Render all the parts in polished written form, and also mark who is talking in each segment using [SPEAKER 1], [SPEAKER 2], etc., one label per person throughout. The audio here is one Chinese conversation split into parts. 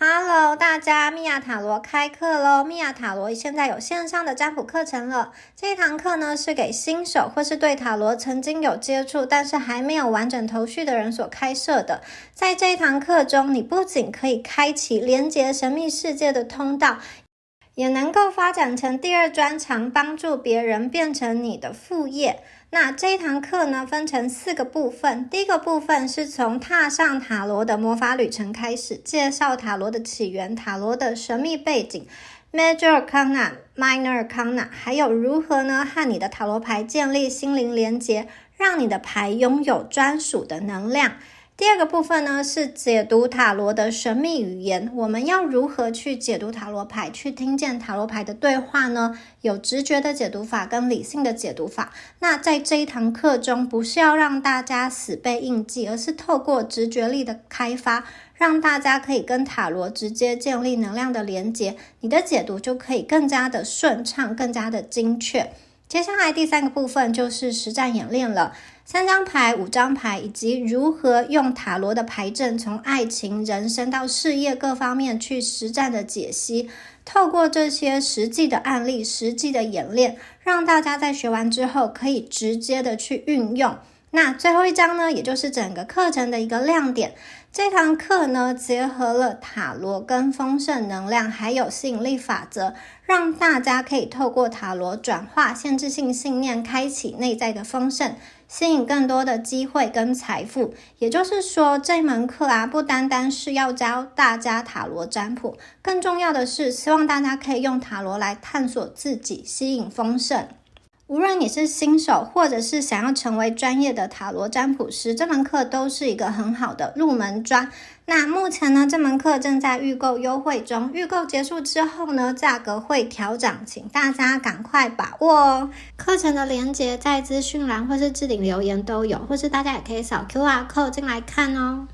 [SPEAKER 1] Hello，大家，米娅塔罗开课咯。米娅塔罗现在有线上的占卜课程了。这一堂课呢是给新手或是对塔罗曾经有接触，但是还没有完整头绪的人所开设的。在这一堂课中，你不仅可以开启连结神秘世界的通道，也能够发展成第二专长，帮助别人变成你的副业。那这一堂课呢，分成4个部分。第一个部分是从踏上塔罗的魔法旅程开始，介绍塔罗的起源、塔罗的神秘背景、Major Arcana、Minor Arcana， 还有如何呢和你的塔罗牌建立心灵连结，让你的牌拥有专属的能量。第二个部分呢是解读塔罗的神秘语言，我们要如何去解读塔罗牌，去听见塔罗牌的对话呢？有直觉的解读法跟理性的解读法。那在这一堂课中，不是要让大家死背印记，而是透过直觉力的开发，让大家可以跟塔罗直接建立能量的连结，你的解读就可以更加的顺畅，更加的精确。接下来第3个部分就是实战演练了，3张牌、5张牌，以及如何用塔罗的牌阵从爱情、人生到事业各方面去实战的解析，透过这些实际的案例、实际的演练，让大家在学完之后可以直接的去运用。那最后一章呢，也就是整个课程的一个亮点。这堂课呢，结合了塔罗跟丰盛能量，还有吸引力法则，让大家可以透过塔罗转化限制性信念，开启内在的丰盛，吸引更多的机会跟财富。也就是说，这门课啊，不单单是要教大家塔罗占卜，更重要的是希望大家可以用塔罗来探索自己，吸引丰盛。无论你是新手，或者是想要成为专业的塔罗占卜师，这门课都是一个很好的入门砖。那目前呢，这门课正在预购优惠中，预购结束之后呢，价格会调涨，请大家赶快把握哦。课程的连结在资讯栏或是置顶留言都有，或是大家也可以扫 QR code 进来看哦。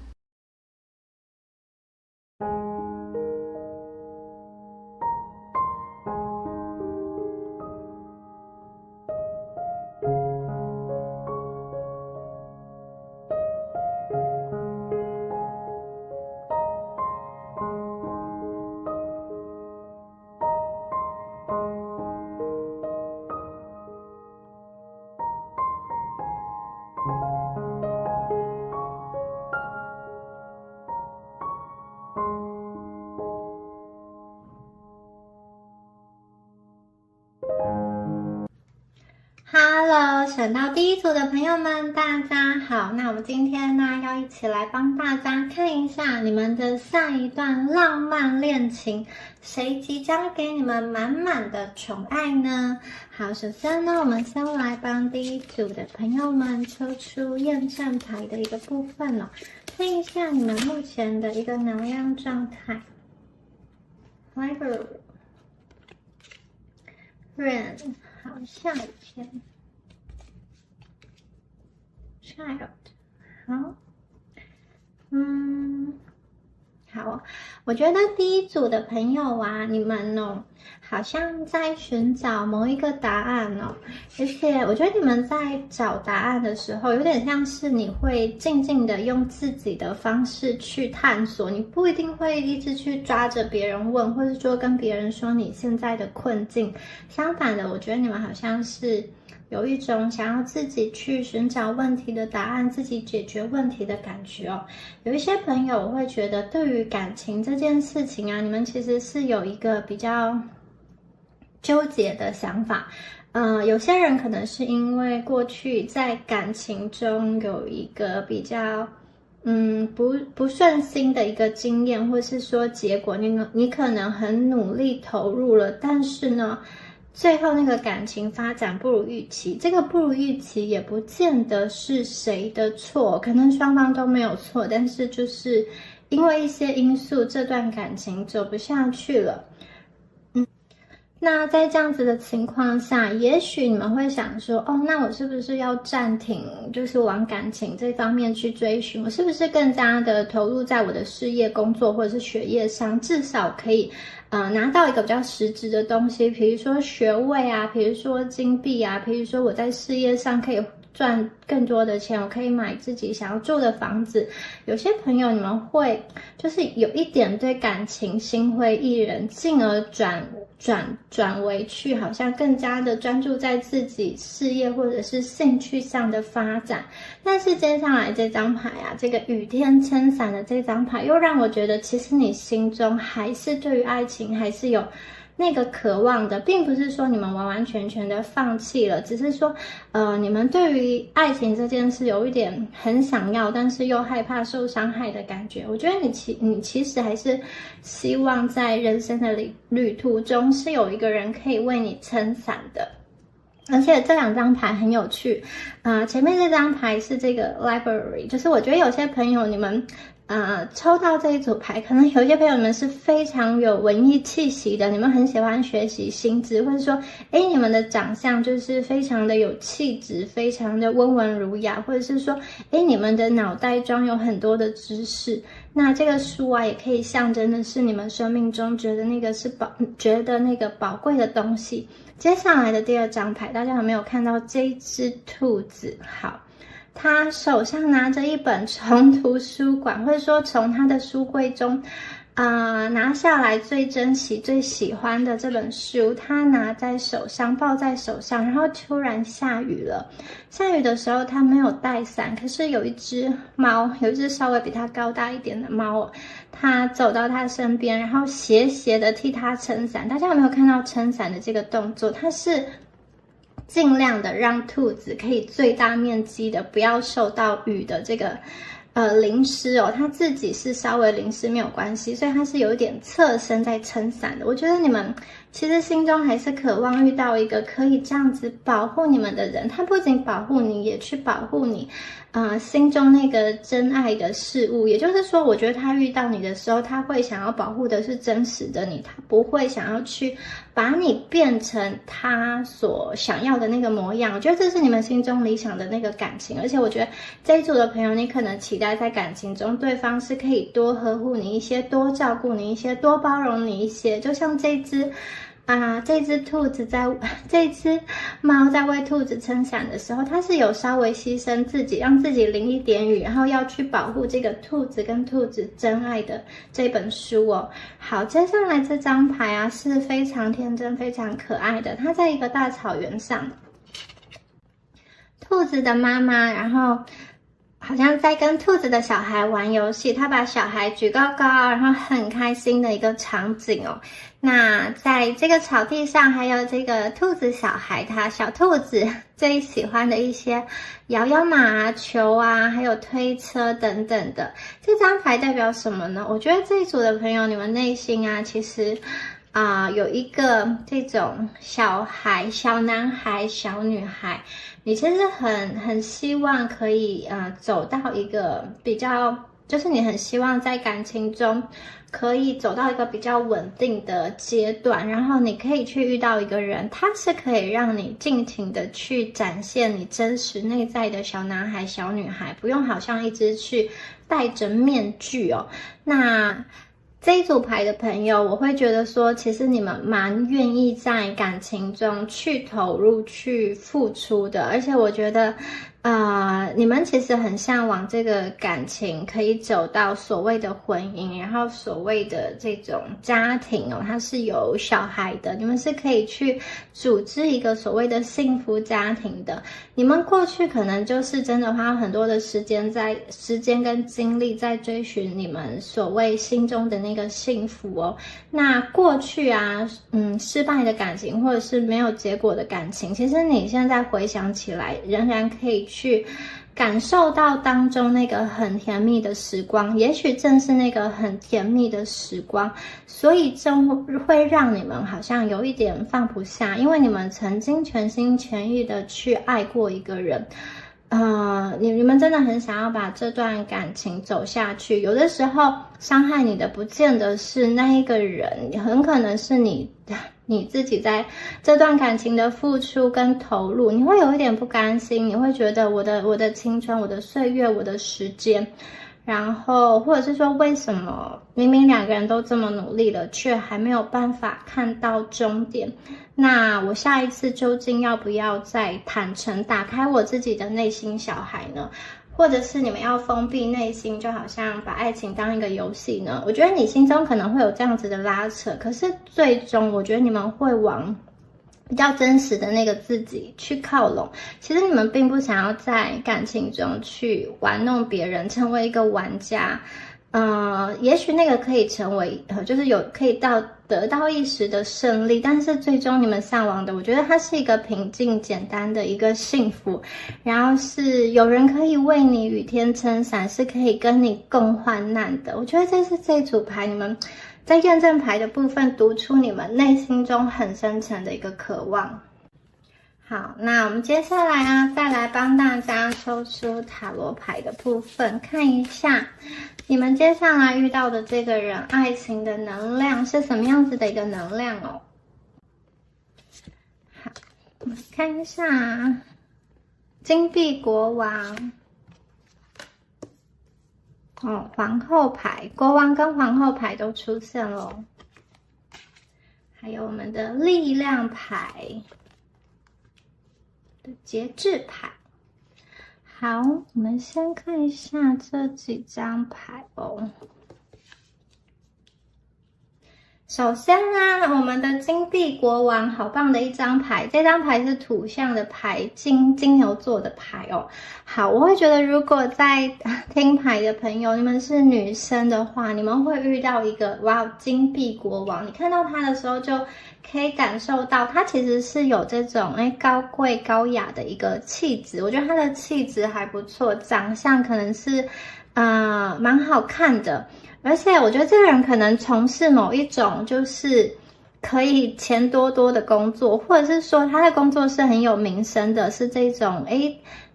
[SPEAKER 1] Hello， 选到第一组的朋友们，大家好。那我们今天呢，要一起来帮大家看一下你们的下一段浪漫恋情，谁即将给你们满满的宠爱呢？好，首先呢，我们先来帮第一组的朋友们抽出验证牌的一个部分哦，看一下你们目前的一个能量状态。Rain， 好，下雨天。Child， 好，好，我觉得第一组的朋友啊，你们好像在寻找某一个答案而且我觉得你们在找答案的时候，有点像是你会静静的用自己的方式去探索，你不一定会一直去抓着别人问，或者说跟别人说你现在的困境。相反的，我觉得你们好像是有一种想要自己去寻找问题的答案，自己解决问题的感觉有一些朋友会觉得，对于感情这件事情啊，你们其实是有一个比较纠结的想法。有些人可能是因为过去在感情中有一个比较不顺心的一个经验，或是说结果你可能很努力投入了，但是呢最后那个感情发展不如预期，这个不如预期也不见得是谁的错，可能双方都没有错，但是就是因为一些因素，这段感情走不下去了。那在这样子的情况下，也许你们会想说，那我是不是要暂停，就是往感情这方面去追寻？我是不是更加的投入在我的事业、工作或者是学业上，至少可以拿到一个比较实质的东西，比如说学位啊，比如说金币啊，比如说我在事业上可以赚更多的钱，我可以买自己想要住的房子。有些朋友你们会就是有一点对感情心灰意冷，进而转为去好像更加的专注在自己事业或者是兴趣上的发展。但是接下来这张牌啊，这个雨天撑伞的这张牌又让我觉得其实你心中还是对于爱情还是有那个渴望的，并不是说你们完完全全的放弃了，只是说你们对于爱情这件事有一点很想要，但是又害怕受伤害的感觉。我觉得你其实还是希望在人生的旅途中是有一个人可以为你撑伞的。而且这两张牌很有趣，前面这张牌是这个 library， 就是我觉得有些朋友你们抽到这一组牌，可能有一些朋友们是非常有文艺气息的，你们很喜欢学习新知，或者说你们的长相就是非常的有气质，非常的温文儒雅，或者是说你们的脑袋装有很多的知识。那这个书啊，也可以象征的是你们生命中觉得那个宝贵的东西。接下来的第二张牌，大家有没有看到这一只兔子？好，他手上拿着一本从图书馆或者说从他的书柜中拿下来最珍惜最喜欢的这本书，他拿在手上抱在手上，然后突然下雨了。下雨的时候他没有带伞，可是有一只猫，有一只稍微比他高大一点的猫，他走到他身边，然后斜斜的替他撑伞。大家有没有看到撑伞的这个动作？他是尽量的让兔子可以最大面积的不要受到雨的这个淋湿哦，他自己是稍微淋湿没有关系，所以他是有一点侧身在撑伞的。我觉得你们其实心中还是渴望遇到一个可以这样子保护你们的人，他不仅保护你，也去保护你心中那个真爱的事物。也就是说，我觉得他遇到你的时候，他会想要保护的是真实的你，他不会想要去把你变成他所想要的那个模样。我觉得这是你们心中理想的那个感情。而且我觉得这一组的朋友，你可能期待在感情中对方是可以多呵护你一些，多照顾你一些，多包容你一些。就像这只猫在为兔子撑伞的时候，它是有稍微牺牲自己，让自己淋一点雨，然后要去保护这个兔子跟兔子真爱的这本书哦。好，接下来这张牌啊是非常天真非常可爱的，它在一个大草原上，兔子的妈妈然后好像在跟兔子的小孩玩游戏，他把小孩举高高，然后很开心的一个场景哦。那在这个草地上还有这个兔子小孩，他小兔子最喜欢的一些摇摇马球啊，还有推车等等的。这张牌代表什么呢？我觉得这一组的朋友，你们内心啊其实有一个这种小男孩小女孩，你其实很希望可以走到一个比较，就是你很希望在感情中可以走到一个比较稳定的阶段，然后你可以去遇到一个人，他是可以让你尽情的去展现你真实内在的小男孩小女孩，不用好像一直去戴着面具哦。那这一组牌的朋友，我会觉得说，其实你们蛮愿意在感情中去投入、去付出的，而且我觉得，你们其实很向往这个感情可以走到所谓的婚姻，然后所谓的这种家庭哦，它是有小孩的，你们是可以去组织一个所谓的幸福家庭的。你们过去可能就是真的花很多的时间跟精力在追寻你们所谓心中的那个幸福哦。那过去啊，失败的感情或者是没有结果的感情，其实你现在回想起来，仍然可以去感受到当中那个很甜蜜的时光，也许正是那个很甜蜜的时光，所以正会让你们好像有一点放不下，因为你们曾经全心全意的去爱过一个人，你们真的很想要把这段感情走下去。有的时候伤害你的不见得是那一个人，很可能是你自己在这段感情的付出跟投入，你会有一点不甘心，你会觉得我的青春、我的岁月、我的时间，
[SPEAKER 2] 然后或者是说为什么明明两个人都这么努力了，却还没有办法看到终点？那我下一次究竟要不要再坦诚打开我自己的内心小孩呢？或者是你们要封闭内心，就好像把爱情当一个游戏呢？我觉得你心中可能会有这样子的拉扯，可是最终我觉得你们会往比较真实的那个自己去靠拢。其实你们并不想要在感情中去玩弄别人，成为一个玩家。也许那个可以成为，就是可以得到一时的胜利，但是最终你们向往的，我觉得它是一个平静简单的一个幸福，然后是有人可以为你雨天撑伞，是可以跟你共患难的。我觉得这是这组牌你们在验证牌的部分读出你们内心中很深沉的一个渴望。好，那我们接下来啊，再来帮大家抽出塔罗牌的部分，看一下你们接下来遇到的这个人爱情的能量是什么样子的一个能量哦。好，我们看一下金币国王，皇后牌，国王跟皇后牌都出现了，还有我们的力量牌的节制牌。好，我们先看一下这几张牌哦。首先呢，我们的金币国王好棒的一张牌，这张牌是土象的牌，金牛座的牌哦。好，我会觉得如果在听牌的朋友，你们是女生的话，你们会遇到一个哇，金币国王，你看到他的时候就可以感受到他其实是有这种高贵高雅的一个气质，我觉得他的气质还不错，长相可能是蛮好看的。而且我觉得这个人可能从事某一种就是可以钱多多的工作，或者是说他的工作是很有名声的，是这种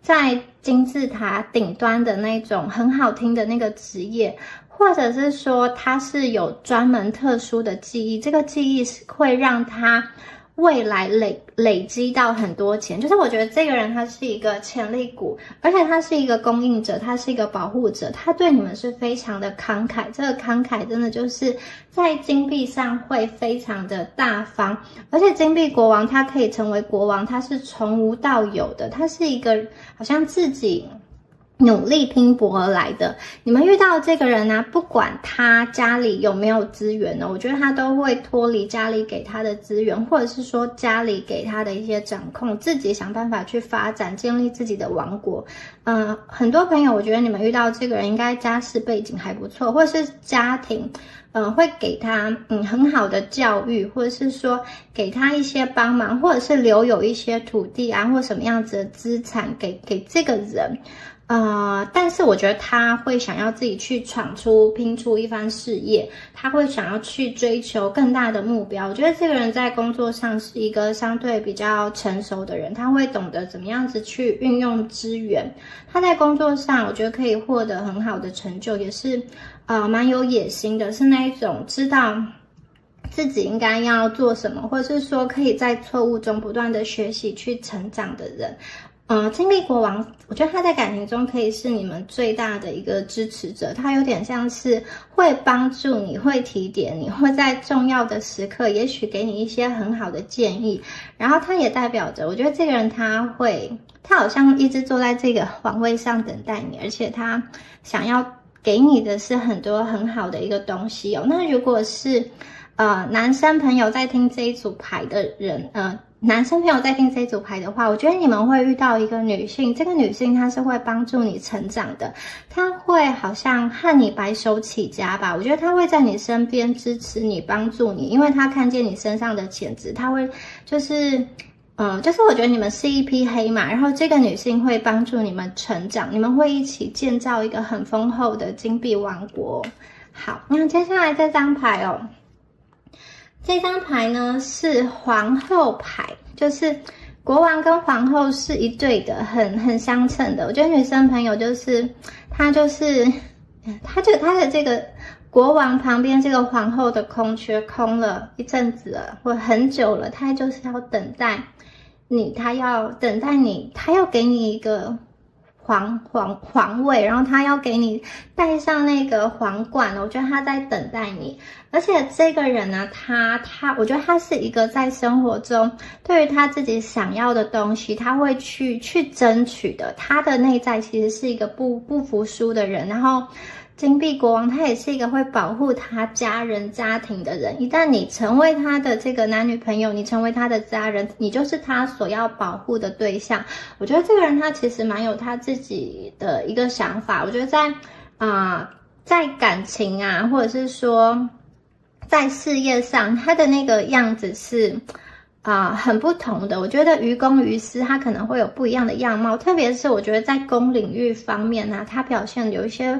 [SPEAKER 2] 在金字塔顶端的那种很好听的那个职业，或者是说他是有专门特殊的技艺，这个技艺会让他未来累积到很多钱，就是我觉得这个人他是一个潜力股，而且他是一个供应者，他是一个保护者，他对你们是非常的慷慨，这个慷慨真的就是在金币上会非常的大方，而且金币国王他可以成为国王，他是从无到有的，他是一个好像自己努力拼搏而来的。你们遇到这个人呢，不管他家里有没有资源呢，我觉得他都会脱离家里给他的资源，或者是说家里给他的一些掌控，自己想办法去发展，建立自己的王国。很多朋友，我觉得你们遇到这个人应该家世背景还不错，或者是家庭会给他很好的教育，或者是说给他一些帮忙，或者是留有一些土地啊，或什么样子的资产给这个人。但是我觉得他会想要自己去拼出一番事业，他会想要去追求更大的目标。我觉得这个人在工作上是一个相对比较成熟的人，他会懂得怎么样子去运用资源。他在工作上，我觉得可以获得很好的成就，也是蛮有野心的，是那一种知道自己应该要做什么，或者是说可以在错误中不断的学习去成长的人。金币国王，我觉得他在感情中可以是你们最大的一个支持者，他有点像是会帮助你，会提点你，会在重要的时刻也许给你一些很好的建议，然后他也代表着，我觉得这个人他好像一直坐在这个皇位上等待你，而且他想要给你的是很多很好的一个东西哦。那如果是男生朋友在听这一组牌的人，男生朋友在听这组牌的话，我觉得你们会遇到一个女性，这个女性她是会帮助你成长的，她会好像和你白手起家吧，我觉得她会在你身边支持你，帮助你，因为她看见你身上的潜质，她会就是我觉得你们是一匹黑马，然后这个女性会帮助你们成长，你们会一起建造一个很丰厚的金币王国。好，那接下来这张牌哦。这张牌呢是皇后牌，就是国王跟皇后是一对的，很相称的。我觉得女生朋友她的这个国王旁边这个皇后的空缺空了一阵子了，或很久了，她就是要等待你，她要给你一个皇位，然后他要给你戴上那个皇冠，我觉得他在等待你。而且这个人呢，我觉得他是一个在生活中对于他自己想要的东西，他会去争取的。他的内在其实是一个不服输的人，然后金币国王他也是一个会保护他家人家庭的人。一旦你成为他的这个男女朋友，你成为他的家人，你就是他所要保护的对象。我觉得这个人他其实蛮有他自己的一个想法。我觉得在感情啊，或者是说在事业上，他的那个样子是很不同的。我觉得于公于私他可能会有不一样的样貌，特别是我觉得在公领域方面呢，他表现有一些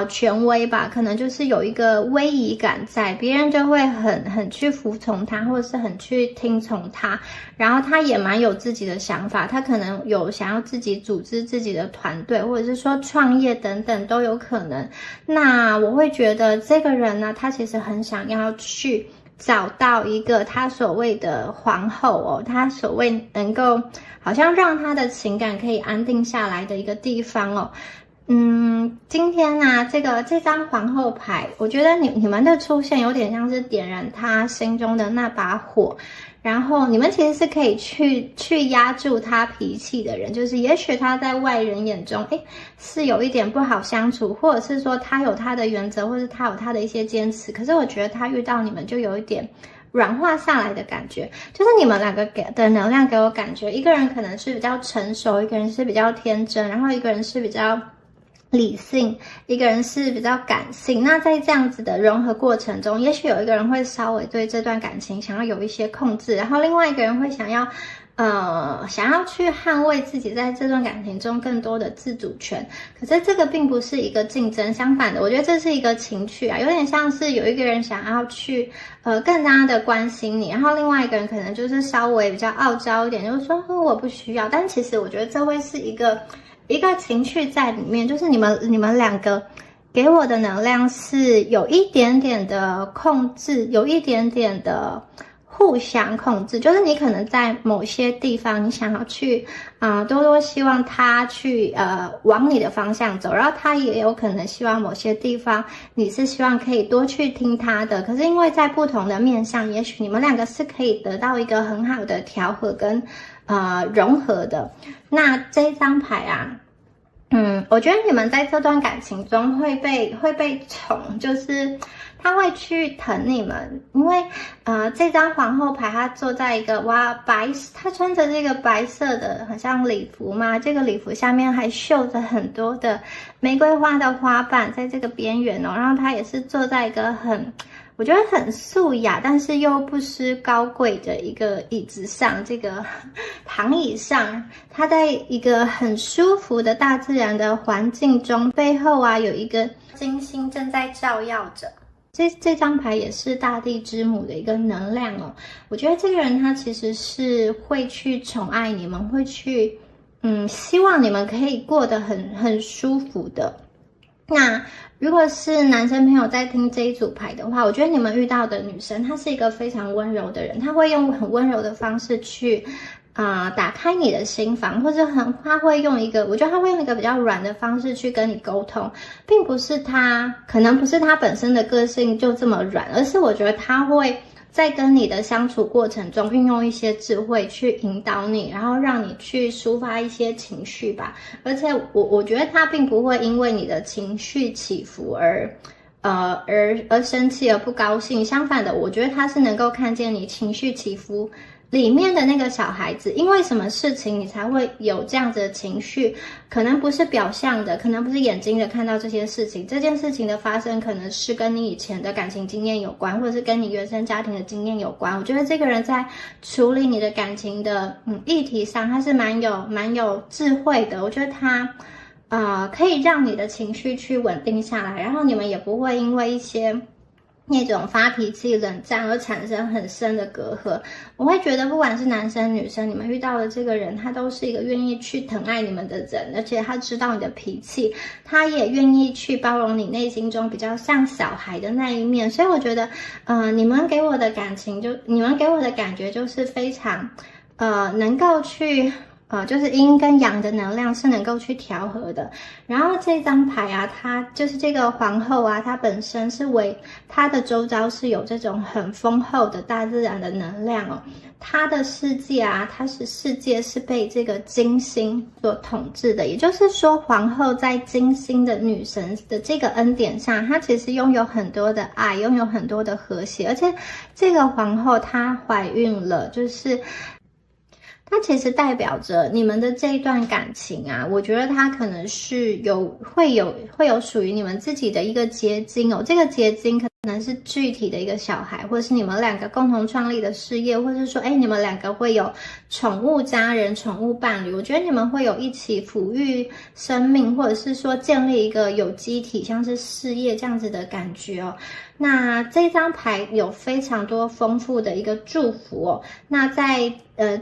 [SPEAKER 2] 权威吧，可能就是有一个威仪感在，别人就会很去服从他，或者是很去听从他。然后他也蛮有自己的想法，他可能有想要自己组织自己的团队，或者是说创业等等都有可能。那我会觉得这个人呢，他其实很想要去找到一个他所谓的皇后他所谓能够好像让他的情感可以安定下来的一个地方今天呢，这张皇后牌，我觉得你们的出现有点像是点燃他心中的那把火，然后你们其实是可以去压住他脾气的人，就是也许他在外人眼中是有一点不好相处，或者是说他有他的原则，或是他有他的一些坚持，可是我觉得他遇到你们就有一点软化下来的感觉。就是你们两个的能量给我感觉，一个人可能是比较成熟，一个人是比较天真，然后一个人是比较理性，一个人是比较感性。那在这样子的融合过程中，也许有一个人会稍微对这段感情想要有一些控制，然后另外一个人会想要去捍卫自己在这段感情中更多的自主权。可是这个并不是一个竞争，相反的，我觉得这是一个情趣有点像是有一个人想要去更加的关心你，然后另外一个人可能就是稍微比较傲娇一点，就是说我不需要。但其实我觉得这会是一个情绪在里面，就是你们两个给我的能量是有一点点的控制，有一点点的互相控制。就是你可能在某些地方你想要去多希望他去往你的方向走，然后他也有可能希望某些地方你是希望可以多去听他的。可是因为在不同的面向，也许你们两个是可以得到一个很好的调和跟融合的。那这张牌我觉得你们在这段感情中会被宠，就是他会去疼你们。因为这张皇后牌，她坐在一个她穿着这个白色的很像礼服嘛，这个礼服下面还绣着很多的玫瑰花的花瓣在这个边缘然后她也是坐在一个我觉得很素雅，但是又不失高贵的一个椅子上，这个躺椅上，他在一个很舒服的大自然的环境中，背后有一个金星正在照耀着。这张牌也是大地之母的一个能量我觉得这个人他其实是会去宠爱你们，会去希望你们可以过得很舒服的。那如果是男生朋友在听这一组牌的话，我觉得你们遇到的女生她是一个非常温柔的人，她会用很温柔的方式去打开你的心房，或者他会用一个，我觉得他会用一个比较软的方式去跟你沟通，并不是可能不是他本身的个性就这么软，而是我觉得他会在跟你的相处过程中运用一些智慧去引导你，然后让你去抒发一些情绪吧。而且我觉得他并不会因为你的情绪起伏而生气而不高兴，相反的，我觉得他是能够看见你情绪起伏里面的那个小孩子，因为什么事情你才会有这样子的情绪，可能不是表象的，可能不是眼睛的看到这些事情，这件事情的发生可能是跟你以前的感情经验有关，或者是跟你原生家庭的经验有关。我觉得这个人在处理你的感情的议题上，他是蛮有智慧的。我觉得他可以让你的情绪去稳定下来，然后你们也不会因为一些那种发脾气冷战而产生很深的隔阂。我会觉得不管是男生女生，你们遇到的这个人，他都是一个愿意去疼爱你们的人，而且他知道你的脾气，他也愿意去包容你内心中比较像小孩的那一面。所以我觉得你们给我的感觉就是非常能够去就是阴跟阳的能量是能够去调和的。然后这张牌啊，它就是这个皇后啊，它本身是它的周遭是有这种很丰厚的大自然的能量哦。它的世界啊，世界是被这个金星所统治的，也就是说，皇后在金星的女神的这个恩典上，她其实拥有很多的爱，拥有很多的和谐，而且这个皇后她怀孕了，就是它其实代表着你们的这一段感情啊，我觉得它可能是会有属于你们自己的一个结晶哦。这个结晶可能是具体的一个小孩，或者是你们两个共同创立的事业，或者是说，你们两个会有宠物家人、宠物伴侣。我觉得你们会有一起抚育生命，或者是说建立一个有机体，像是事业这样子的感觉哦。那这张牌有非常多丰富的一个祝福哦。那在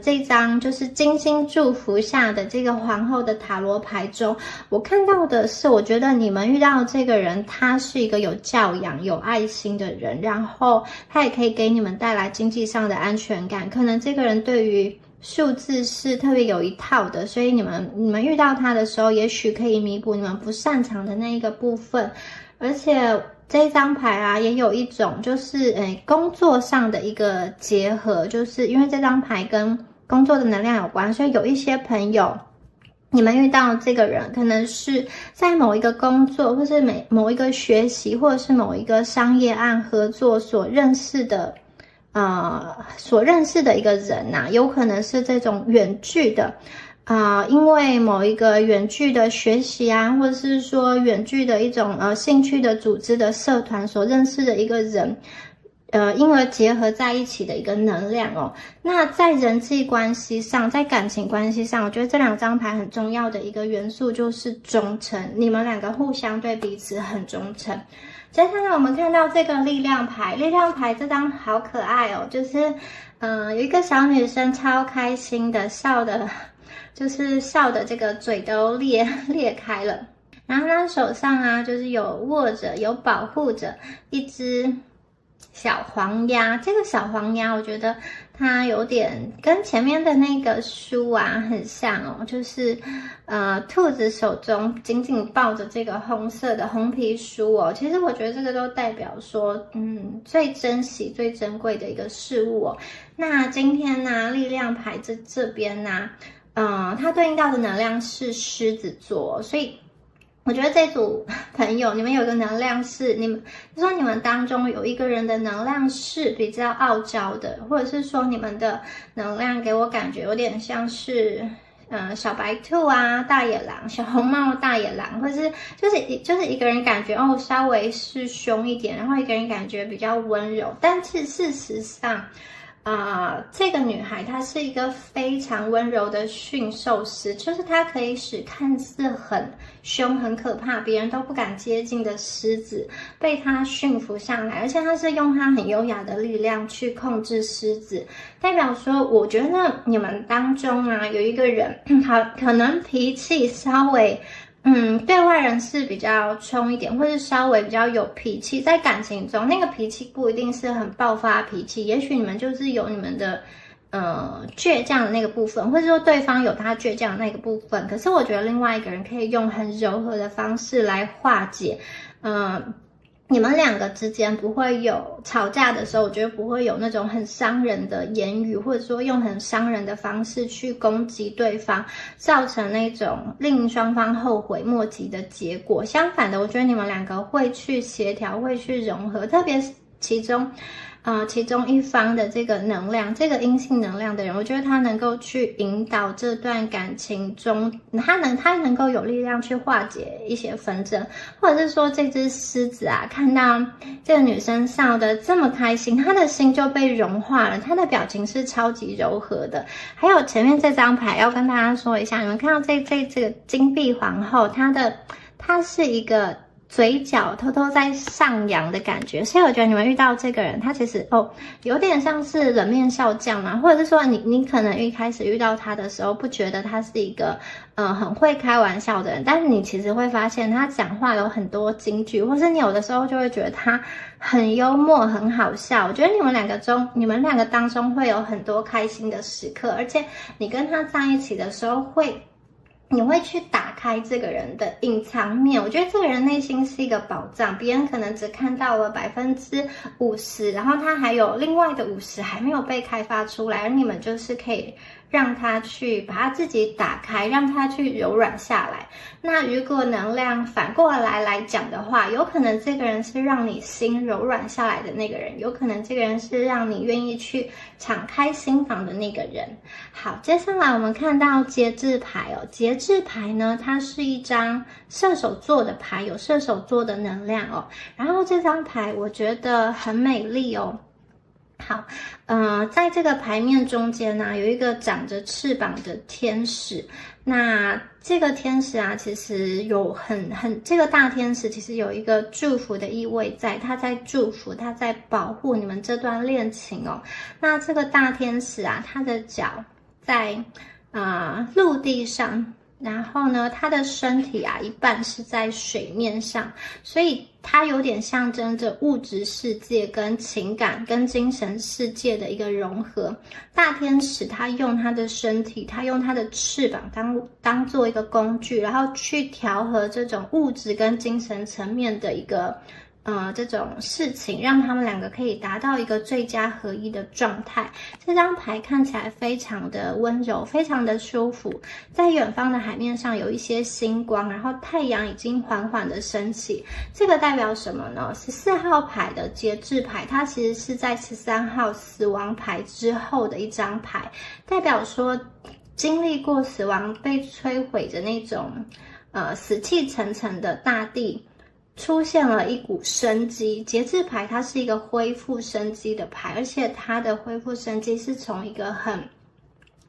[SPEAKER 2] 这张就是金星祝福下的这个皇后的塔罗牌中，我看到的是，我觉得你们遇到的这个人，他是一个有教养、有爱心的人，然后他也可以给你们带来经济上的安全感。可能这个人对于数字是特别有一套的，所以你们遇到他的时候，也许可以弥补你们不擅长的那一个部分。而且这张牌啊，也有一种就是工作上的一个结合，就是因为这张牌跟工作的能量有关，所以有一些朋友，你们遇到这个人，可能是在某一个工作，或是某一个学习，或者是某一个商业案合作所认识的一个人啊，有可能是这种远距的。因为某一个远距的学习啊，或者是说远距的一种兴趣的组织的社团所认识的一个人，因而结合在一起的一个能量哦。那在人际关系上，在感情关系上，我觉得这两张牌很重要的一个元素就是忠诚，你们两个互相对彼此很忠诚。接下来我们看到这个力量牌，力量牌这张好可爱哦，就是有一个小女生超开心的笑的。就是笑的这个嘴都裂开了，然后他手上啊，就是有握着、有保护着一只小黄鸭。这个小黄鸭，我觉得它有点跟前面的那个书啊很像哦，就是兔子手中紧紧抱着这个红色的红皮书哦。其实我觉得这个都代表说，最珍惜、最珍贵的一个事物哦。那今天呢，力量牌这边呢。它对应到的能量是狮子座，所以我觉得这组朋友，你们有一个能量是你们当中有一个人的能量是比较傲娇的，或者是说你们的能量给我感觉有点像是小白兔啊、大野狼、小红帽、大野狼，或者是就是一个人感觉稍微是凶一点，然后一个人感觉比较温柔，但是事实上。这个女孩她是一个非常温柔的驯兽师，就是她可以使看似很凶、很可怕、别人都不敢接近的狮子被她驯服上来，而且她是用她很优雅的力量去控制狮子，代表说，我觉得你们当中啊有一个人，可能脾气稍微。对外人是比较冲一点，或是稍微比较有脾气，在感情中那个脾气不一定是很爆发脾气，也许你们就是有你们的倔强的那个部分，或者说对方有他倔强的那个部分，可是我觉得另外一个人可以用很柔和的方式来化解，你们两个之间不会有吵架的时候，我觉得不会有那种很伤人的言语，或者说用很伤人的方式去攻击对方，造成那种令双方后悔莫及的结果。相反的，我觉得你们两个会去协调，会去融合，特别是其中一方的这个能量，这个阴性能量的人，我觉得他能够去引导这段感情中，他能够有力量去化解一些纷争，或者是说这只狮子啊，看到这个女生笑得这么开心，她的心就被融化了，她的表情是超级柔和的。还有前面这张牌要跟大家说一下，你们看到这个金币皇后，她是一个嘴角偷偷在上扬的感觉，所以我觉得你们遇到这个人，他其实有点像是冷面笑匠嘛，或者是说你可能一开始遇到他的时候，不觉得他是一个很会开玩笑的人，但是你其实会发现他讲话有很多金句，或是你有的时候就会觉得他很幽默、很好笑。我觉得你们两个当中会有很多开心的时刻，而且你跟他在一起的时候你会去打开这个人的隐藏面，我觉得这个人内心是一个宝藏，别人可能只看到了50%，然后他还有另外的50%还没有被开发出来，而你们就是可以让他去把他自己打开，让他去柔软下来。那如果能量反过来讲的话，有可能这个人是让你心柔软下来的那个人，有可能这个人是让你愿意去敞开心房的那个人。好，接下来我们看到节制牌哦，节制牌呢，它是一张射手座的牌，有射手座的能量哦。然后这张牌我觉得很美丽哦。好，在这个牌面中间呢，有一个长着翅膀的天使。那这个天使啊，其实有这个大天使其实有一个祝福的意味在，他在祝福，他在保护你们这段恋情哦。那这个大天使啊，他的脚在陆地上。然后呢，他的身体啊，一半是在水面上，所以它有点象征着物质世界跟情感跟精神世界的一个融合。大天使他用他的身体，他用他的翅膀当做一个工具，然后去调和这种物质跟精神层面的一个这种事情，让他们两个可以达到一个最佳合一的状态。这张牌看起来非常的温柔，非常的舒服。在远方的海面上有一些星光，然后太阳已经缓缓的升起。这个代表什么呢？14号牌的节制牌，它其实是在13号死亡牌之后的一张牌，代表说经历过死亡被摧毁的那种死气沉沉的大地，出现了一股生机。节制牌它是一个恢复生机的牌，而且它的恢复生机是从一个很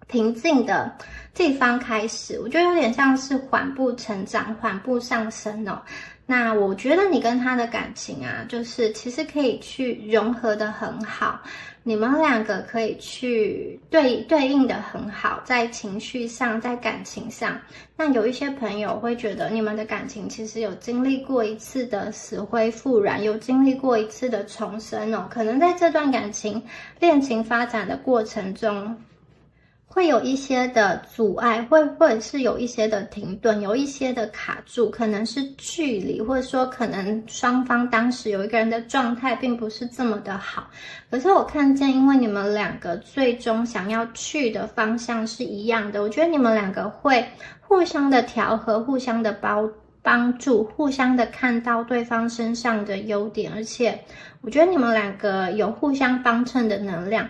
[SPEAKER 2] 平静的地方开始，我觉得有点像是缓步成长、缓步上升哦。那我觉得你跟他的感情啊，就是其实可以去融合的很好，你们两个可以去对应的很好，在情绪上，在感情上。那有一些朋友会觉得你们的感情其实有经历过一次的死灰复燃，有经历过一次的重生哦。可能在这段恋情发展的过程中，会有一些的阻碍，或者是有一些的停顿，有一些的卡住，可能是距离，或者说可能双方当时有一个人的状态并不是这么的好。可是我看见，因为你们两个最终想要去的方向是一样的，我觉得你们两个会互相的调和，互相的帮助，互相的看到对方身上的优点，而且我觉得你们两个有互相帮衬的能量。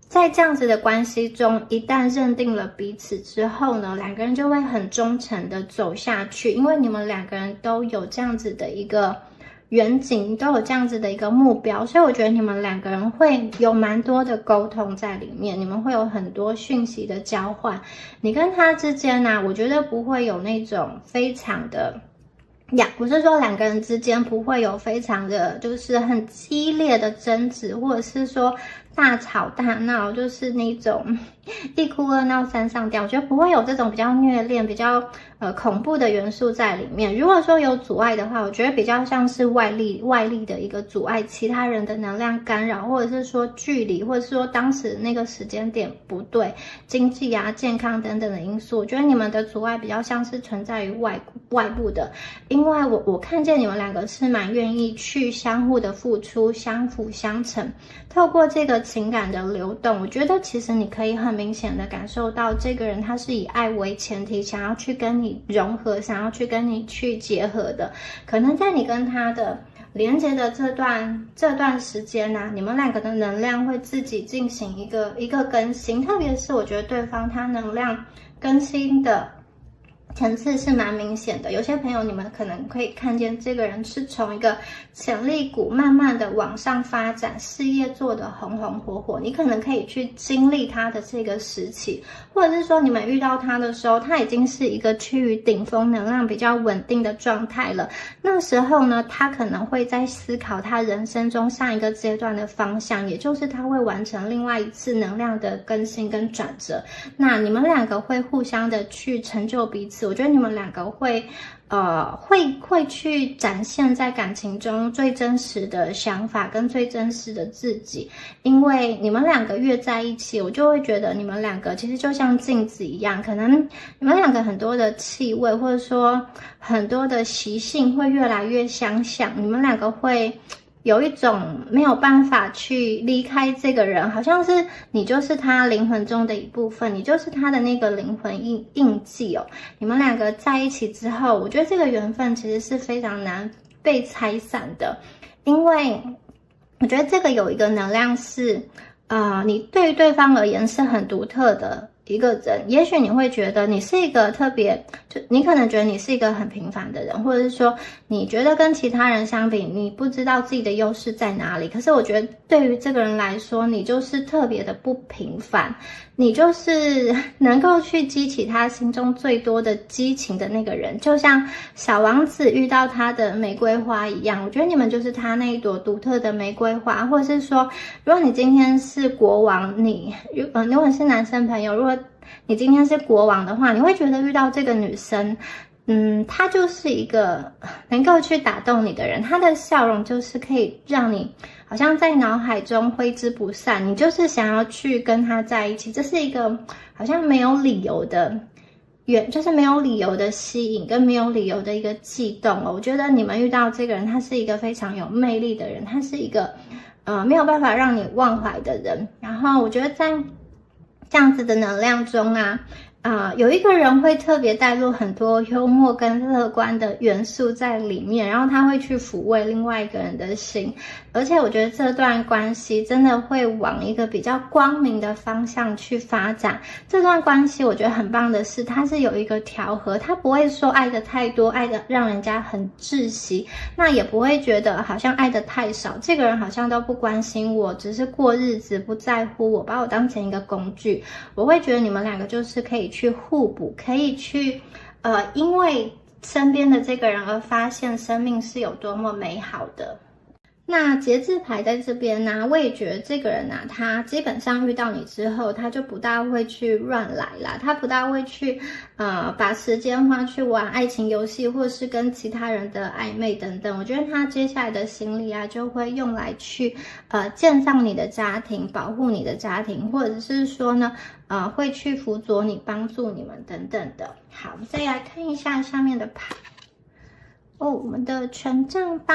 [SPEAKER 2] 在这样子的关系中，一旦认定了彼此之后呢，两个人就会很忠诚的走下去，因为你们两个人都有这样子的一个远景，都有这样子的一个目标，所以我觉得你们两个人会有蛮多的沟通在里面，你们会有很多讯息的交换。你跟他之间啊，我觉得不会有那种非常的不是说两个人之间不会有非常的就是很激烈的争执，或者是说大吵大闹，就是那种一哭二闹三上吊，我觉得不会有这种比较虐恋、比较恐怖的元素在里面。如果说有阻碍的话，我觉得比较像是外力的一个阻碍，其他人的能量干扰，或者是说距离，或者是说当时那个时间点不对，经济啊、健康等等的因素，我觉得你们的阻碍比较像是存在于外部的。因为我看见你们两个是蛮愿意去相互的付出，相辅相成，透过这个情感的流动，我觉得其实你可以很明显的感受到这个人他是以爱为前提，想要去跟你融合，想要去跟你去结合的。可能在你跟他的连接的这段时间啊，你们两个的能量会自己进行一个更新，特别是我觉得对方他能量更新的层次是蛮明显的。有些朋友你们可能可以看见这个人是从一个潜力股慢慢的往上发展，事业做得红红火火，你可能可以去经历他的这个时期，或者是说你们遇到他的时候，他已经是一个趋于顶峰能量比较稳定的状态了。那时候呢，他可能会在思考他人生中上一个阶段的方向，也就是他会完成另外一次能量的更新跟转折。那你们两个会互相的去成就彼此，我觉得你们两个会去展现在感情中最真实的想法跟最真实的自己。因为你们两个越在一起，我就会觉得你们两个其实就像镜子一样，可能你们两个很多的气味或者说很多的习性会越来越相像，你们两个会有一种没有办法去离开这个人，好像是你就是他灵魂中的一部分，你就是他的那个灵魂印记哦。你们两个在一起之后，我觉得这个缘分其实是非常难被拆散的，因为我觉得这个有一个能量是，你对于对方而言是很独特的一个人。也许你会觉得你是一个特别，就你可能觉得你是一个很平凡的人，或者是说你觉得跟其他人相比，你不知道自己的优势在哪里。可是我觉得对于这个人来说，你就是特别的不平凡，你就是能够去激起他心中最多的激情的那个人，就像小王子遇到他的玫瑰花一样。我觉得你们就是他那一朵独特的玫瑰花，或者是说，如果你今天是国王，如果是男生朋友，如果你今天是国王的话，你会觉得遇到这个女生，她就是一个能够去打动你的人，她的笑容就是可以让你好像在脑海中挥之不散，你就是想要去跟她在一起。这是一个好像没有理由的就是没有理由的吸引跟没有理由的一个悸动哦。我觉得你们遇到这个人，他是一个非常有魅力的人，他是一个没有办法让你忘怀的人。然后我觉得在这样子的能量中有一个人会特别带入很多幽默跟乐观的元素在里面，然后他会去抚慰另外一个人的心，而且我觉得这段关系真的会往一个比较光明的方向去发展。这段关系我觉得很棒的是，它是有一个调和，它不会说爱的太多，爱的让人家很窒息，那也不会觉得好像爱的太少，这个人好像都不关心我，只是过日子，不在乎我，把我当成一个工具。我会觉得你们两个就是可以去互补，可以去因为身边的这个人而发现生命是有多么美好的。那节制牌在这边呢，我也觉得这个人他基本上遇到你之后，他就不大会去乱来啦，他不大会去把时间花去玩爱情游戏，或是跟其他人的暧昧等等。我觉得他接下来的心力就会用来去建造你的家庭，保护你的家庭，或者是说呢会去辅佐你，帮助你们等等的。好，我们再来看一下下面的牌哦，我们的权杖八。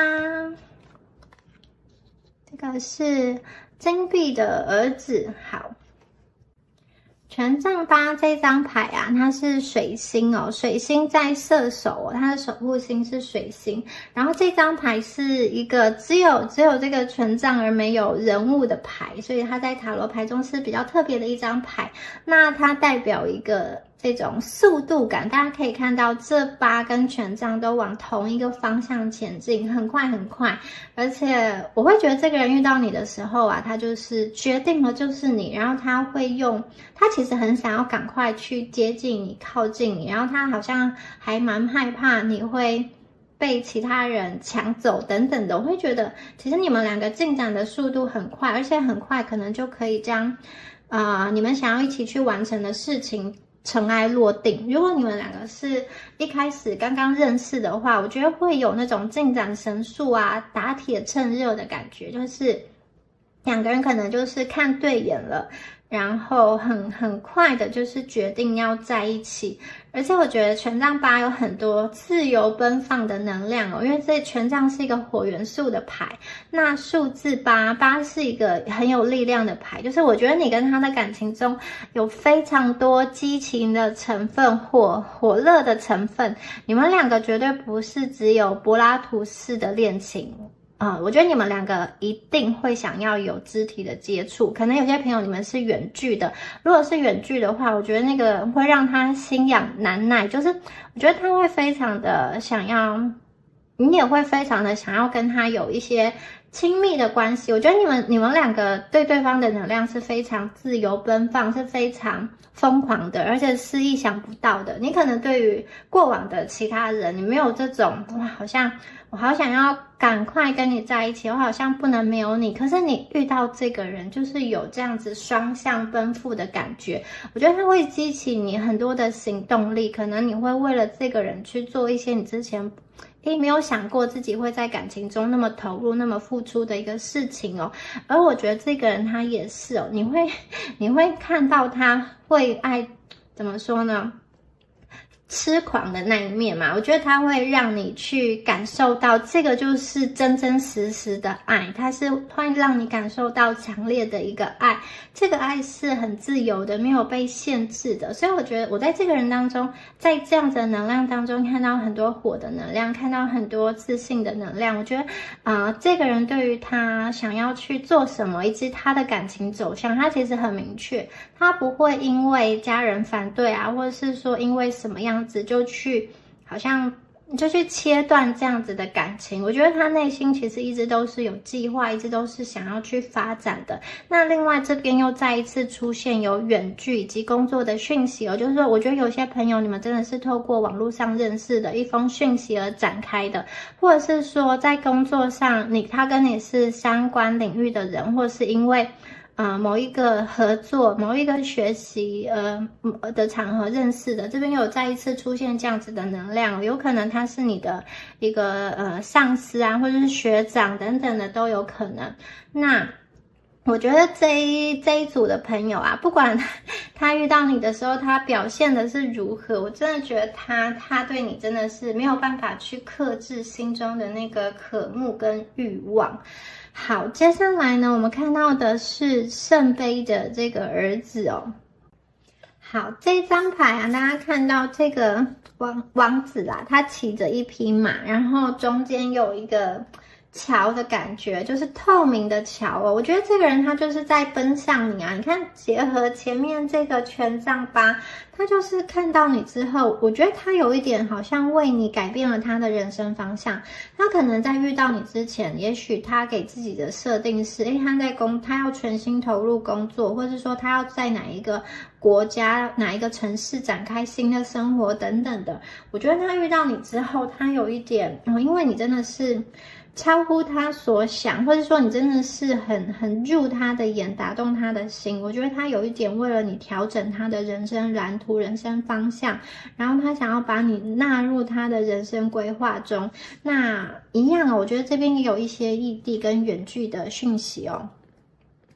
[SPEAKER 2] 这个是金币的儿子。好，权杖八这张牌它是水星哦，水星在射手哦，它的守护星是水星。然后这张牌是一个只有这个权杖而没有人物的牌，所以它在塔罗牌中是比较特别的一张牌。那它代表一个这种速度感，大家可以看到这八跟权杖都往同一个方向前进，很快很快。而且我会觉得这个人遇到你的时候他就是决定了就是你，然后他其实很想要赶快去接近你，靠近你，然后他好像还蛮害怕你会被其他人抢走等等的。我会觉得其实你们两个进展的速度很快，而且很快可能就可以将你们想要一起去完成的事情尘埃落定。如果你们两个是一开始刚刚认识的话，我觉得会有那种进展神速打铁趁热的感觉，就是两个人可能就是看对眼了，然后很快的就是决定要在一起。而且我觉得权杖八有很多自由奔放的能量哦，因为这权杖是一个火元素的牌，那数字八是一个很有力量的牌，就是我觉得你跟他的感情中有非常多激情的成分，火热的成分，你们两个绝对不是只有柏拉图式的恋情。我觉得你们两个一定会想要有肢体的接触，可能有些朋友你们是远距的，如果是远距的话，我觉得那个会让他心痒难耐，就是我觉得他会非常的想要，你也会非常的想要跟他有一些亲密的关系。我觉得你们两个对对方的能量是非常自由奔放，是非常疯狂的，而且是意想不到的。你可能对于过往的其他人，你没有这种哇，好像我好想要赶快跟你在一起，我好像不能没有你。可是你遇到这个人，就是有这样子双向奔赴的感觉，我觉得他会激起你很多的行动力，可能你会为了这个人去做一些你之前没有想过自己会在感情中那么投入、那么付出的一个事情哦。而我觉得这个人他也是哦，你会看到他会爱，怎么说呢？痴狂的那一面嘛，我觉得它会让你去感受到这个就是真真实实的爱，它是会让你感受到强烈的一个爱，这个爱是很自由的，没有被限制的。所以我觉得我在这个人当中，在这样子的能量当中看到很多火的能量，看到很多自信的能量。我觉得这个人对于他想要去做什么，以及他的感情走向，他其实很明确，他不会因为家人反对啊，或者是说因为什么样子就去好像就去切断这样子的感情。我觉得他内心其实一直都是有计划，一直都是想要去发展的。那另外这边又再一次出现有远距以及工作的讯息哦，就是说我觉得有些朋友你们真的是透过网络上认识的一封讯息而展开的，或者是说在工作上他跟你是相关领域的人，或是因为某一个合作、某一个学习的场合认识的，这边有再一次出现这样子的能量，有可能他是你的一个上司啊，或者是学长等等的都有可能。那我觉得这一组的朋友啊，不管他遇到你的时候，他表现的是如何，我真的觉得他对你真的是没有办法去克制心中的那个渴慕跟欲望。好，接下来呢，我们看到的是圣杯的这个儿子哦。好，这张牌啊，大家看到这个王子啊，他骑着一匹马，然后中间有一个桥的感觉，就是透明的桥哦。我觉得这个人他就是在奔向你啊！你看，结合前面这个权杖八，他就是看到你之后，我觉得他有一点好像为你改变了他的人生方向。他可能在遇到你之前，也许他给自己的设定是，他要全心投入工作，或是说他要在哪一个国家、哪一个城市展开新的生活等等的。我觉得他遇到你之后，他有一点，因为你真的是超乎他所想，或者说你真的是很入他的眼，打动他的心。我觉得他有一点为了你调整他的人生蓝图、人生方向，然后他想要把你纳入他的人生规划中。那一样哦，我觉得这边也有一些异地跟远距的讯息哦。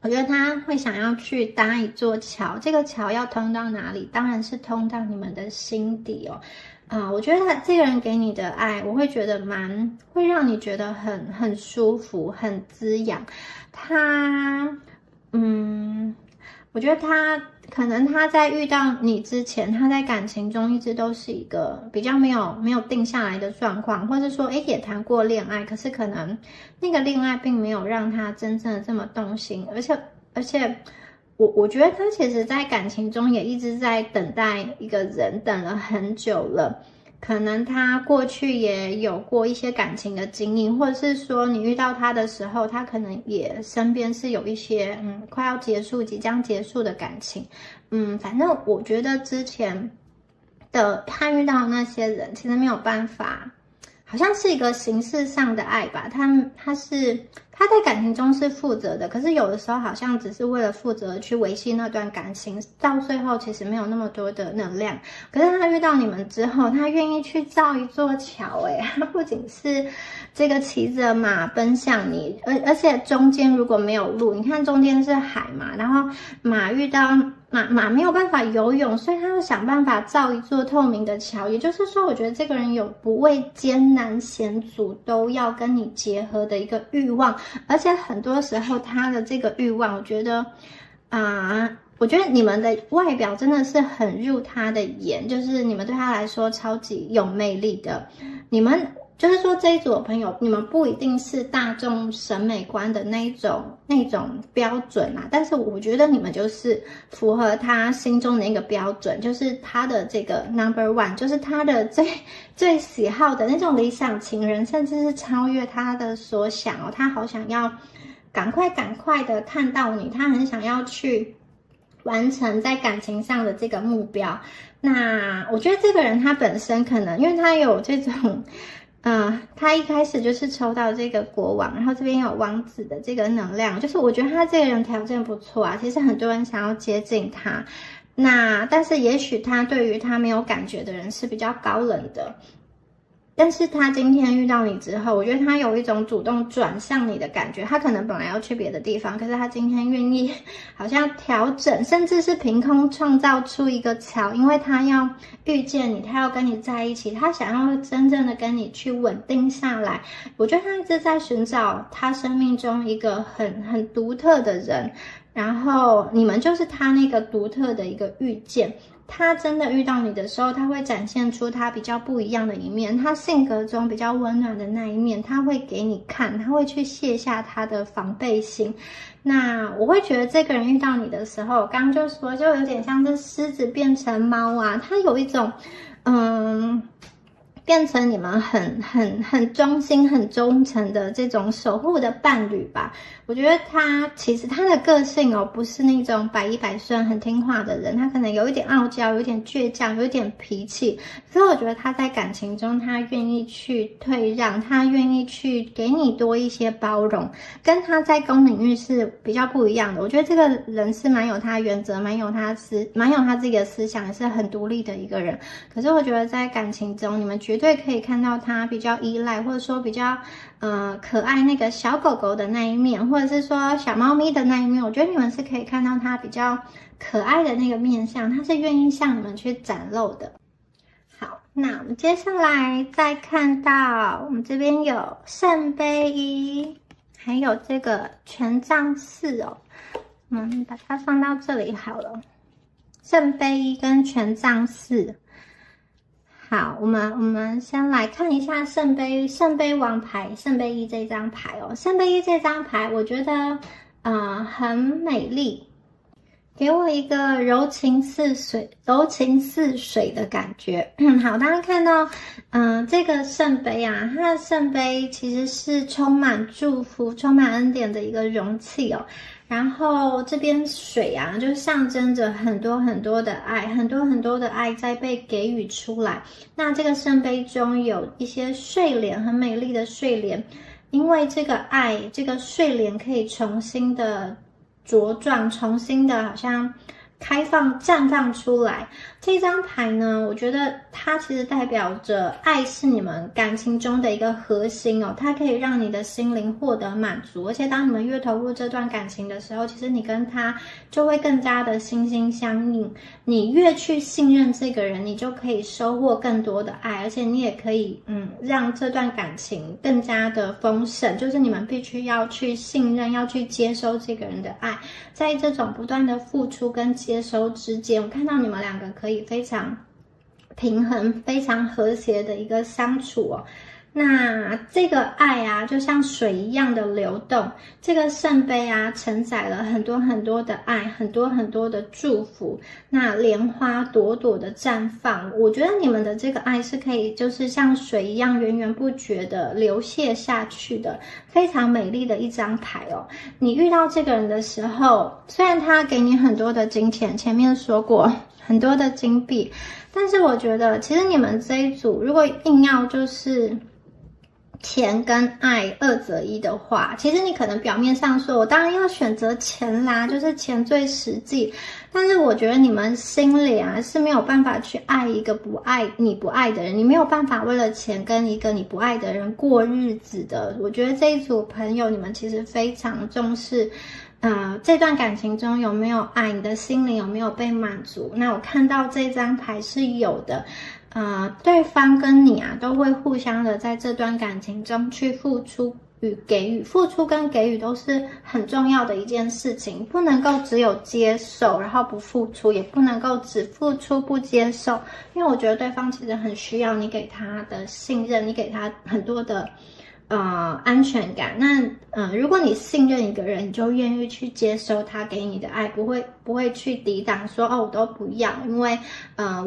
[SPEAKER 2] 我觉得他会想要去搭一座桥，这个桥要通到哪里？当然是通到你们的心底哦。我觉得他这个人给你的爱，我会觉得会让你觉得很舒服、很滋养。我觉得可能他在遇到你之前，他在感情中一直都是一个比较没有定下来的状况，或者说也谈过恋爱，可是可能那个恋爱并没有让他真正的这么动心，而且我觉得他其实在感情中也一直在等待一个人，等了很久了。可能他过去也有过一些感情的经历，或者是说你遇到他的时候，他可能也身边是有一些快要结束、即将结束的感情。反正我觉得之前的他遇到的那些人，其实没有办法，好像是一个形式上的爱吧。他在感情中是负责的，可是有的时候好像只是为了负责去维系那段感情，到最后其实没有那么多的能量。可是他遇到你们之后，他愿意去造一座桥，他不仅是这个骑着马奔向你，而且中间如果没有路，你看中间是海嘛，然后马遇到马没有办法游泳，所以他要想办法造一座透明的桥。也就是说，我觉得这个人有不畏艰难险阻都要跟你结合的一个欲望，而且很多时候他的这个欲望，我觉得你们的外表真的是很入他的眼，就是你们对他来说超级有魅力的。你们就是说这一组的朋友，你们不一定是大众审美观的那种标准啊，但是我觉得你们就是符合他心中的一个标准，就是他的这个 No.1， 就是他的最喜好的那种理想情人，甚至是超越他的所想哦，他好想要赶快的看到你，他很想要去完成在感情上的这个目标。那我觉得这个人他本身可能因为他有这种他一开始就是抽到这个国王，然后这边有王子的这个能量，就是我觉得他这个人条件不错啊，其实很多人想要接近他，但是也许他对于他没有感觉的人是比较高冷的，但是他今天遇到你之后，我觉得他有一种主动转向你的感觉，他可能本来要去别的地方，可是他今天愿意好像调整，甚至是凭空创造出一个桥，因为他要遇见你，他要跟你在一起，他想要真正的跟你去稳定下来。我觉得他一直在寻找他生命中一个很独特的人，然后你们就是他那个独特的一个遇见。他真的遇到你的时候，他会展现出他比较不一样的一面，他性格中比较温暖的那一面，他会给你看，他会去卸下他的防备心。那我会觉得这个人遇到你的时候，刚刚就说就有点像是狮子变成猫啊，他有一种变成你们很忠心、很忠诚的这种守护的伴侣吧。我觉得他其实他的个性不是那种百依百顺、很听话的人，他可能有一点傲娇，有一点倔强，有一点脾气。所以我觉得他在感情中，他愿意去退让，他愿意去给你多一些包容，跟他在公领域是比较不一样的。我觉得这个人是蛮有他原则，蛮有他自己的思想，也是很独立的一个人。可是我觉得在感情中，你们绝对可以看到他比较依赖，或者说比较可爱那个小狗狗的那一面，或者是说小猫咪的那一面，我觉得你们是可以看到他比较可爱的那个面相，他是愿意向你们去展露的。好，那我们接下来再看到我们这边有圣杯一，还有这个权杖四哦，我们把它放到这里好了。圣杯一跟权杖四。好，我们先来看一下圣杯王牌，圣杯一这张牌哦。圣杯一这张牌，我觉得很美丽，给我一个柔情似水的感觉。好，大家看到这个圣杯啊，它的圣杯其实是充满祝福、充满恩典的一个容器哦。然后这边水啊，就象征着很多的爱，很多的爱在被给予出来。那这个圣杯中有一些睡莲，很美丽的睡莲，因为这个爱，这个睡莲可以重新的茁壮，重新的好像开放绽放出来。这张牌呢，我觉得它其实代表着爱是你们感情中的一个核心哦，它可以让你的心灵获得满足，而且当你们越投入这段感情的时候，其实你跟他就会更加的心心相印。你越去信任这个人，你就可以收获更多的爱，而且你也可以让这段感情更加的丰盛，就是你们必须要去信任，要去接收这个人的爱。在这种不断的付出跟接收之间，我看到你们两个可以非常平衡、非常和谐的一个相处哦。那这个爱啊，就像水一样的流动。这个圣杯啊，承载了很多的爱，很多的祝福。那莲花朵朵的绽放，我觉得你们的这个爱是可以，就是像水一样源源不绝的流泻下去的，非常美丽的一张牌哦。你遇到这个人的时候，虽然他给你很多的金钱，前面说过很多的金币，但是我觉得其实你们这一组如果硬要就是钱跟爱二择一的话，其实你可能表面上说我当然要选择钱啦，就是钱最实际，但是我觉得你们心里啊是没有办法去爱一个你不爱的人，你没有办法为了钱跟一个你不爱的人过日子的。我觉得这一组朋友你们其实非常重视这段感情中有没有爱，你的心灵有没有被满足。那我看到这张牌是有的，对方跟你啊都会互相的在这段感情中去付出与给予，付出跟给予都是很重要的一件事情，不能够只有接受然后不付出，也不能够只付出不接受，因为我觉得对方其实很需要你给他的信任，你给他很多的安全感。那如果你信任一个人，你就愿意去接收他给你的爱，不会去抵挡说我都不要，因为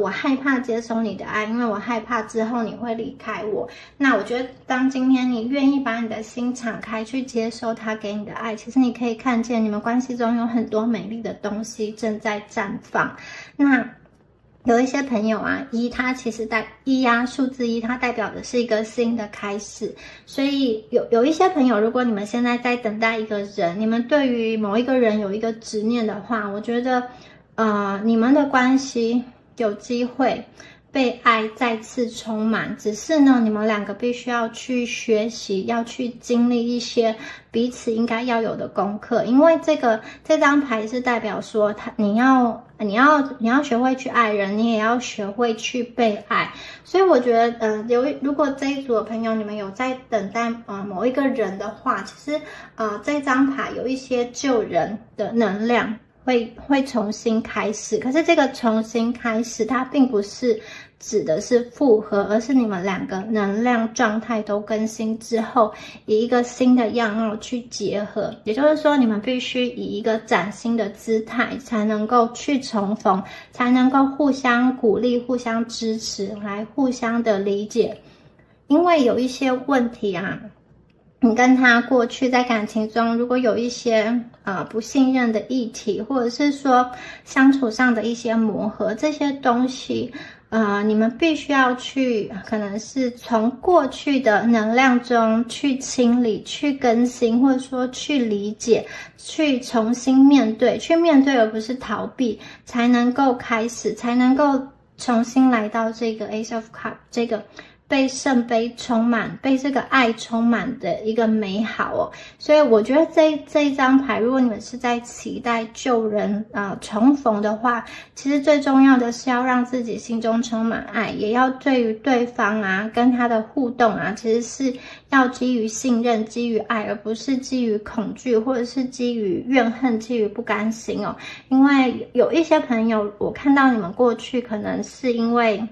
[SPEAKER 2] 我害怕接收你的爱，因为我害怕之后你会离开我。那我觉得当今天你愿意把你的心敞开去接收他给你的爱，其实你可以看见你们关系中有很多美丽的东西正在绽放。那有一些朋友啊，它其实数字1它代表的是一个新的开始，所以有一些朋友，如果你们现在在等待一个人，你们对于某一个人有一个执念的话，我觉得你们的关系有机会被爱再次充满，只是呢，你们两个必须要去学习，要去经历一些彼此应该要有的功课，因为这张牌是代表说你要学会去爱人，你也要学会去被爱。所以我觉得如果这一组的朋友你们有在等待某一个人的话，其实这张牌有一些救人的能量会重新开始，可是这个重新开始它并不是指的是复合，而是你们两个能量状态都更新之后，以一个新的样貌去结合。也就是说，你们必须以一个崭新的姿态才能够去重逢，才能够互相鼓励、互相支持，来互相的理解。因为有一些问题啊，你跟他过去在感情中如果有一些不信任的议题，或者是说相处上的一些磨合，这些东西你们必须要去可能是从过去的能量中去清理、去更新，或者说去理解、去重新面对，而不是逃避，才能够开始，才能够重新来到这个 Ace of Cup 这个被圣杯充满，被这个爱充满的一个美好哦。所以我觉得这一张牌，如果你们是在期待救人重逢的话，其实最重要的是要让自己心中充满爱，也要对于对方跟他的互动其实是要基于信任、基于爱，而不是基于恐惧，或者是基于怨恨、基于不甘心哦。因为有一些朋友，我看到你们过去可能是因为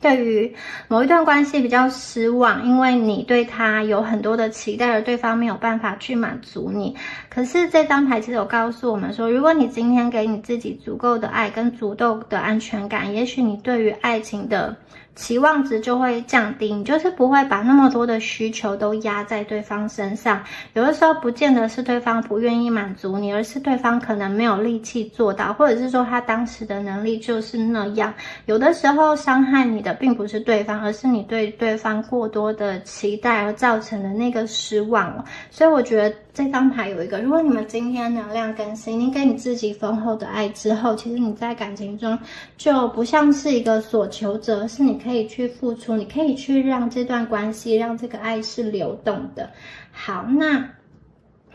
[SPEAKER 2] 对于某一段关系比较失望，因为你对他有很多的期待，而对方没有办法去满足你。可是这张牌其实有告诉我们说，如果你今天给你自己足够的爱跟足够的安全感，也许你对于爱情的期望值就会降低，你就是不会把那么多的需求都压在对方身上。有的时候不见得是对方不愿意满足你，而是对方可能没有力气做到，或者是说他当时的能力就是那样。有的时候伤害你的并不是对方，而是你对对方过多的期待而造成的那个失望。所以我觉得这张牌有一个，如果你们今天能量更新，你给你自己丰厚的爱之后，其实你在感情中就不像是一个所求者，而是你可以去付出，你可以去让这段关系，让这个爱是流动的。好，那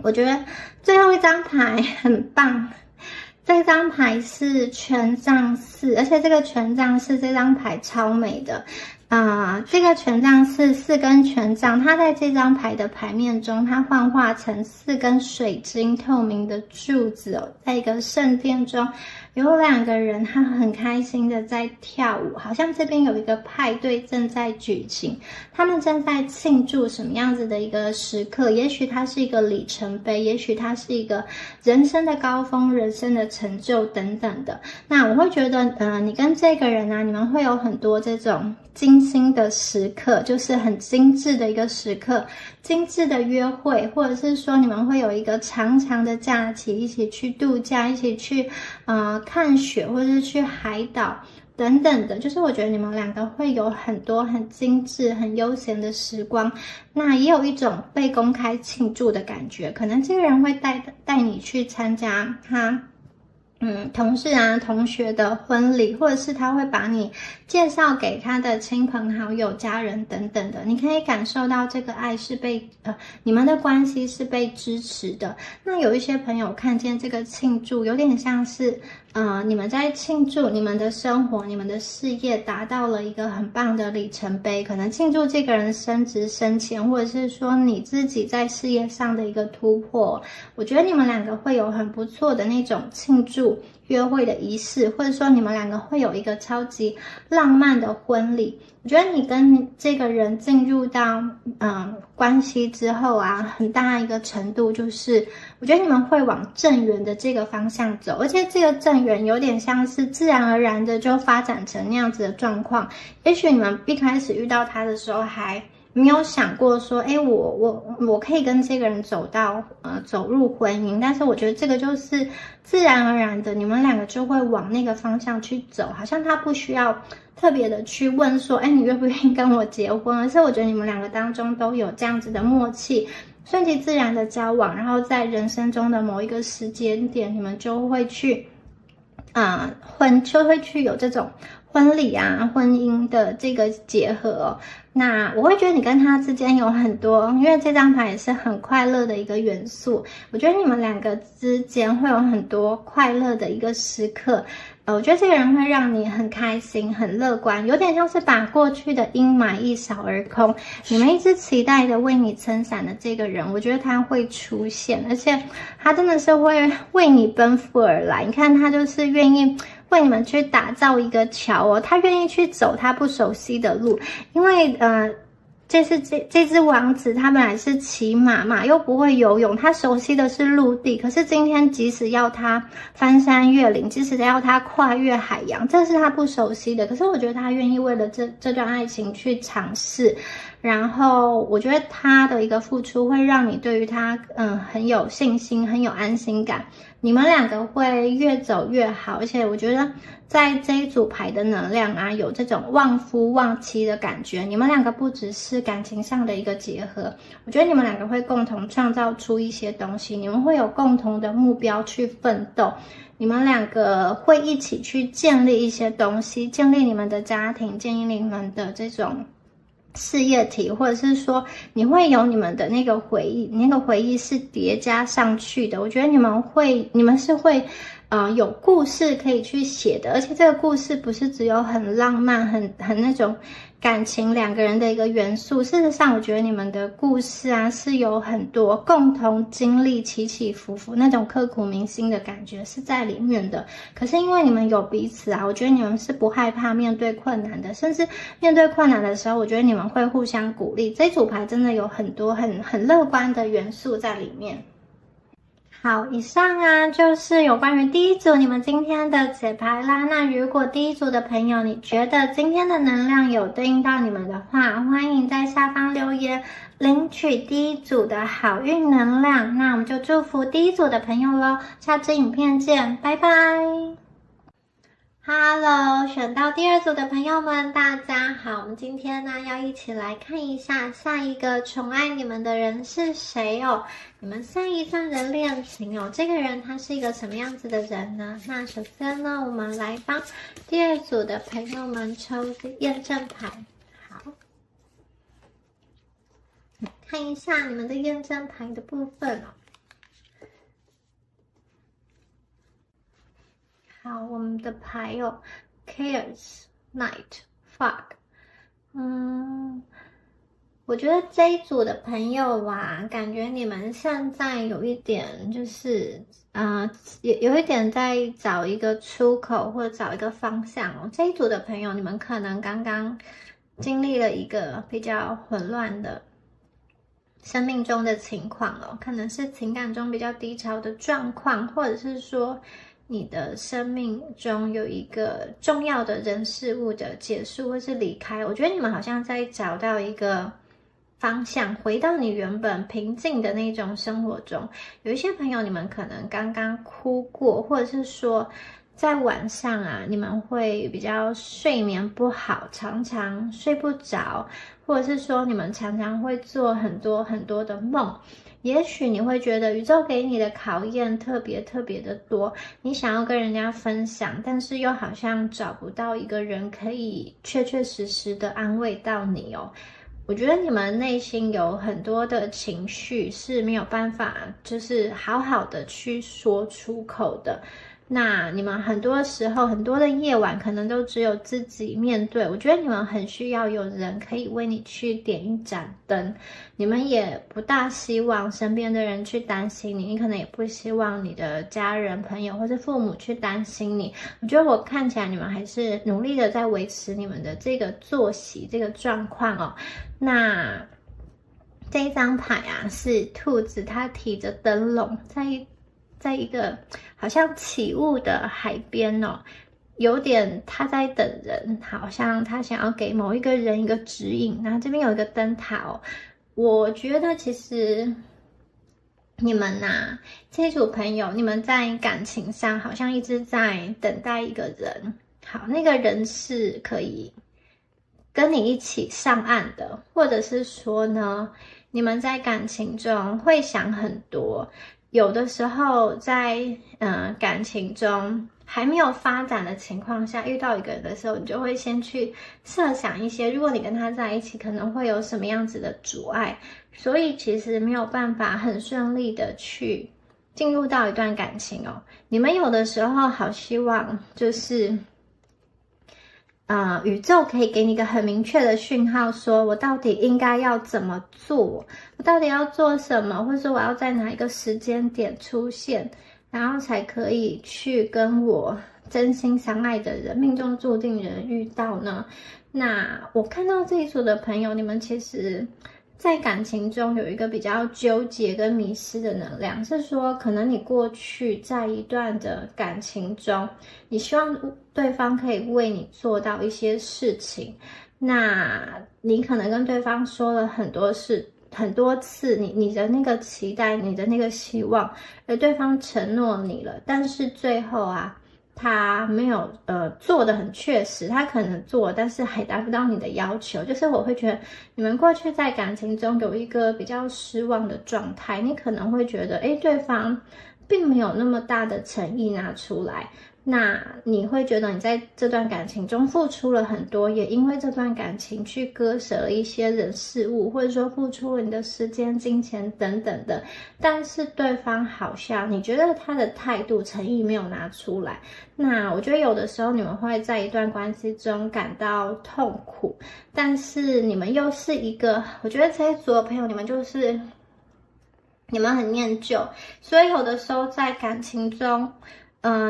[SPEAKER 2] 我觉得最后一张牌很棒，这张牌是权杖4，而且这个权杖4这张牌超美的。这个权杖4根权杖，它在这张牌的牌面中，它幻化成4根水晶透明的柱子哦，在一个圣殿中，有2个人，他很开心的在跳舞，好像这边有一个派对正在举行，他们正在庆祝什么样子的一个时刻？也许它是一个里程碑，也许它是一个人生的高峰、人生的成就等等的。那我会觉得，你跟这个人你们会有很多这种精心的时刻，就是很精致的一个时刻，精致的约会，或者是说你们会有一个长长的假期，一起去度假，一起去看雪，或者是去海岛等等的，就是我觉得你们2个会有很多很精致、很悠闲的时光。那也有一种被公开庆祝的感觉，可能这个人会带你去参加他同事同学的婚礼，或者是他会把你介绍给他的亲朋好友、家人等等的，你可以感受到这个爱是被你们的关系是被支持的。那有一些朋友看见这个庆祝有点像是你们在庆祝你们的生活、你们的事业达到了一个很棒的里程碑，可能庆祝这个人升职升迁，或者是说你自己在事业上的一个突破。我觉得你们两个会有很不错的那种庆祝约会的仪式，或者说你们两个会有一个超级浪漫的婚礼。我觉得你跟这个人进入到关系之后啊，很大一个程度就是，我觉得你们会往正缘的这个方向走，而且这个正缘有点像是自然而然的就发展成那样子的状况。也许你们一开始遇到他的时候还没有想过说，我可以跟这个人走入婚姻，但是我觉得这个就是自然而然的，你们两个就会往那个方向去走，好像他不需要特别的去问说，你愿不愿意跟我结婚？而是我觉得你们两个当中都有这样子的默契，顺其自然的交往，然后在人生中的某一个时间点，你们就会去就会去有这种婚礼啊、婚姻的这个结合哦。那我会觉得你跟他之间有很多，因为这张牌也是很快乐的一个元素，我觉得你们两个之间会有很多快乐的一个时刻。我觉得这个人会让你很开心、很乐观，有点像是把过去的阴霾一扫而空。你们一直期待的为你撑伞的这个人，我觉得他会出现，而且他真的是会为你奔赴而来。你看，他就是愿意为你们去打造一个桥哦，他愿意去走他不熟悉的路，因为这只王子他本来是骑马嘛，又不会游泳，他熟悉的是陆地。可是今天即使要他翻山越岭，即使要他跨越海洋，这是他不熟悉的。可是我觉得他愿意为了这段爱情去尝试，然后我觉得他的一个付出会让你对于他很有信心，很有安心感。你们两个会越走越好，而且我觉得在这一组牌的能量啊，有这种旺夫旺妻的感觉。你们两个不只是感情上的一个结合，我觉得你们两个会共同创造出一些东西，你们会有共同的目标去奋斗，你们两个会一起去建立一些东西，建立你们的家庭，建立你们的这种事业体，或者是说你会有你们的那个回忆，那个回忆是叠加上去的。我觉得你们是会有故事可以去写的，而且这个故事不是只有很浪漫、很那种感情两个人的一个元素。事实上，我觉得你们的故事啊是有很多共同经历，起起伏伏，那种刻骨铭心的感觉是在里面的。可是因为你们有彼此啊，我觉得你们是不害怕面对困难的，甚至面对困难的时候，我觉得你们会互相鼓励。这组牌真的有很多很乐观的元素在里面。好，以上啊就是有关于第一组你们今天的解牌啦。那如果第一组的朋友你觉得今天的能量有对应到你们的话，欢迎在下方留言领取第一组的好运能量。那我们就祝福第一组的朋友咯，下支影片见，拜拜。Hello， 选到第二组的朋友们，大家好。我们今天呢要一起来看一下下一个宠爱你们的人是谁哦。你们下一段的恋情哦，这个人他是一个什么样子的人呢？那首先呢，我们来帮第二组的朋友们抽验证牌。好，看一下你们的验证牌的部分哦。好，我们的牌有 Chaos Knight Fog。我觉得这一组的朋友啊，感觉你们现在有一点就是有一点在找一个出口或者找一个方向哦。这一组的朋友，你们可能刚刚经历了一个比较混乱的生命中的情况哦，可能是情感中比较低潮的状况，或者是说你的生命中有一个重要的人事物的结束或是离开。我觉得你们好像在找到一个方向，回到你原本平静的那种生活中。有一些朋友，你们可能刚刚哭过，或者是说在晚上啊，你们会比较睡眠不好，常常睡不着，或者是说你们常常会做很多很多的梦。也许你会觉得宇宙给你的考验特别特别的多，你想要跟人家分享，但是又好像找不到一个人可以确确实实的安慰到你哦。我觉得你们内心有很多的情绪是没有办法就是好好的去说出口的。那你们很多时候很多的夜晚可能都只有自己面对，我觉得你们很需要有人可以为你去点一盏灯，你们也不大希望身边的人去担心你，你可能也不希望你的家人朋友或是父母去担心你。我觉得我看起来你们还是努力的在维持你们的这个作息这个状况哦。那这一张牌啊是兔子，它提着灯笼在一个好像起雾的海边哦，有点他在等人，好像他想要给某一个人一个指引。然后这边有一个灯塔哦，我觉得其实你们啊，这组朋友，你们在感情上好像一直在等待一个人，好，那个人是可以跟你一起上岸的，或者是说呢，你们在感情中会想很多。有的时候在感情中还没有发展的情况下，遇到一个人的时候，你就会先去设想一些，如果你跟他在一起，可能会有什么样子的阻碍，所以其实没有办法很顺利的去进入到一段感情哦。你们有的时候好希望就是宇宙可以给你一个很明确的讯号，说我到底应该要怎么做，我到底要做什么，或者说我要在哪一个时间点出现，然后才可以去跟我真心相爱的人、命中注定人遇到呢？那我看到这一组的朋友，你们其实在感情中有一个比较纠结跟迷失的能量，是说可能你过去在一段的感情中，你希望对方可以为你做到一些事情，那你可能跟对方说了很多次你的那个期待，你的那个希望，而对方承诺你了，但是最后啊他没有做得很确实，他可能做，但是还达不到你的要求。就是我会觉得你们过去在感情中有一个比较失望的状态，你可能会觉得，对方并没有那么大的诚意拿出来。那你会觉得你在这段感情中付出了很多，也因为这段感情去割舍了一些人事物，或者说付出了你的时间、金钱等等的，但是对方好像你觉得他的态度、诚意没有拿出来。那我觉得有的时候你们会在一段关系中感到痛苦，但是你们又是一个，我觉得这一组的朋友，你们很念旧，所以有的时候在感情中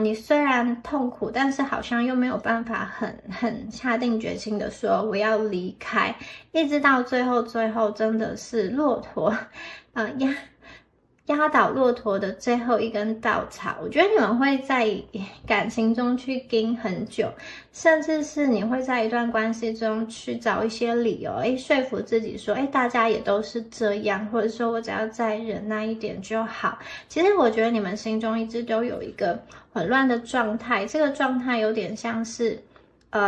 [SPEAKER 2] 你虽然痛苦，但是好像又没有办法很下定决心的说我要离开，一直到最后真的是骆驼，压倒骆驼的最后一根稻草。我觉得你们会在感情中去盯很久，甚至是你会在一段关系中去找一些理由，说服自己说，大家也都是这样，或者说我只要再忍耐一点就好。其实我觉得你们心中一直都有一个混乱的状态，这个状态有点像是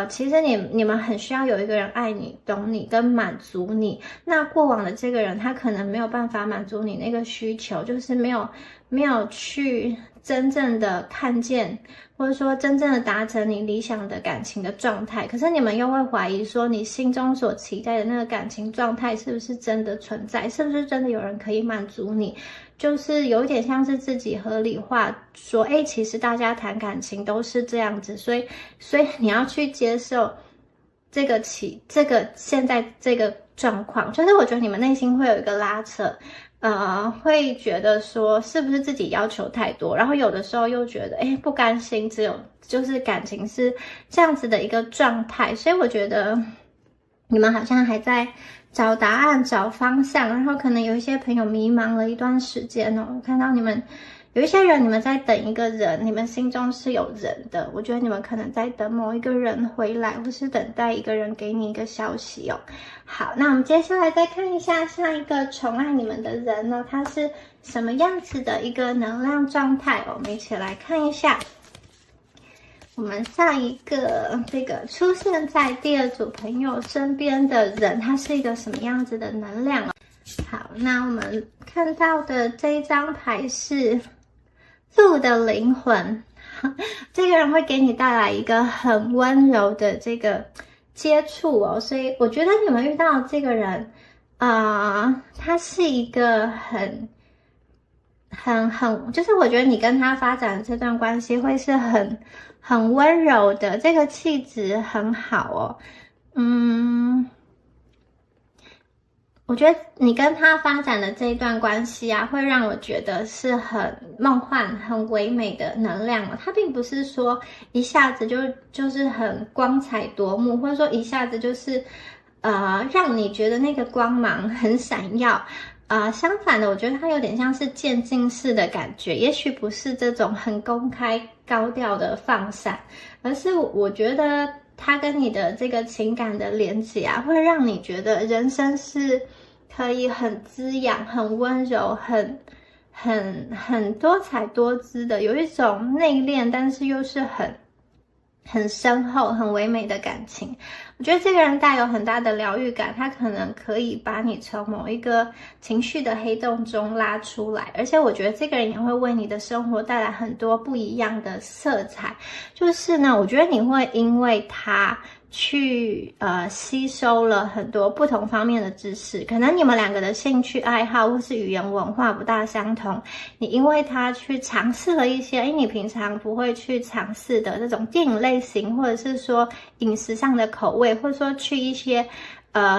[SPEAKER 2] 其实你们很需要有一个人爱你、懂你跟满足你。那过往的这个人，他可能没有办法满足你那个需求，就是没有去真正的看见，或者说真正的达成你理想的感情的状态。可是你们又会怀疑说，你心中所期待的那个感情状态是不是真的存在？是不是真的有人可以满足你？就是有一点像是自己合理化说，其实大家谈感情都是这样子，所以你要去接受这个现在这个状况。就是我觉得你们内心会有一个拉扯，会觉得说是不是自己要求太多，然后有的时候又觉得不甘心，就是感情是这样子的一个状态。所以我觉得你们好像还在找答案、找方向，然后可能有一些朋友迷茫了一段时间哦。我看到你们有一些人，你们在等一个人，你们心中是有人的。我觉得你们可能在等某一个人回来，或是等待一个人给你一个消息哦。好，那我们接下来再看一下下一个宠爱你们的人呢，他是什么样子的一个能量状态哦？我们一起来看一下。我们下一个这个出现在第二组朋友身边的人，他是一个什么样子的能量哦？好，那我们看到的这一张牌是鹿的灵魂，这个人会给你带来一个很温柔的这个接触哦，所以我觉得你们遇到这个人他是一个很就是我觉得你跟他发展的这段关系会是很温柔的，这个气质很好哦。我觉得你跟他发展的这一段关系啊，会让我觉得是很梦幻、很唯美的能量哦。它并不是说一下子就是很光彩夺目，或者说一下子就是让你觉得那个光芒很闪耀。相反的，我觉得它有点像是渐进式的感觉，也许不是这种很公开高调的放闪，而是我觉得它跟你的这个情感的连结啊，会让你觉得人生是可以很滋养、很温柔、很多彩多姿的，有一种内敛，但是又是很深厚、很唯美的感情。我觉得这个人带有很大的疗愈感，他可能可以把你从某一个情绪的黑洞中拉出来，而且我觉得这个人也会为你的生活带来很多不一样的色彩。就是呢，我觉得你会因为他去吸收了很多不同方面的知识，可能你们两个的兴趣爱好或是语言文化不大相同，你因为他去尝试了一些你平常不会去尝试的这种电影类型，或者是说饮食上的口味，或者说去一些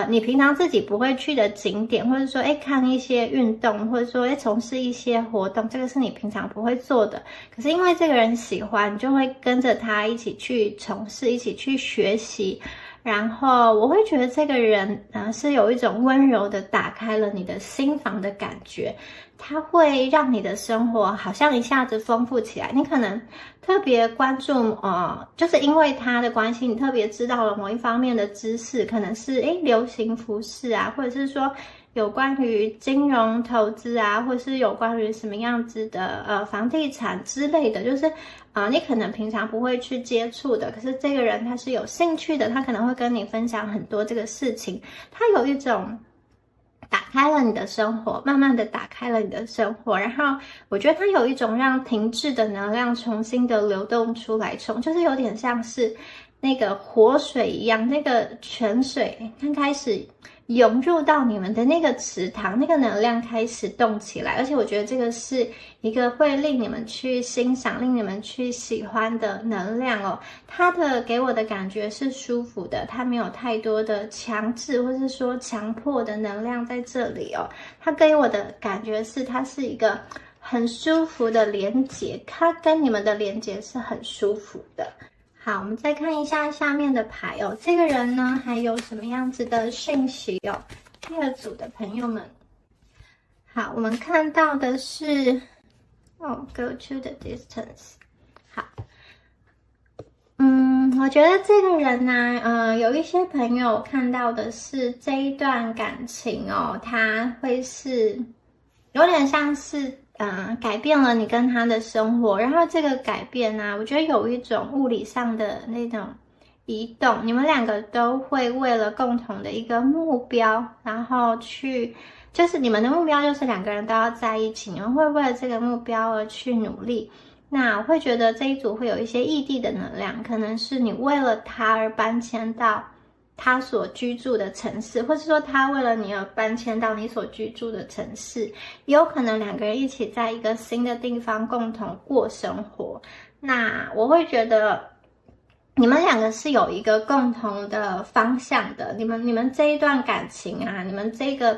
[SPEAKER 2] 你平常自己不会去的景点，或者说看一些运动，或者说从事一些活动，这个是你平常不会做的，可是因为这个人喜欢，你就会跟着他一起去从事，一起去学习。然后我会觉得这个人是有一种温柔的打开了你的心房的感觉，它会让你的生活好像一下子丰富起来。你可能特别关注就是因为他的关系，你特别知道了某一方面的知识，可能是流行服饰啊，或者是说有关于金融投资啊，或是有关于什么样子的房地产之类的，就是你可能平常不会去接触的，可是这个人他是有兴趣的，他可能会跟你分享很多这个事情，他有一种打开了你的生活，慢慢的打开了你的生活，然后我觉得它有一种让停滞的能量重新的流动出来，就是有点像是那个活水一样，那个泉水它开始涌入到你们的那个池塘，那个能量开始动起来，而且我觉得这个是一个会令你们去欣赏、令你们去喜欢的能量哦。它的给我的感觉是舒服的，它没有太多的强制或是说强迫的能量在这里哦。它给我的感觉是它是一个很舒服的连结，它跟你们的连结是很舒服的。好，我们再看一下下面的牌哦。这个人呢，还有什么样子的讯息哦？第二组的朋友们，好，我们看到的是go to the distance。好，我觉得这个人呢，有一些朋友看到的是这一段感情哦，他会是有点像是改变了你跟他的生活，然后这个改变呢，我觉得有一种物理上的那种移动，你们两个都会为了共同的一个目标，然后就是你们的目标就是两个人都要在一起，你们会为了这个目标而去努力。那我会觉得这一组会有一些异地的能量，可能是你为了他而搬迁到他所居住的城市，或是说他为了你而搬迁到你所居住的城市，也有可能两个人一起在一个新的地方共同过生活。那我会觉得你们两个是有一个共同的方向的，你们这一段感情啊，你们这个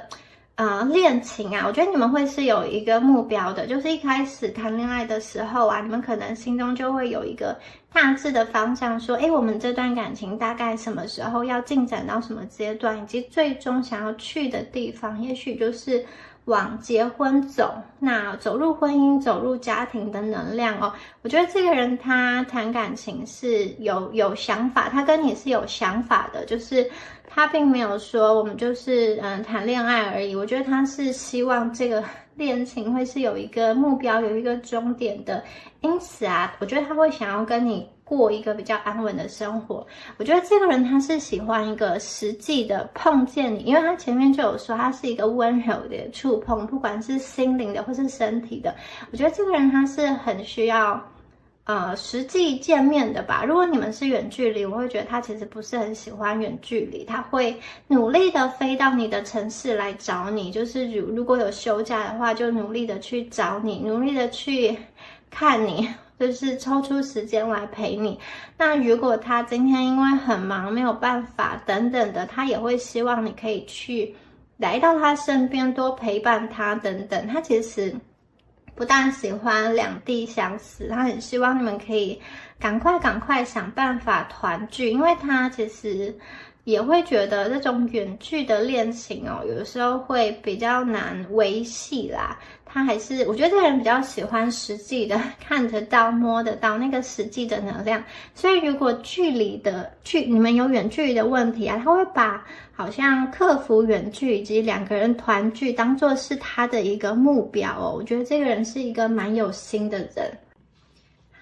[SPEAKER 2] 恋情啊，我觉得你们会是有一个目标的，就是一开始谈恋爱的时候啊，你们可能心中就会有一个大致的方向，说我们这段感情大概什么时候要进展到什么阶段，以及最终想要去的地方，也许就是往结婚走，那走入婚姻、走入家庭的能量哦。我觉得这个人他谈感情是有想法，他跟你是有想法的，就是他并没有说我们就是谈恋爱而已。我觉得他是希望这个恋情会是有一个目标、有一个终点的。因此啊，我觉得他会想要跟你过一个比较安稳的生活。我觉得这个人他是喜欢一个实际的碰见你，因为他前面就有说他是一个温柔的触碰，不管是心灵的或是身体的。我觉得这个人他是很需要实际见面的吧。如果你们是远距离，我会觉得他其实不是很喜欢远距离，他会努力的飞到你的城市来找你，就是如果有休假的话，就努力的去找你，努力的去看你，就是抽出时间来陪你。那如果他今天因为很忙没有办法等等的，他也会希望你可以去来到他身边，多陪伴他等等。他其实不但喜欢两地相思，他很希望你们可以赶快想办法团聚，因为他其实也会觉得这种远距的恋情哦，有的时候会比较难维系啦。他还是，我觉得这个人比较喜欢实际的，看得到、摸得到那个实际的能量。所以如果你们有远距离的问题啊，他会把好像克服远距以及两个人团聚当做是他的一个目标哦。我觉得这个人是一个蛮有心的人。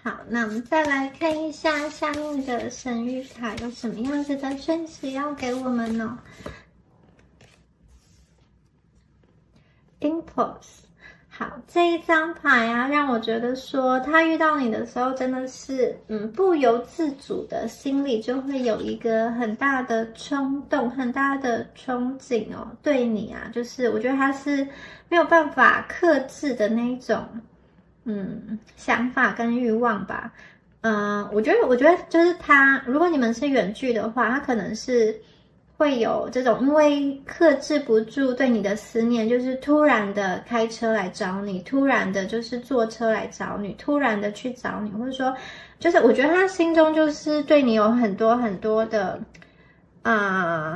[SPEAKER 2] 好，那我们再来看一下下面的神谕卡有什么样子的讯息要给我们呢？Impulse， 好，这一张牌啊，让我觉得说他遇到你的时候真的是，不由自主的心里就会有一个很大的冲动、很大的憧憬哦，对你啊，就是我觉得他是没有办法克制的那一种。想法跟欲望吧，我觉得就是他，如果你们是远距的话，他可能是会有这种因为克制不住对你的思念，就是突然的开车来找你，突然的就是坐车来找你，突然的去找你，或者说，就是我觉得他心中就是对你有很多很多的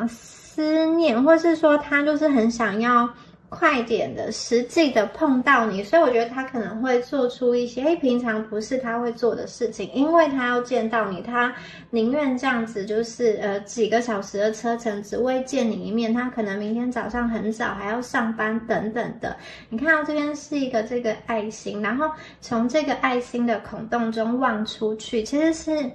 [SPEAKER 2] 思念，或是说他就是很想要快点的实际的碰到你，所以我觉得他可能会做出一些平常不是他会做的事情，因为他要见到你，他宁愿这样子就是几个小时的车程只为见你一面，他可能明天早上很早还要上班等等的。你看到这边是一个这个爱心，然后从这个爱心的孔洞中望出去，其实是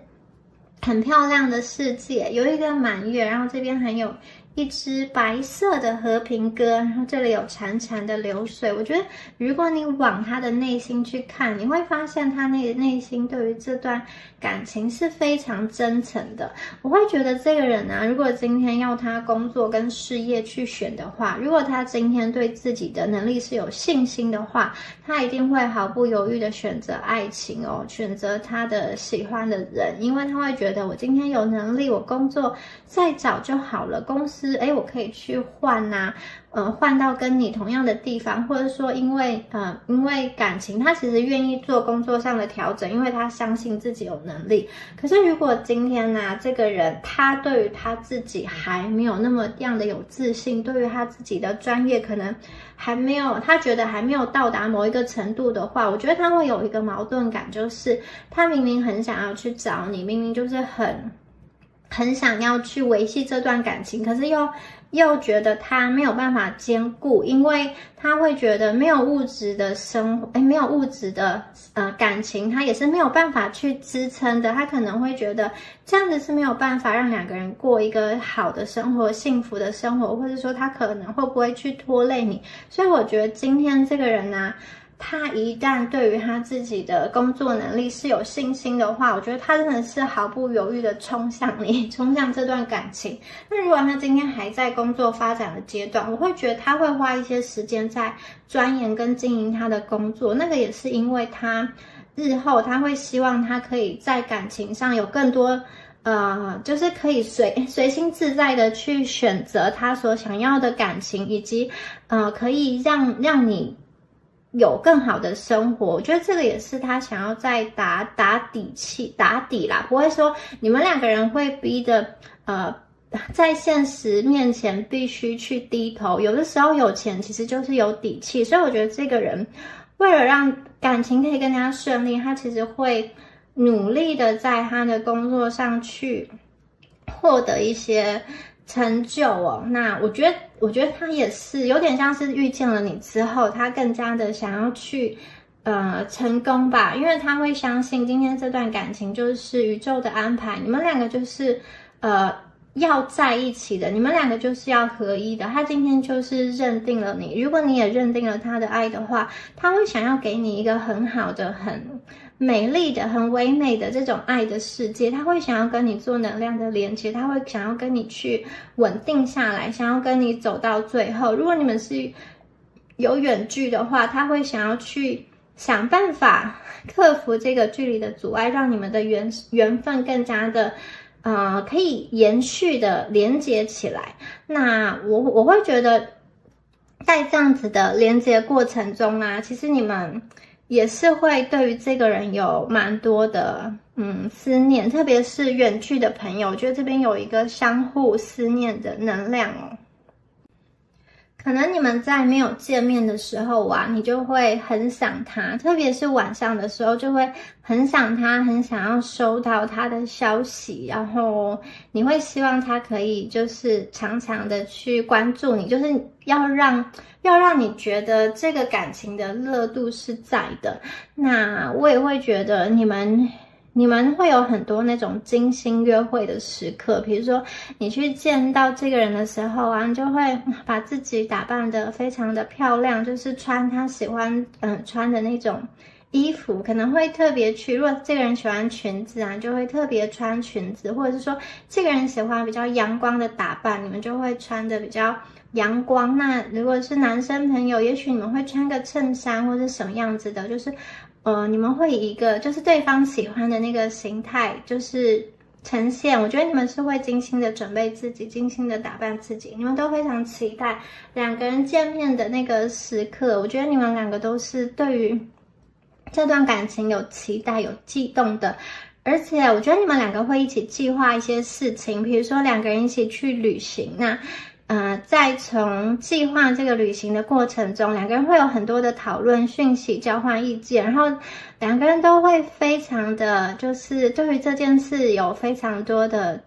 [SPEAKER 2] 很漂亮的世界，有一个满月，然后这边还有一只白色的和平鸽，然后这里有潺潺的流水。我觉得如果你往他的内心去看，你会发现他内心对于这段感情是非常真诚的。我会觉得这个人啊，如果今天要他工作跟事业去选的话，如果他今天对自己的能力是有信心的话，他一定会毫不犹豫的选择爱情哦，选择他的喜欢的人，因为他会觉得我今天有能力，我工作再找就好了，公司我可以去换啊，换到跟你同样的地方，或者说因为感情，他其实愿意做工作上的调整，因为他相信自己有能力。可是如果今天呢，这个人他对于他自己还没有那么样的有自信，对于他自己的专业可能还没有，他觉得还没有到达某一个程度的话，我觉得他会有一个矛盾感，就是他明明很想要去找你，明明就是很想要去维系这段感情，可是又觉得他没有办法兼顾，因为他会觉得没有物质的生活，没有物质的感情，他也是没有办法去支撑的。他可能会觉得这样子是没有办法让两个人过一个好的生活、幸福的生活，或者说他可能会不会去拖累你。所以我觉得今天这个人呢，他一旦对于他自己的工作能力是有信心的话，我觉得他真的是毫不犹豫的冲向你，冲向这段感情。那如果他今天还在工作发展的阶段，我会觉得他会花一些时间在钻研跟经营他的工作，那个也是因为他日后他会希望他可以在感情上有更多就是可以随心自在的去选择他所想要的感情，以及可以让你有更好的生活。我觉得这个也是他想要再打底啦，不会说你们两个人会逼的在现实面前必须去低头。有的时候有钱其实就是有底气，所以我觉得这个人为了让感情可以更加顺利，他其实会努力的在他的工作上去获得一些成就哦。那我觉得他也是有点像是遇见了你之后，他更加的想要去成功吧，因为他会相信今天这段感情就是宇宙的安排，你们两个就是要在一起的，你们两个就是要合一的。他今天就是认定了你，如果你也认定了他的爱的话，他会想要给你一个很好的美丽的、很唯美的这种爱的世界，他会想要跟你做能量的连接，他会想要跟你去稳定下来，想要跟你走到最后。如果你们是有远距的话，他会想要去想办法克服这个距离的阻碍，让你们的缘分更加的可以延续的连接起来。那我会觉得在这样子的连接过程中啊，其实你们也是会对于这个人有蛮多的思念，特别是远距的朋友，我觉得这边有一个相互思念的能量哦。可能你们在没有见面的时候啊，你就会很想他，特别是晚上的时候就会很想他，很想要收到他的消息，然后你会希望他可以就是常常的去关注你，就是要让你觉得这个感情的热度是在的。那我也会觉得你们会有很多那种精心约会的时刻，比如说你去见到这个人的时候啊，你就会把自己打扮得非常的漂亮，就是穿他喜欢穿的那种衣服，可能会特别去，如果这个人喜欢裙子啊，就会特别穿裙子，或者是说这个人喜欢比较阳光的打扮，你们就会穿的比较阳光。那如果是男生朋友，也许你们会穿个衬衫或者什么样子的，就是你们会以一个就是对方喜欢的那个形态就是呈现。我觉得你们是会精心的准备自己，精心的打扮自己，你们都非常期待两个人见面的那个时刻。我觉得你们两个都是对于这段感情有期待有悸动的，而且我觉得你们两个会一起计划一些事情，比如说两个人一起去旅行。那在从计划这个旅行的过程中，两个人会有很多的讨论、讯息、交换意见，然后两个人都会非常的就是对于这件事有非常多的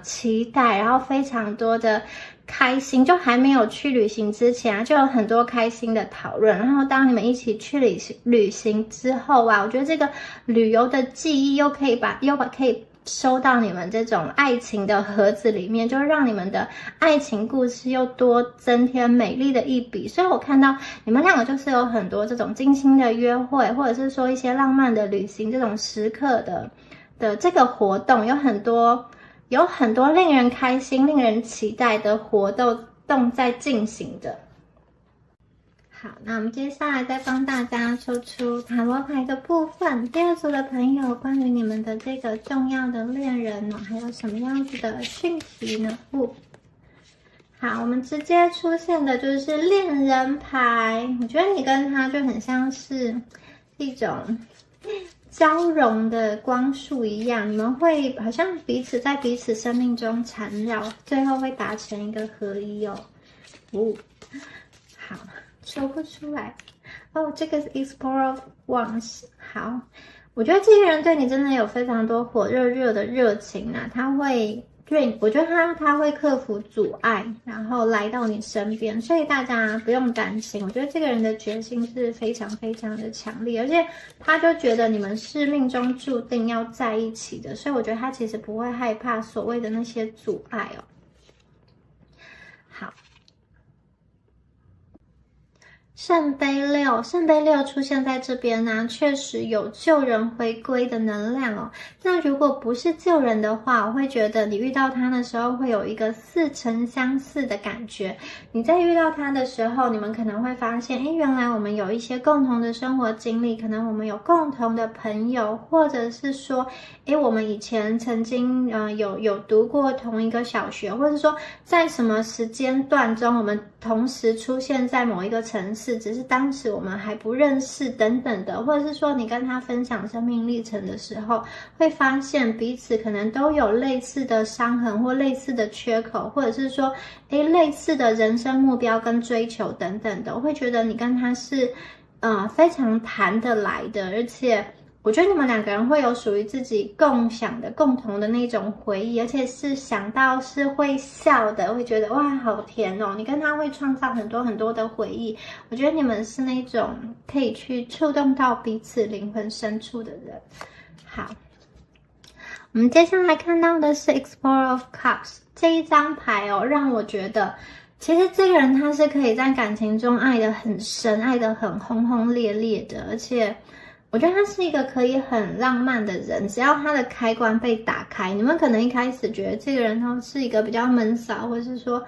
[SPEAKER 2] 期待，然后非常多的开心。就还没有去旅行之前啊，就有很多开心的讨论，然后当你们一起去旅行之后啊，我觉得这个旅游的记忆又可以收到你们这种爱情的盒子里面，就让你们的爱情故事又多增添美丽的一笔。所以我看到你们两个就是有很多这种精心的约会，或者是说一些浪漫的旅行这种时刻的这个活动，有很多令人开心、令人期待的活动在进行的。好，那我们接下来再帮大家抽出塔罗牌的部分。第二组的朋友，关于你们的这个重要的恋人呢，还有什么样子的讯息呢？好，我们直接出现的就是恋人牌。我觉得你跟他就很像是一种交融的光束一样，你们会好像在彼此生命中缠绕，最后会达成一个合一哦。好。说不出来这个是 Explorer of Wands。 好，我觉得这个人对你真的有非常多火热的热情啊，我觉得他会克服阻碍，然后来到你身边，所以大家不用担心。我觉得这个人的决心是非常非常的强烈，而且他就觉得你们是命中注定要在一起的，所以我觉得他其实不会害怕所谓的那些阻碍哦。好，圣杯六出现在这边呢，确实有救人回归的能量哦。那如果不是救人的话，我会觉得你遇到他的时候会有一个似曾相识的感觉。你在遇到他的时候，你们可能会发现，原来我们有一些共同的生活经历，可能我们有共同的朋友，或者是说，我们以前曾经有读过同一个小学，或者说在什么时间段中，我们同时出现在某一个城市，只是当时我们还不认识等等的，或者是说你跟他分享生命历程的时候，会发现彼此可能都有类似的伤痕或类似的缺口，或者是说类似的人生目标跟追求等等的。我会觉得你跟他是非常谈得来的，而且我觉得你们两个人会有属于自己共享的共同的那种回忆，而且是想到是会笑的，会觉得哇好甜哦。你跟他会创造很多很多的回忆，我觉得你们是那种可以去触动到彼此灵魂深处的人。好，我们接下来看到的是 Explorer of Cups 这一张牌哦，让我觉得其实这个人他是可以在感情中爱得很深，爱得很轰轰烈烈的，而且我觉得他是一个可以很浪漫的人，只要他的开关被打开，你们可能一开始觉得这个人他是一个比较闷骚，或者是说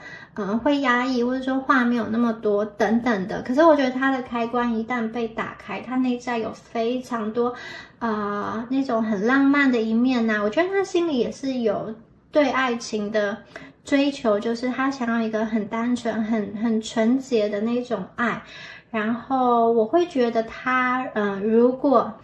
[SPEAKER 2] 会压抑，或者说话没有那么多等等的。可是我觉得他的开关一旦被打开，他内在有非常多那种很浪漫的一面我觉得他心里也是有对爱情的追求，就是他想要一个很单纯、很纯洁的那种爱。然后我会觉得他，如果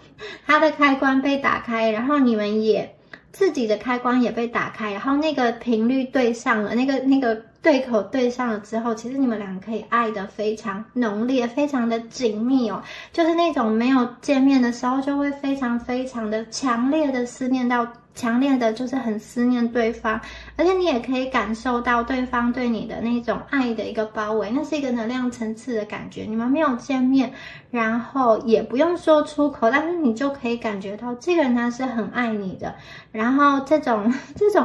[SPEAKER 2] 他的开关被打开，然后你们也自己的开关也被打开，然后那个频率对上了，那个对口对上了之后，其实你们两个可以爱得非常浓烈，非常的紧密哦，就是那种没有见面的时候就会非常非常的强烈的思念到。强烈的就是很思念对方，而且你也可以感受到对方对你的那种爱的一个包围，那是一个能量层次的感觉。你们没有见面，然后也不用说出口，但是你就可以感觉到这个人他是很爱你的，然后这种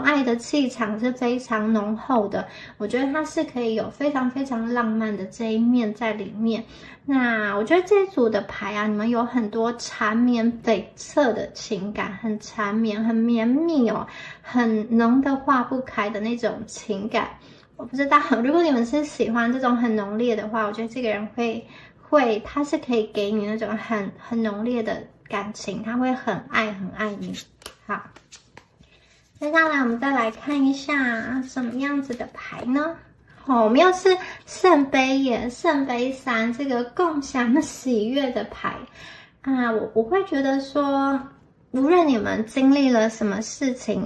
[SPEAKER 2] 爱的气场是非常浓厚的。我觉得他是可以有非常非常浪漫的这一面在里面。那我觉得这一组的牌你们有很多缠绵悱恻的情感，很缠绵，很绵密哦，很浓的化不开的那种情感。我不知道，如果你们是喜欢这种很浓烈的话，我觉得这个人会，他是可以给你那种很浓烈的感情，他会很爱你。好，接下来我们再来看一下什么样子的牌呢？我们又是圣杯耶，圣杯3这个共享喜悦的牌我会觉得说，无论你们经历了什么事情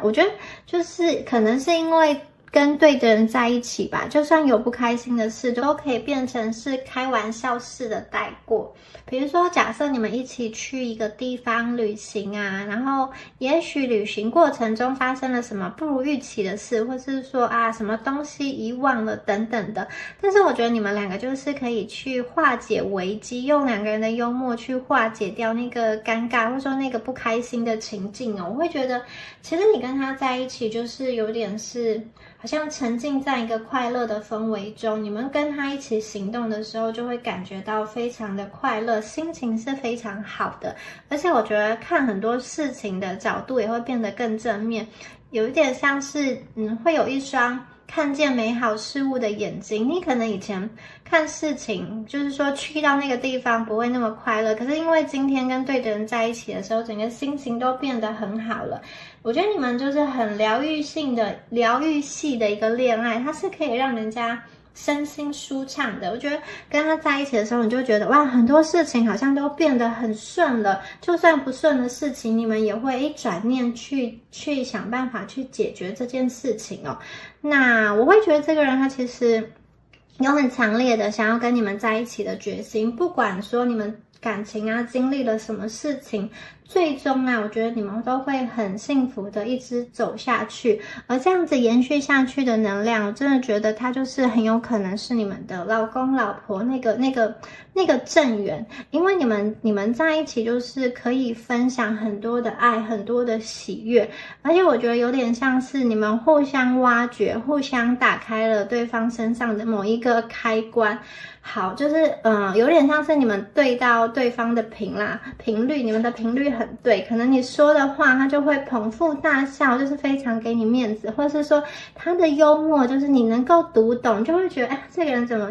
[SPEAKER 2] 我觉得就是可能是因为跟对的人在一起吧，就算有不开心的事，都可以变成是开玩笑式的带过。比如说，假设你们一起去一个地方旅行然后也许旅行过程中发生了什么不如预期的事，或是说什么东西遗忘了等等的，但是我觉得你们两个就是可以去化解危机，用两个人的幽默去化解掉那个尴尬，或者说那个不开心的情境我会觉得，其实你跟他在一起就是有点是好像沉浸在一个快乐的氛围中，你们跟他一起行动的时候，就会感觉到非常的快乐，心情是非常好的。而且我觉得看很多事情的角度也会变得更正面，有一点像是会有一双看见美好事物的眼睛。你可能以前看事情，就是说去到那个地方不会那么快乐，可是因为今天跟对的人在一起的时候，整个心情都变得很好了。我觉得你们就是很疗愈系的一个恋爱，它是可以让人家身心舒畅的。我觉得跟他在一起的时候，你就觉得哇，很多事情好像都变得很顺了，就算不顺的事情，你们也会一转念去想办法去解决这件事情那我会觉得这个人他其实有很强烈的想要跟你们在一起的决心，不管说你们感情经历了什么事情，最终我觉得你们都会很幸福的一直走下去。而这样子延续下去的能量，我真的觉得它就是很有可能是你们的老公老婆那个正缘，因为你们在一起就是可以分享很多的爱，很多的喜悦，而且我觉得有点像是你们互相挖掘，互相打开了对方身上的某一个开关。好，就是有点像是你们对到对方的频率，你们的频率很对，可能你说的话他就会捧腹大笑，就是非常给你面子，或是说他的幽默就是你能够读懂，就会觉得这个人怎么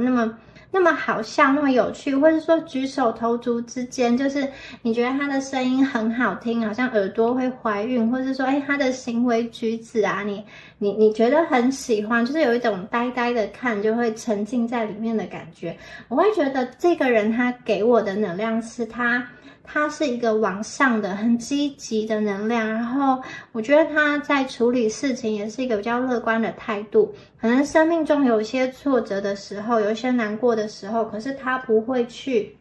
[SPEAKER 2] 那么好笑，那么有趣，或者说举手投足之间，就是你觉得他的声音很好听，好像耳朵会怀孕，或者说他的行为举止你觉得很喜欢，就是有一种呆呆的看就会沉浸在里面的感觉。我会觉得这个人他给我的能量是他是一个往上的很积极的能量，然后我觉得他在处理事情也是一个比较乐观的态度。可能生命中有一些挫折的时候，有一些难过的时候，可是他不会去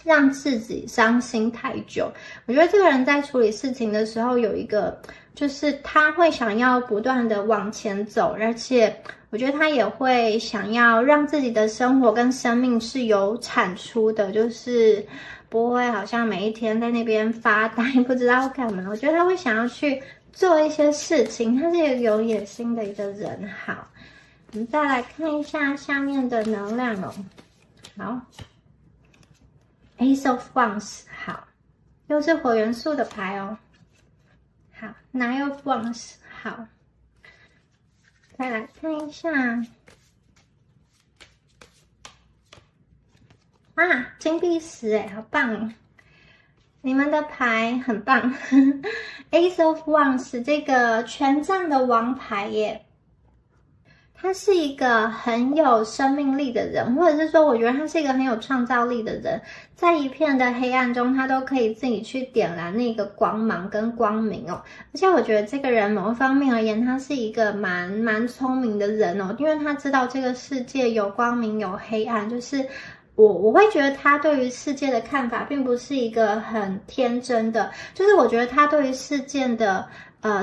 [SPEAKER 2] 让自己伤心太久。我觉得这个人在处理事情的时候有一个，就是他会想要不断的往前走，而且我觉得他也会想要让自己的生活跟生命是有产出的，就是不会好像每一天在那边发呆不知道干嘛。我觉得他会想要去做一些事情，他是一个有野心的一个人。好，我们再来看一下下面的能量好，Ace of Wands。好，又是火元素的牌哦。好 ，Nine of Wands， 好，再来看一下。啊，金币10哎，好棒哦！你们的牌很棒，Ace of Wands 这个权杖的王牌耶。他是一个很有生命力的人，或者是说，我觉得他是一个很有创造力的人，在一片的黑暗中，他都可以自己去点燃那个光芒跟光明哦。而且我觉得这个人某一方面而言，他是一个蛮聪明的人哦，因为他知道这个世界有光明有黑暗，就是我会觉得他对于世界的看法，并不是一个很天真的，就是我觉得他对于事件的。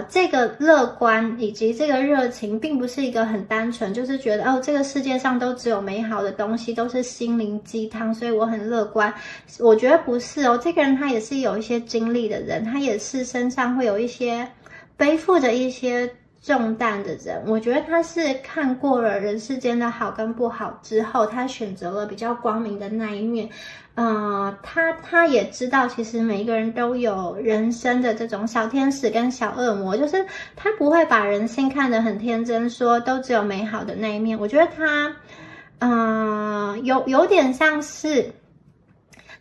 [SPEAKER 2] 这个乐观以及这个热情，并不是一个很单纯，就是觉得这个世界上都只有美好的东西，都是心灵鸡汤，所以我很乐观。我觉得不是哦，这个人他也是有一些经历的人，他也是身上会有一些背负着一些重担的人。我觉得他是看过了人世间的好跟不好之后，他选择了比较光明的那一面。他也知道，其实每一个人都有人生的这种小天使跟小恶魔，就是他不会把人性看得很天真，说都只有美好的那一面。我觉得他，有点像是。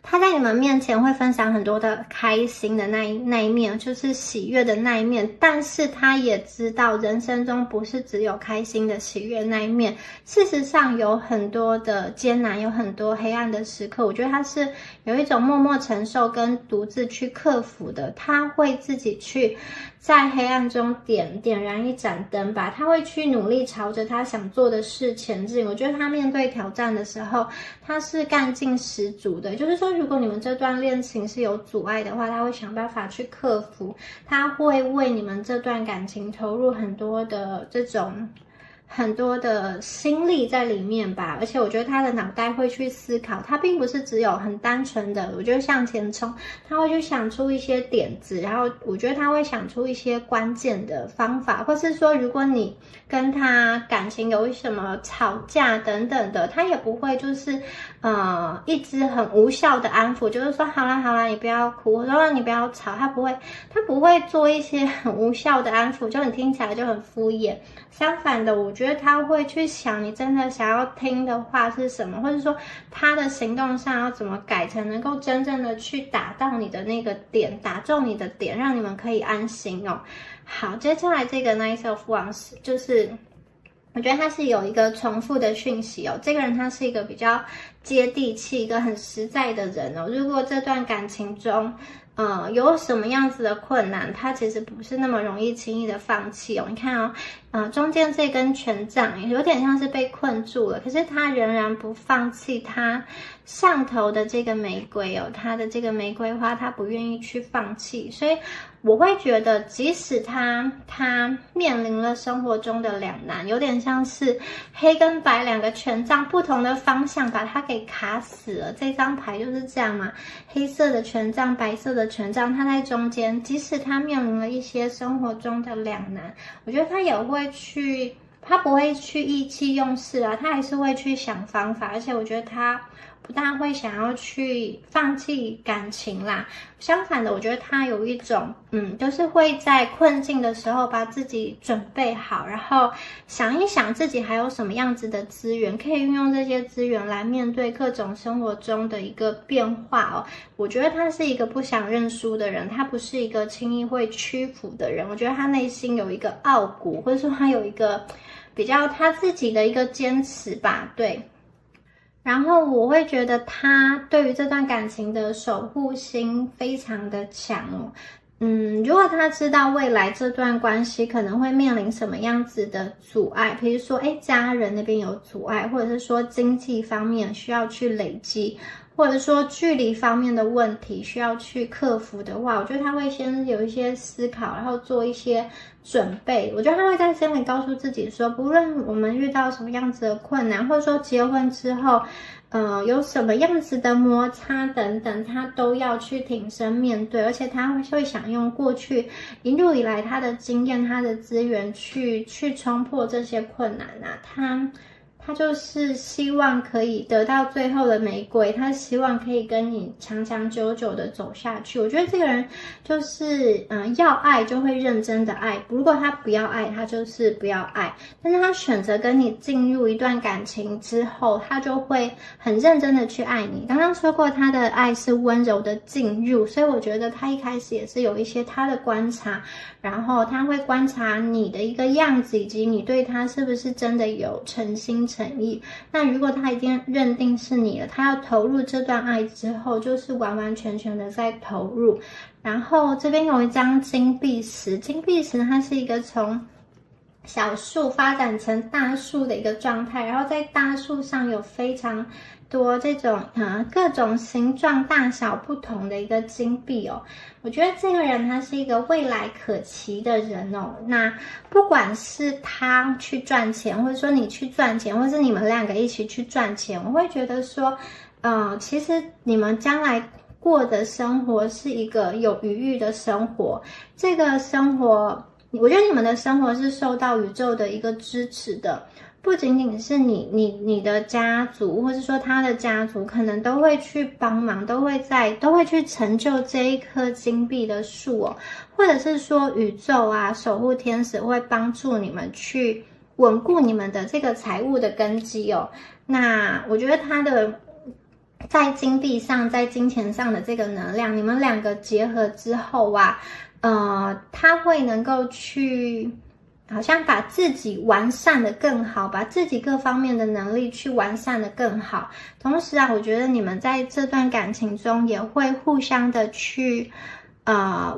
[SPEAKER 2] 他在你们面前会分享很多的开心的那一面，就是喜悦的那一面，但是他也知道人生中不是只有开心的喜悦那一面，事实上有很多的艰难，有很多黑暗的时刻。我觉得他是有一种默默承受跟独自去克服的，他会自己去在黑暗中点燃一盏灯吧，他会去努力朝着他想做的事前进。我觉得他面对挑战的时候，他是干劲十足的，就是说如果你们这段恋情是有阻碍的话，他会想办法去克服，他会为你们这段感情投入很多的心力在里面吧。而且我觉得他的脑袋会去思考，他并不是只有很单纯的我觉得向前冲，他会去想出一些点子，然后我觉得他会想出一些关键的方法，或是说如果你跟他感情有什么吵架等等的，他也不会就是一直很无效的安抚，就是说好啦你不要哭，或者说你不要吵，他不会做一些很无效的安抚，就你听起来就很敷衍。相反的，我觉得他会去想你真的想要听的话是什么，或者说他的行动上要怎么改，才能够真正的去打到你的那个点，打中你的点，让你们可以安心哦。好，接下来这个 Knight of Wands 就是我觉得他是有一个重复的讯息哦，这个人他是一个比较接地气、一个很实在的人哦。如果这段感情中有什么样子的困难，他其实不是那么容易轻易的放弃哦。你看哦，中间这根权杖有点像是被困住了，可是他仍然不放弃他上头的这个玫瑰哦，他的这个玫瑰花，他不愿意去放弃。所以我会觉得，即使他面临了生活中的两难，有点像是黑跟白两个权杖不同的方向把他给卡死了。这张牌就是这样嘛，黑色的权杖，白色的权杖，他在中间，即使他面临了一些生活中的两难，我觉得他也会去，他不会去意气用事啊，他还是会去想方法，而且我觉得他不大会想要去放弃感情啦，相反的，我觉得他有一种就是会在困境的时候把自己准备好，然后想一想自己还有什么样子的资源，可以运用这些资源来面对各种生活中的一个变化哦。我觉得他是一个不想认输的人，他不是一个轻易会屈服的人，我觉得他内心有一个傲骨，或者说他有一个比较他自己的一个坚持吧，对。然后我会觉得他对于这段感情的守护心非常的强哦。如果他知道未来这段关系可能会面临什么样子的阻碍，比如说家人那边有阻碍，或者是说经济方面需要去累积，或者说距离方面的问题需要去克服的话，我觉得他会先有一些思考，然后做一些准备。我觉得他会在心里告诉自己说，不论我们遇到什么样子的困难，或者说结婚之后有什么样子的摩擦等等，他都要去挺身面对，而且他会想用过去一路以来他的经验、他的资源去冲破这些困难啊。他就是希望可以得到最后的玫瑰，他希望可以跟你长长久久的走下去。我觉得这个人就是要爱就会认真的爱，如果他不要爱，他就是不要爱。但是他选择跟你进入一段感情之后，他就会很认真的去爱你。刚刚说过他的爱是温柔的进入，所以我觉得他一开始也是有一些他的观察，然后他会观察你的一个样子，以及你对他是不是真的有诚心诚意。那如果他已经认定是你了，他要投入这段爱之后，就是完完全全的在投入。然后这边有一张金币石，金币石它是一个从小树发展成大树的一个状态，然后在大树上有非常多这种各种形状大小不同的一个金币哦。我觉得这个人他是一个未来可期的人哦。那不管是他去赚钱，或者说你去赚钱，或是你们两个一起去赚钱，我会觉得说其实你们将来过的生活是一个有余裕的生活。这个生活我觉得你们的生活是受到宇宙的一个支持的，不仅仅是你的家族，或是说他的家族，可能都会去帮忙，都会去成就这一棵金币的树哦，或者是说宇宙啊，守护天使会帮助你们去稳固你们的这个财务的根基哦。那我觉得他的在金币上，在金钱上的这个能量，你们两个结合之后啊，他会能够去好像把自己完善的更好，把自己各方面的能力去完善的更好。同时啊，我觉得你们在这段感情中也会互相的去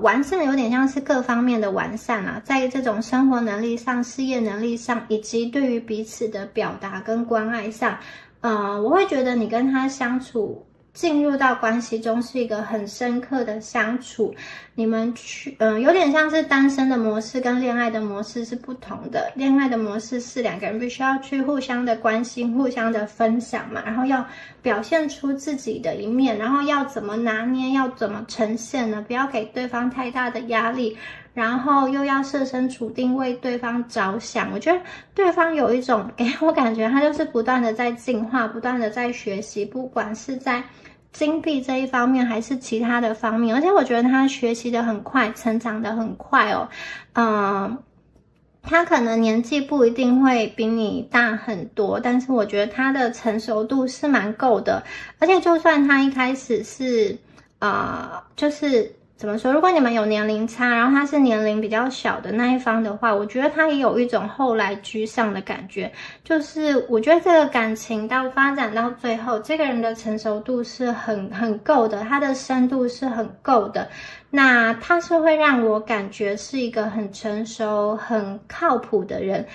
[SPEAKER 2] 完善，有点像是各方面的完善啊，在这种生活能力上、事业能力上，以及对于彼此的表达跟关爱上，我会觉得你跟他相处进入到关系中是一个很深刻的相处，你们有点像是单身的模式跟恋爱的模式是不同的。恋爱的模式是两个人必须要去互相的关心、互相的分享嘛，然后要表现出自己的一面，然后要怎么拿捏，要怎么呈现呢？不要给对方太大的压力，然后又要设身处地为对方着想。我觉得对方有一种给我感觉，他就是不断的在进化，不断的在学习，不管是在金币这一方面还是其他的方面，而且我觉得他学习的很快，成长的很快哦。他可能年纪不一定会比你大很多，但是我觉得他的成熟度是蛮够的。而且就算他一开始是就是怎么说，如果你们有年龄差，然后他是年龄比较小的那一方的话，我觉得他也有一种后来居上的感觉。就是我觉得这个感情到发展到最后，这个人的成熟度是很够的，他的深度是很够的。那他是会让我感觉是一个很成熟、很靠谱的人。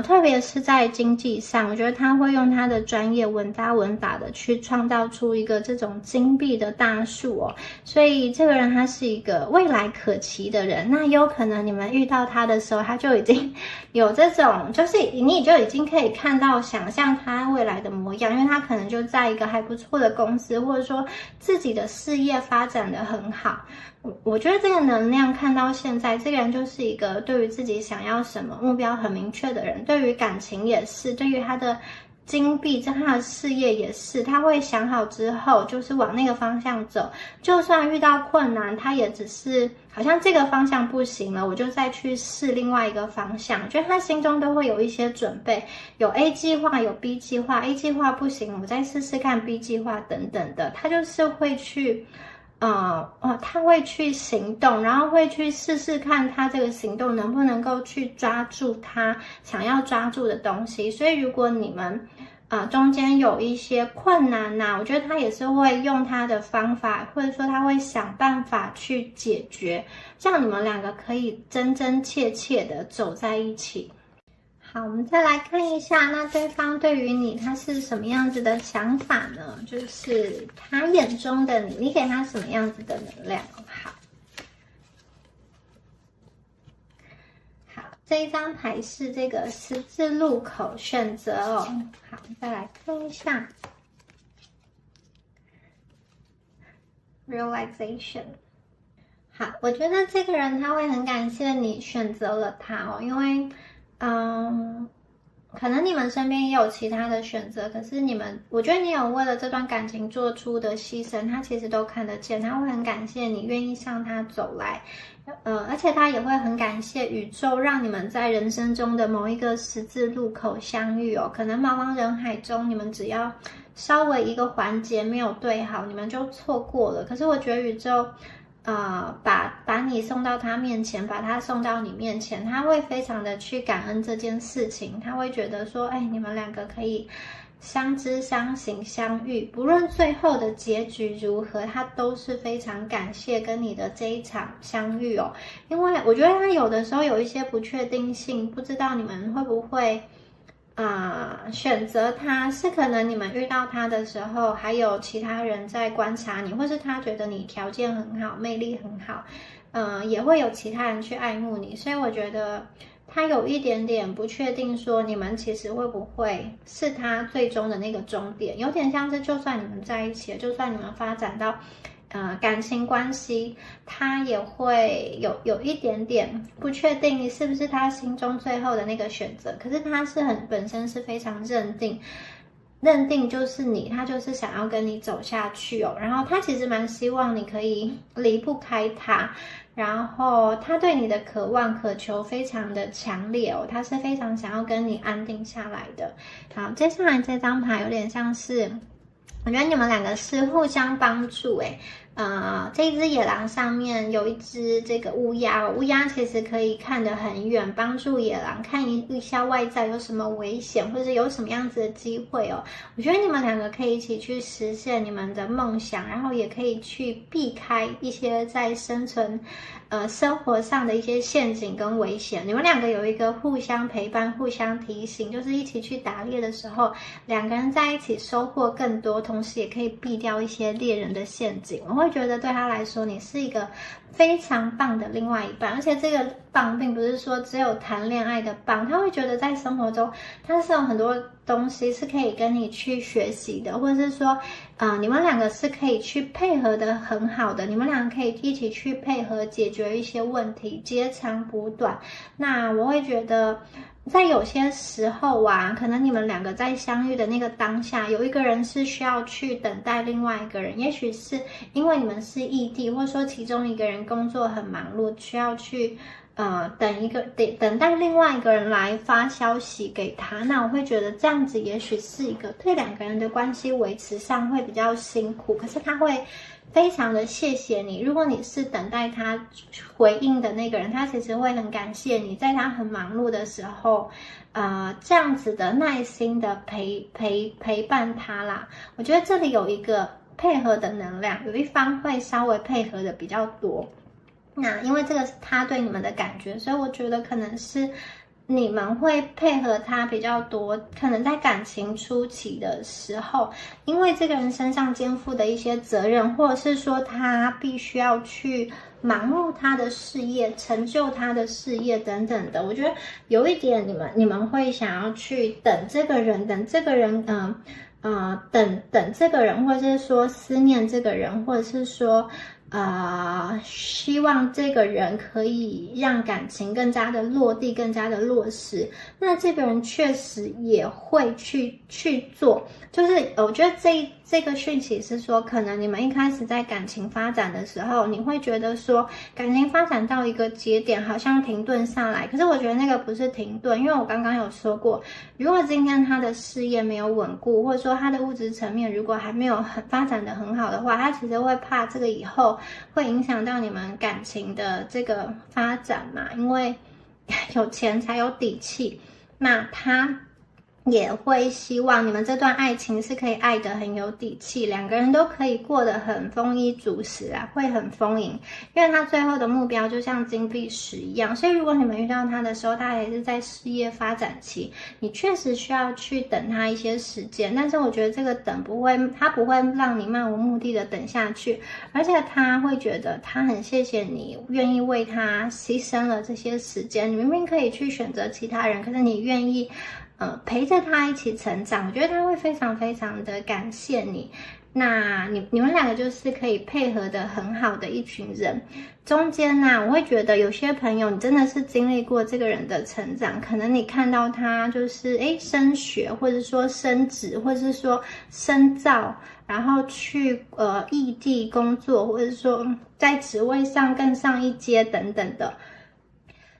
[SPEAKER 2] 特别是在经济上，我觉得他会用他的专业稳扎稳打的去创造出一个这种金币的大树哦。所以这个人他是一个未来可期的人。那有可能你们遇到他的时候，他就已经有这种，就是你就已经可以看到、想象他未来的模样，因为他可能就在一个还不错的公司，或者说自己的事业发展的很好。我觉得这个能量看到现在，这个人就是一个对于自己想要什么目标很明确的人，对于感情也是，对于他的金币，在他的事业也是，他会想好之后就是往那个方向走，就算遇到困难，他也只是好像这个方向不行了，我就再去试另外一个方向。我觉得他心中都会有一些准备，有 A 计划，有 B 计划， A 计划不行，我再试试看 B 计划等等的，他就是会去他会去行动，然后会去试试看他这个行动能不能够去抓住他想要抓住的东西。所以如果你们中间有一些困难我觉得他也是会用他的方法，或者说他会想办法去解决，这样你们两个可以真真切切的走在一起。好，我们再来看一下，那对方对于你他是什么样子的想法呢？就是他眼中的你给他什么样子的能量？好，这一张牌是这个十字路口选择哦。好，再来看一下 realization。好，我觉得这个人他会很感谢你选择了他哦，因为可能你们身边也有其他的选择，可是我觉得你有为了这段感情做出的牺牲，他其实都看得见，他会很感谢你愿意向他走来，而且他也会很感谢宇宙让你们在人生中的某一个十字路口相遇哦。可能茫茫人海中，你们只要稍微一个环节没有对好，你们就错过了。可是我觉得宇宙把你送到他面前，把他送到你面前，他会非常的去感恩这件事情，他会觉得说，哎，你们两个可以相知相惜相遇，不论最后的结局如何，他都是非常感谢跟你的这一场相遇哦。因为我觉得他有的时候有一些不确定性，不知道你们会不会选择他，是可能你们遇到他的时候，还有其他人在观察你，或是他觉得你条件很好，魅力很好，也会有其他人去爱慕你，所以我觉得他有一点点不确定，说你们其实会不会是他最终的那个终点，有点像是就算你们在一起了，就算你们发展到感情关系，他也会有一点点不确定你是不是他心中最后的那个选择，可是他是本身是非常认定就是你，他就是想要跟你走下去哦。然后他其实蛮希望你可以离不开他，然后他对你的渴望渴求非常的强烈哦，他是非常想要跟你安定下来的。好，接下来这张牌有点像是，我觉得你们两个是互相帮助诶。这一只野狼上面有一只这个乌鸦哦，乌鸦其实可以看得很远，帮助野狼看一下外在有什么危险，或者有什么样子的机会哦。我觉得你们两个可以一起去实现你们的梦想，然后也可以去避开一些在生活上的一些陷阱跟危险。你们两个有一个互相陪伴、互相提醒，就是一起去打猎的时候，两个人在一起收获更多，同时也可以避掉一些猎人的陷阱。我会觉得对他来说，你是一个非常棒的另外一半，而且这个棒并不是说只有谈恋爱的棒，他会觉得在生活中他是有很多东西是可以跟你去学习的，或者是说你们两个是可以去配合的很好的，你们两个可以一起去配合解决一些问题，截长补短。那我会觉得在有些时候可能你们两个在相遇的那个当下，有一个人是需要去等待另外一个人，也许是因为你们是异地，或者说其中一个人工作很忙碌，需要去等待另外一个人来发消息给他。那我会觉得这样子也许是一个对两个人的关系维持上会比较辛苦，可是他会非常的谢谢你。如果你是等待他回应的那个人，他其实会很感谢你在他很忙碌的时候这样子的耐心的陪伴他啦。我觉得这里有一个配合的能量，有一方会稍微配合的比较多，那因为这个是他对你们的感觉，所以我觉得可能是你们会配合他比较多，可能在感情初期的时候，因为这个人身上肩负的一些责任，或者是说他必须要去忙碌他的事业，成就他的事业等等的，我觉得有一点你们会想要去等这个人，等这个人等这个人，或者是说思念这个人，或者是说希望这个人可以让感情更加的落地，更加的落实。那这个人确实也会去做，就是我觉得这个讯息是说，可能你们一开始在感情发展的时候，你会觉得说感情发展到一个节点好像停顿下来，可是我觉得那个不是停顿，因为我刚刚有说过，如果今天他的事业没有稳固，或者说他的物质层面如果还没有发展的很好的话，他其实会怕这个以后会影响到你们感情的这个发展嘛，因为有钱才有底气，那他也会希望你们这段爱情是可以爱得很有底气，两个人都可以过得很丰衣足食会很丰盈，因为他最后的目标就像金币石一样，所以如果你们遇到他的时候，他还是在事业发展期，你确实需要去等他一些时间，但是我觉得这个等他不会让你漫无目的的等下去，而且他会觉得他很谢谢你愿意为他牺牲了这些时间，你明明可以去选择其他人，可是你愿意陪着他一起成长，我觉得他会非常非常的感谢你。那你们两个就是可以配合的很好的一群人。中间呢，我会觉得有些朋友你真的是经历过这个人的成长，可能你看到他就是升学，或者说升职，或者是说深造，然后去异地工作，或者说在职位上更上一阶等等的。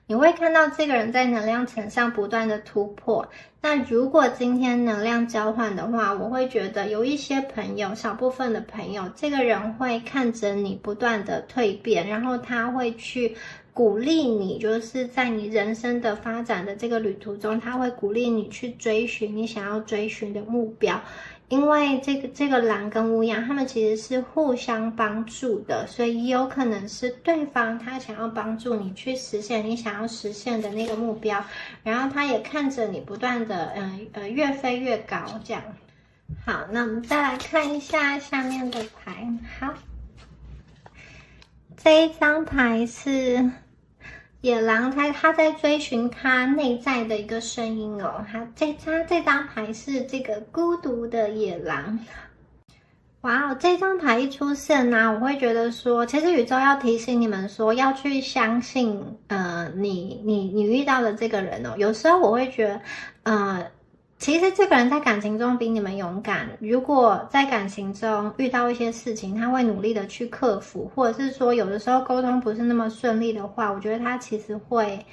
[SPEAKER 2] 你会看到这个人在能量层上不断的突破。那如果今天能量交换的话，我会觉得有一些朋友，少部分的朋友，这个人会看着你不断的蜕变，然后他会去鼓励你，就是在你人生的发展的这个旅途中，他会鼓励你去追寻你想要追寻的目标。因为这个狼跟乌鸦，他们其实是互相帮助的，所以也有可能是对方他想要帮助你去实现你想要实现的那个目标，然后他也看着你不断的越飞越高这样。好，那我们再来看一下下面的牌。好，这一张牌是野狼，他在追寻他内在的一个声音哦。他这张牌是这个孤独的野狼。哇哦，这张牌一出现呢，我会觉得说，其实宇宙要提醒你们说，要去相信你遇到的这个人哦。有时候我会觉得其实这个人在感情中比你们勇敢。如果在感情中遇到一些事情，他会努力的去克服，或者是说有的时候沟通不是那么顺利的话，我觉得他其实会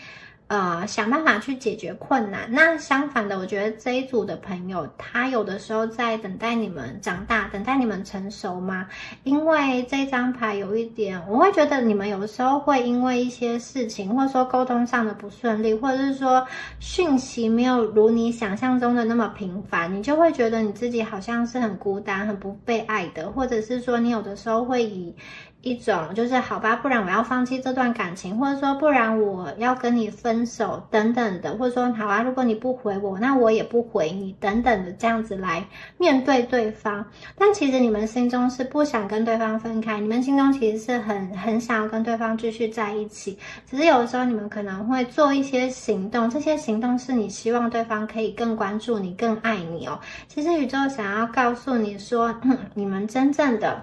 [SPEAKER 2] 想办法去解决困难。那相反的，我觉得这一组的朋友，他有的时候在等待你们长大，等待你们成熟嘛。因为这张牌有一点，我会觉得你们有的时候会因为一些事情，或者说沟通上的不顺利，或者是说讯息没有如你想象中的那么频繁，你就会觉得你自己好像是很孤单、很不被爱的，或者是说你有的时候会以一种就是好吧，不然我要放弃这段感情，或者说不然我要跟你分手等等的，或者说好啊，如果你不回我，那我也不回你等等的，这样子来面对对方。但其实你们心中是不想跟对方分开，你们心中其实是很想要跟对方继续在一起，只是有的时候你们可能会做一些行动，这些行动是你希望对方可以更关注你、更爱你哦。其实宇宙想要告诉你说，你们真正的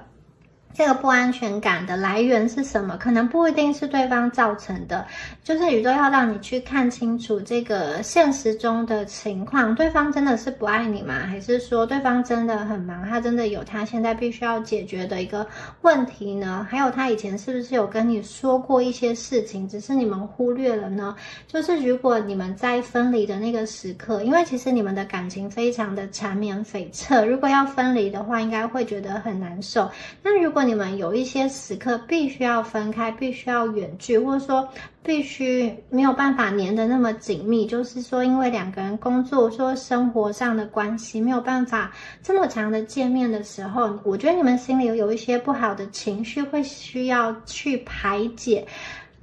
[SPEAKER 2] 这个不安全感的来源是什么？可能不一定是对方造成的，就是宇宙要让你去看清楚这个现实中的情况。对方真的是不爱你吗？还是说对方真的很忙，他真的有他现在必须要解决的一个问题呢？还有他以前是不是有跟你说过一些事情，只是你们忽略了呢？就是如果你们在分离的那个时刻，因为其实你们的感情非常的缠绵悱恻，如果要分离的话，应该会觉得很难受。那如果你们有一些时刻必须要分开，必须要远距，或者说必须没有办法黏得那么紧密，就是说因为两个人工作说生活上的关系没有办法这么长的见面的时候，我觉得你们心里有一些不好的情绪会需要去排解。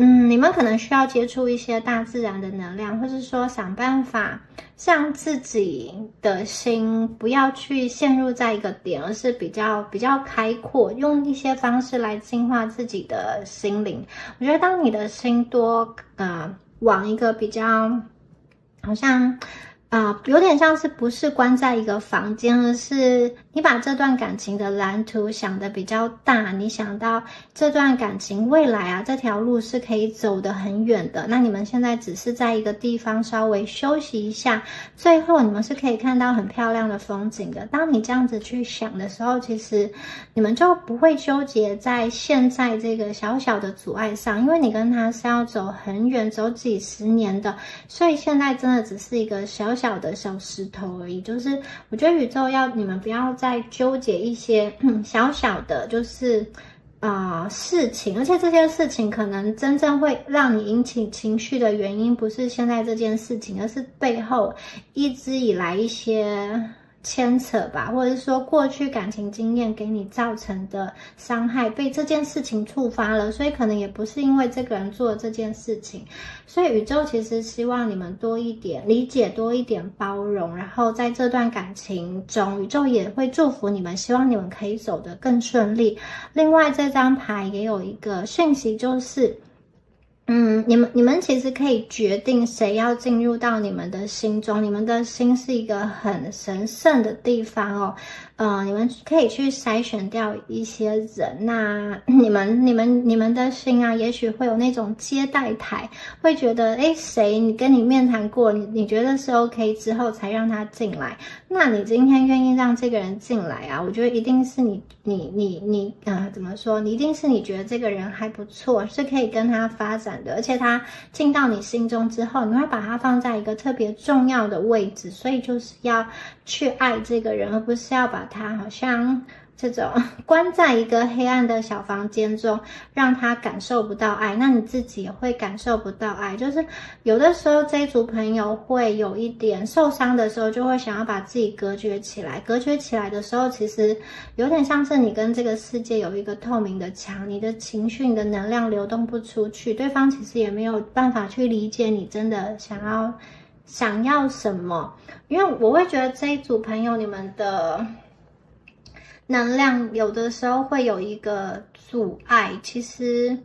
[SPEAKER 2] 你们可能需要接触一些大自然的能量，或是说想办法让自己的心不要去陷入在一个点，而是比较开阔，用一些方式来净化自己的心灵。我觉得当你的心多往一个比较好像有点像是不是关在一个房间，而是你把这段感情的蓝图想得比较大，你想到这段感情未来这条路是可以走得很远的，那你们现在只是在一个地方稍微休息一下，最后你们是可以看到很漂亮的风景的。当你这样子去想的时候，其实你们就不会纠结在现在这个小小的阻碍上，因为你跟他是要走很远，走几十年的，所以现在真的只是一个小的小石头而已。就是我觉得宇宙要你们不要再纠结一些小小的就是事情，而且这些事情可能真正会让你引起情绪的原因不是现在这件事情，而是背后一直以来一些牵扯吧，或者是说过去感情经验给你造成的伤害被这件事情触发了，所以可能也不是因为这个人做了这件事情。所以宇宙其实希望你们多一点理解，多一点包容，然后在这段感情中，宇宙也会祝福你们，希望你们可以走得更顺利。另外这张牌也有一个讯息，就是你们其实可以决定谁要进入到你们的心中，你们的心是一个很神圣的地方哦。你们可以去筛选掉一些人，那你们的心啊，也许会有那种接待台，会觉得，诶，谁你跟你面谈过，你觉得是 OK 之后才让他进来，那你今天愿意让这个人进来啊？我觉得一定是你怎么说？你一定是你觉得这个人还不错，是可以跟他发展的，而且他进到你心中之后，你会把他放在一个特别重要的位置，所以就是要去爱这个人，而不是要把他好像这种关在一个黑暗的小房间中，让他感受不到爱，那你自己也会感受不到爱。就是有的时候这一组朋友会有一点受伤的时候，就会想要把自己隔绝起来。隔绝起来的时候，其实有点像是你跟这个世界有一个透明的墙，你的情绪、你的能量流动不出去，对方其实也没有办法去理解你真的想要什么。因为我会觉得这一组朋友，你们的能量有的时候会有一个阻碍，其实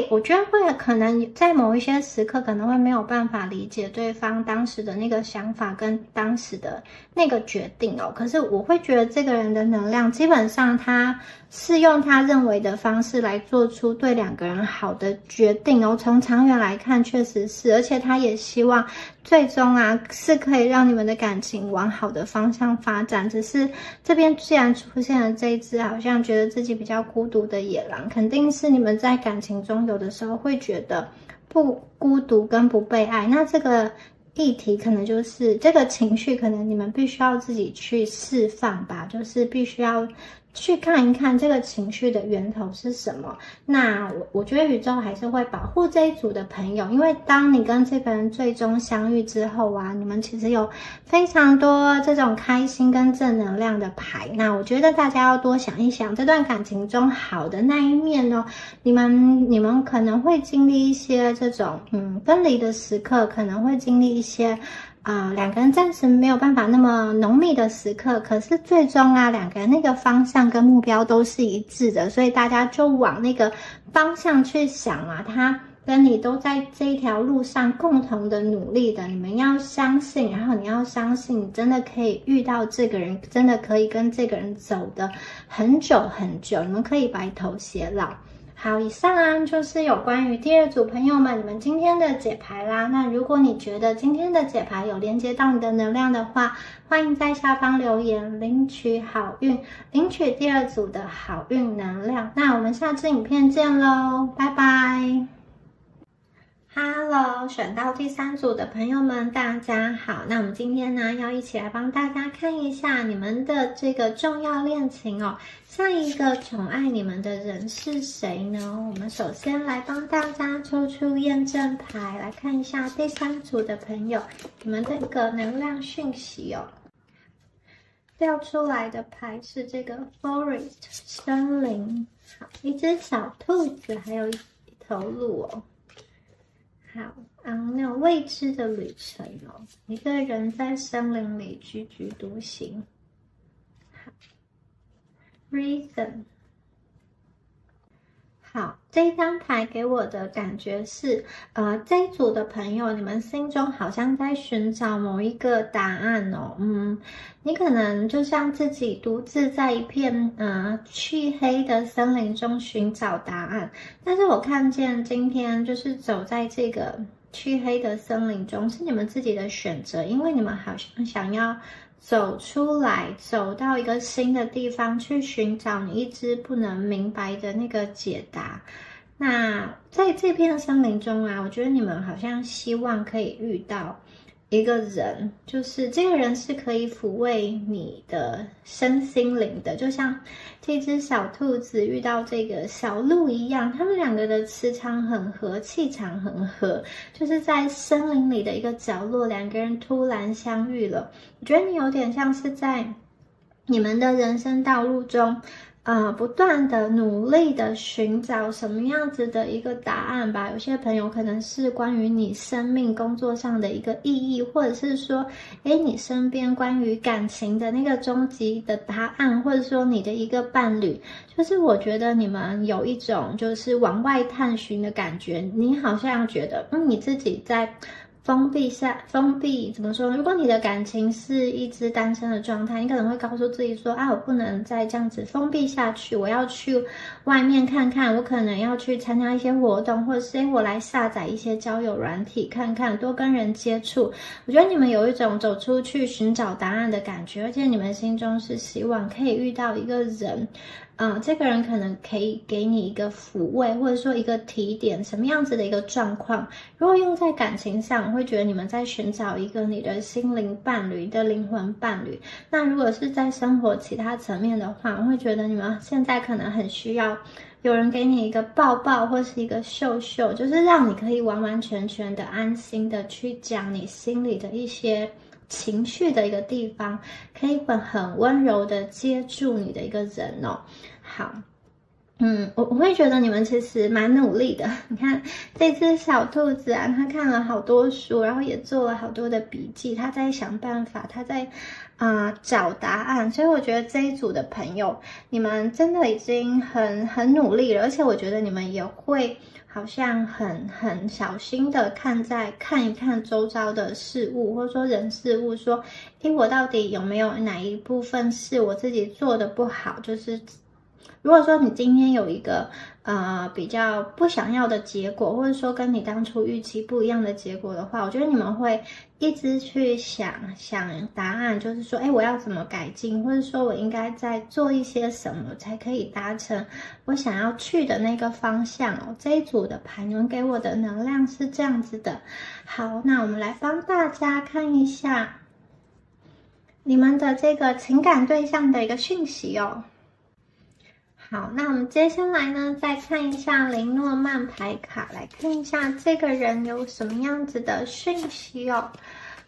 [SPEAKER 2] 我觉得会可能在某一些时刻可能会没有办法理解对方当时的那个想法跟当时的那个决定哦。可是我会觉得这个人的能量基本上他是用他认为的方式来做出对两个人好的决定哦。从长远来看确实是，而且他也希望最终啊是可以让你们的感情往好的方向发展。只是这边既然出现了这一只好像觉得自己比较孤独的野狼，肯定是你们在感情中有的时候会觉得不孤独跟不被爱，那这个议题可能就是这个情绪，可能你们必须要自己去释放吧，就是必须要去看一看这个情绪的源头是什么。那我觉得宇宙还是会保护这一组的朋友，因为当你跟这个人最终相遇之后啊，你们其实有非常多这种开心跟正能量的牌。那我觉得大家要多想一想这段感情中好的那一面哦。你们可能会经历一些这种分离的时刻，可能会经历一些两个人暂时没有办法那么浓密的时刻，可是最终啊，两个人那个方向跟目标都是一致的，所以大家就往那个方向去想啊，他跟你都在这一条路上共同的努力的，你们要相信，然后你要相信你真的可以遇到这个人，真的可以跟这个人走的很久很久，你们可以白头偕老。好，以上啊就是有关于第二组朋友们你们今天的解牌啦。那如果你觉得今天的解牌有连接到你的能量的话，欢迎在下方留言领取好运，领取第二组的好运能量。那我们下支影片见咯，拜拜。Hello， 选到第三组的朋友们，大家好。那我们今天呢，要一起来帮大家看一下你们的这个重要恋情哦。下一个宠爱你们的人是谁呢？我们首先来帮大家抽出验证牌，来看一下第三组的朋友，你们的一个能量讯息哦。掉出来的牌是这个 Forest 森林，好，一只小兔子，还有一头鹿哦。好，那种未知的旅程哦，一个人在森林里踽踽独行。好 ，Reason。好，这一张牌给我的感觉是，这一组的朋友，你们心中好像在寻找某一个答案哦。你可能就像自己独自在一片黢黑的森林中寻找答案，但是我看见今天就是走在这个黢黑的森林中是你们自己的选择，因为你们好像想要走出来，走到一个新的地方去寻找你一直不能明白的那个解答。那在这片森林中啊，我觉得你们好像希望可以遇到一个人，就是这个人是可以抚慰你的身心灵的，就像这只小兔子遇到这个小鹿一样，他们两个的磁场很合，气场很合，就是在森林里的一个角落，两个人突然相遇了。我觉得你有点像是在你们的人生道路中不断的努力的寻找什么样子的一个答案吧。有些朋友可能是关于你生命工作上的一个意义，或者是说，你身边关于感情的那个终极的答案，或者说你的一个伴侣，就是我觉得你们有一种就是往外探寻的感觉，你好像觉得，你自己在封闭怎么说？如果你的感情是一直单身的状态，你可能会告诉自己说，我不能再这样子封闭下去，我要去外面看看，我可能要去参加一些活动，或者是我来下载一些交友软体看看，多跟人接触。我觉得你们有一种走出去寻找答案的感觉，而且你们心中是希望可以遇到一个人。这个人可能可以给你一个抚慰，或者说一个提点，什么样子的一个状况。如果用在感情上，我会觉得你们在寻找一个你的心灵伴侣的灵魂伴侣。那如果是在生活其他层面的话，我会觉得你们现在可能很需要有人给你一个抱抱或是一个秀秀，就是让你可以完完全全的安心的去讲你心里的一些情绪的一个地方，可以很温柔的接住你的一个人哦。好，我会觉得你们其实蛮努力的。你看这只小兔子啊，它看了好多书，然后也做了好多的笔记，它在想办法，它在找答案。所以我觉得这一组的朋友，你们真的已经很努力了，而且我觉得你们也会好像很小心的看一看周遭的事物，或者说人事物，说，我到底有没有哪一部分是我自己做的不好？就是如果说你今天有一个比较不想要的结果，或者说跟你当初预期不一样的结果的话，我觉得你们会一直去想答案，就是说，我要怎么改进，或者说我应该再做一些什么才可以达成我想要去的那个方向哦。这一组的牌，你们给我的能量是这样子的。好，那我们来帮大家看一下你们的这个情感对象的一个讯息哦。好，那我们接下来呢，再看一下雷诺曼牌卡，来看一下这个人有什么样子的讯息哦。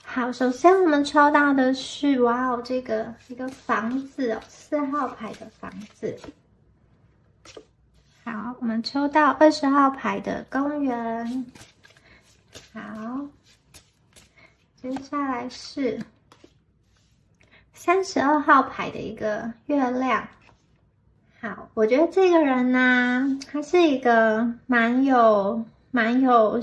[SPEAKER 2] 好，首先我们抽到的是，哇哦，这个一个房子哦，4号牌的房子。好，我们抽到20号牌的公园。好，接下来是32号牌的一个月亮。好，我觉得这个人呢，他是一个蛮有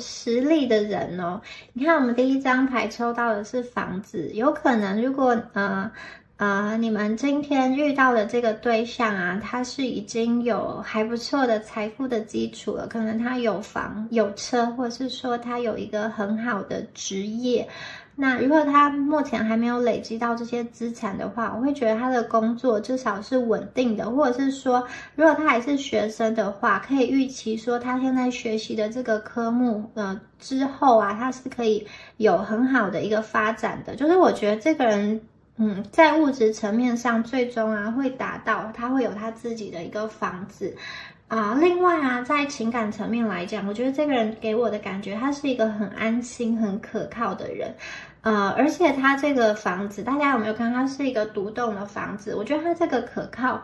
[SPEAKER 2] 实力的人哦。你看，我们第一张牌抽到的是房子，有可能如果你们今天遇到的这个对象啊，他是已经有还不错的财富的基础了，可能他有房有车，或者是说他有一个很好的职业。那如果他目前还没有累积到这些资产的话，我会觉得他的工作至少是稳定的，或者是说，如果他还是学生的话，可以预期说他现在学习的这个科目，之后啊，他是可以有很好的一个发展的。就是我觉得这个人，在物质层面上，最终啊会达到，他会有他自己的一个房子。另外啊，在情感层面来讲，我觉得这个人给我的感觉，他是一个很安心、很可靠的人。而且他这个房子，大家有没有看？它是一个独栋的房子。我觉得他这个可靠，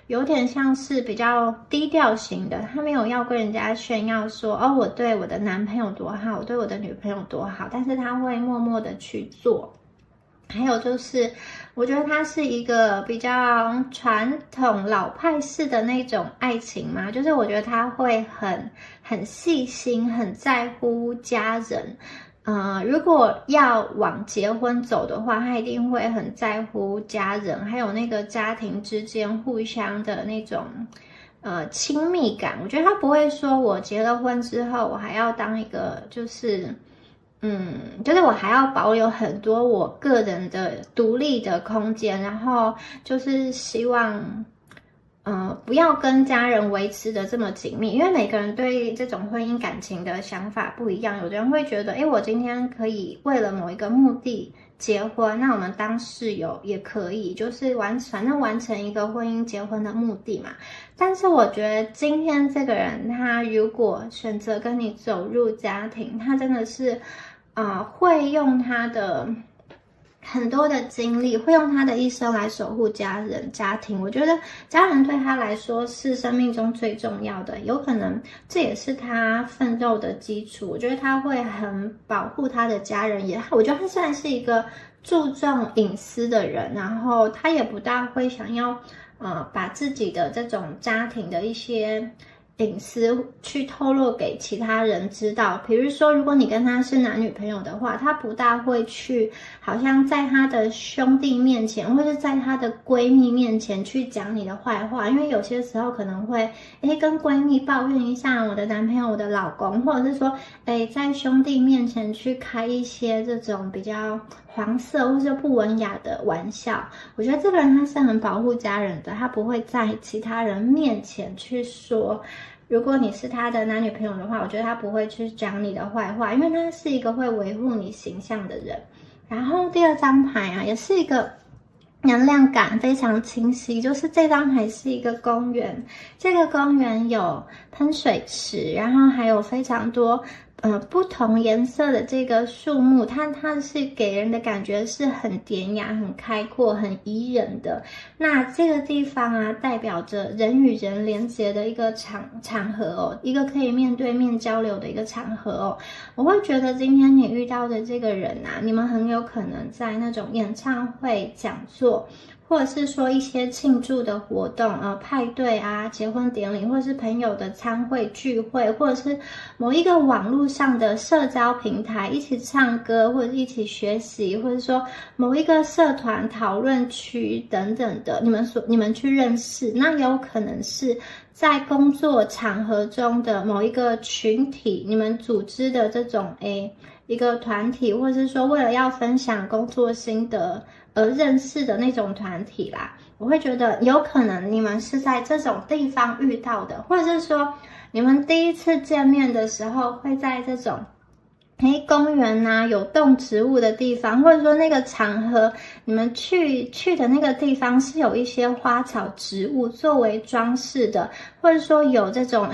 [SPEAKER 2] 有点像是比较低调型的。他没有要跟人家炫耀说，我对我的男朋友多好，我对我的女朋友多好，但是他会默默的去做。还有就是，我觉得他是一个比较传统老派式的那种爱情嘛，就是我觉得他会很细心，很在乎家人。如果要往结婚走的话，他一定会很在乎家人，还有那个家庭之间互相的那种亲密感。我觉得他不会说我结了婚之后，我还要当一个就是我还要保有很多我个人的独立的空间，然后就是希望不要跟家人维持的这么紧密，因为每个人对这种婚姻感情的想法不一样。有的人会觉得，我今天可以为了某一个目的结婚，那我们当室友也可以，就是反正完成一个婚姻结婚的目的嘛。但是我觉得今天这个人，他如果选择跟你走入家庭，他真的是会用他的很多的精力，会用他的一生来守护家人、家庭。我觉得家人对他来说是生命中最重要的，有可能这也是他奋斗的基础。我觉得他会很保护他的家人，我觉得他虽然是一个注重隐私的人，然后他也不大会想要把自己的这种家庭的一些隐私去透露给其他人知道。比如说如果你跟他是男女朋友的话，他不大会去好像在他的兄弟面前或是在他的闺蜜面前去讲你的坏话，因为有些时候可能会跟闺蜜抱怨一下我的男朋友、我的老公，或者是说在兄弟面前去开一些这种比较黄色或是不文雅的玩笑。我觉得这个人他是很保护家人的，他不会在其他人面前去说。如果你是他的男女朋友的话，我觉得他不会去讲你的坏话，因为他是一个会维护你形象的人。然后第二张牌啊，也是一个能量感非常清晰，就是这张牌是一个公园，这个公园有喷水池，然后还有非常多不同颜色的这个树木，它是给人的感觉是很典雅、很开阔、很宜人的。那这个地方啊，代表着人与人连接的一个场合哦，一个可以面对面交流的一个场合哦。我会觉得今天你遇到的这个人啊，你们很有可能在那种演唱会、讲座，或者是说一些庆祝的活动派对啊、结婚典礼，或者是朋友的参会聚会，或者是某一个网络上的社交平台一起唱歌，或者一起学习，或者说某一个社团讨论区等等的，你们去认识。那有可能是在工作场合中的某一个群体，你们组织的这种一个团体，或者是说为了要分享工作心得而认识的那种团体啦。我会觉得有可能你们是在这种地方遇到的，或者是说你们第一次见面的时候会在这种公园啊有动植物的地方，或者说那个场合你们去的那个地方是有一些花草植物作为装饰的，或者说有这种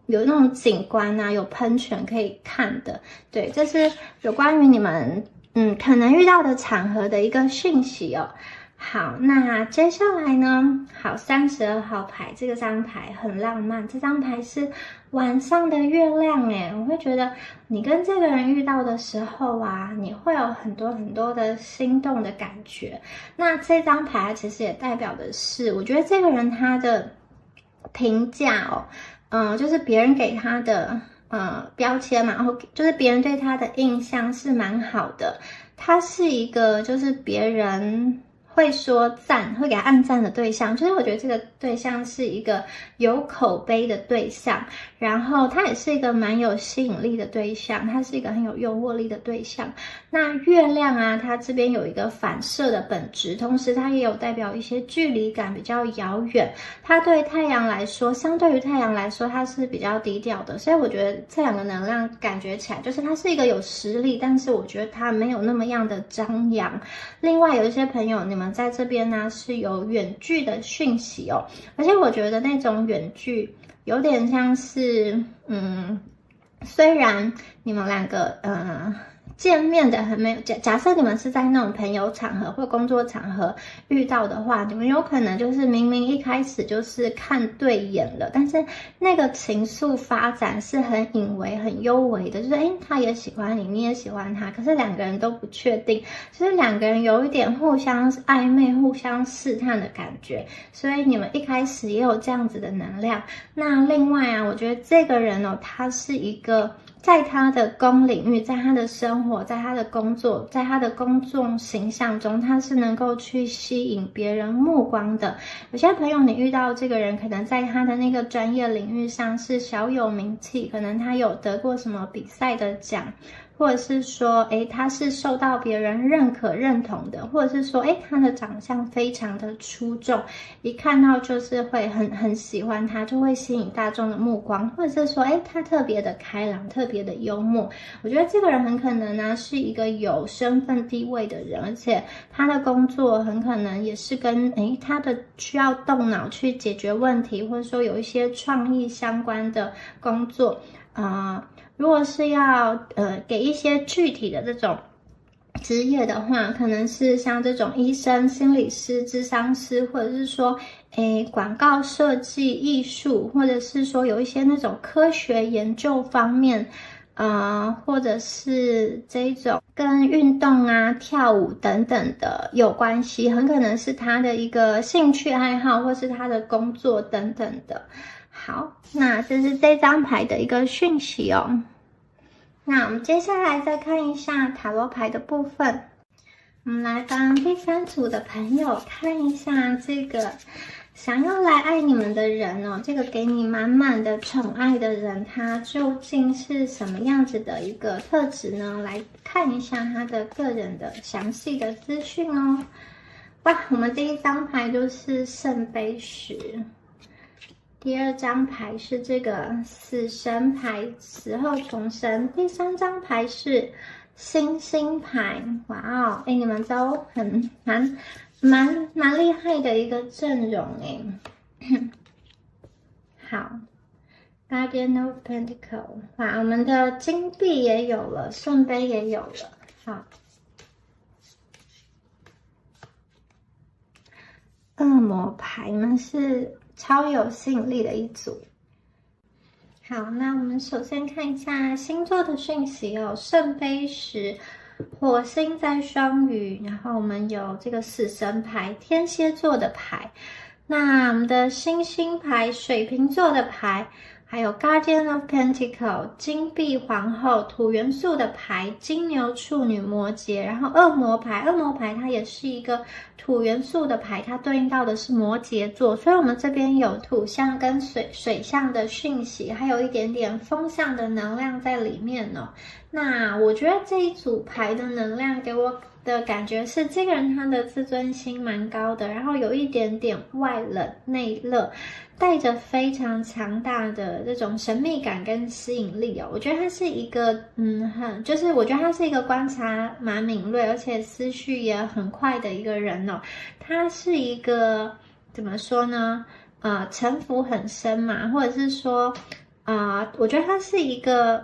[SPEAKER 2] 有那种景观啊，有喷泉可以看的。对，这是有关于你们可能遇到的场合的一个讯息哦。好，那接下来呢？好，32号牌这张牌很浪漫，这张牌是晚上的月亮我会觉得你跟这个人遇到的时候啊，你会有很多很多的心动的感觉。那这张牌其实也代表的是，我觉得这个人他的评价就是别人给他的标签嘛，然后就是别人对他的印象是蛮好的。他是一个就是别人会说赞，会给他按赞的对象，就是我觉得这个对象是一个有口碑的对象，然后他也是一个蛮有吸引力的对象，他是一个很有诱惑力的对象。那月亮啊，它这边有一个反射的本质，同时它也有代表一些距离感比较遥远。它对太阳来说，相对于太阳来说，它是比较低调的，所以我觉得这两个能量感觉起来，就是它是一个有实力，但是我觉得它没有那么样的张扬。另外有一些朋友，你们在这边呢是有远距的讯息哦，而且我觉得那种远距有点像是虽然你们两个见面的很没有假设你们是在那种朋友场合或工作场合遇到的话，你们有可能就是明明一开始就是看对眼了，但是那个情愫发展是很隐微很幽微的，就是他也喜欢你，你也喜欢他，可是两个人都不确定，就是两个人有一点互相暧昧互相试探的感觉，所以你们一开始也有这样子的能量。那另外啊，我觉得这个人他是一个在他的公领域，在他的生活，在他的工作，在他的公众形象中，他是能够去吸引别人目光的。有些朋友你遇到这个人，可能在他的那个专业领域上是小有名气，可能他有得过什么比赛的奖，或者是说他是受到别人认可认同的，或者是说他的长相非常的出众，一看到就是会很喜欢他，就会吸引大众的目光，或者是说他特别的开朗，特别的幽默。我觉得这个人很可能呢是一个有身份地位的人，而且他的工作很可能也是跟他的需要动脑去解决问题，或者说有一些创意相关的工作如果是要给一些具体的这种职业的话，可能是像这种医生、心理师、諮商师，或者是说广告设计、艺术，或者是说有一些那种科学研究方面，或者是这种跟运动啊、跳舞等等的有关系，很可能是他的一个兴趣爱好，或是他的工作等等的。好，那这是这张牌的一个讯息哦。那我们接下来再看一下塔罗牌的部分，我们来帮第3组的朋友看一下这个想要来爱你们的人哦，这个给你满满的宠爱的人，他究竟是什么样子的一个特质呢？来看一下他的个人的详细的资讯哦。哇，我们第1张牌就是圣杯10。第2张牌是这个死神牌，死后重生。第3张牌是星星牌。哇哦，你们都蛮厉害的一个阵容好 ，Guardian of Pentacles。哇，我们的金币也有了，圣杯也有了。好，恶魔牌呢是超有吸引力的一组。好，那我们首先看一下星座的讯息哦。圣杯10，火星在双鱼，然后我们有这个死神牌，天蝎座的牌。那我们的星星牌，水瓶座的牌，还有 Guardian of Pentacles 金币皇后，土元素的牌，金牛、处女、摩羯，然后恶魔牌它也是一个土元素的牌，它对应到的是摩羯座，所以我们这边有土象跟水象的讯息，还有一点点风象的能量在里面哦。那我觉得这一组牌的能量给我的感觉是，这个人他的自尊心蛮高的，然后有一点点外冷内热，带着非常强大的这种神秘感跟吸引力哦。我觉得他是一个就是我觉得他是一个观察蛮敏锐，而且思绪也很快的一个人哦。他是一个怎么说呢？城府很深嘛，或者是说我觉得他是一个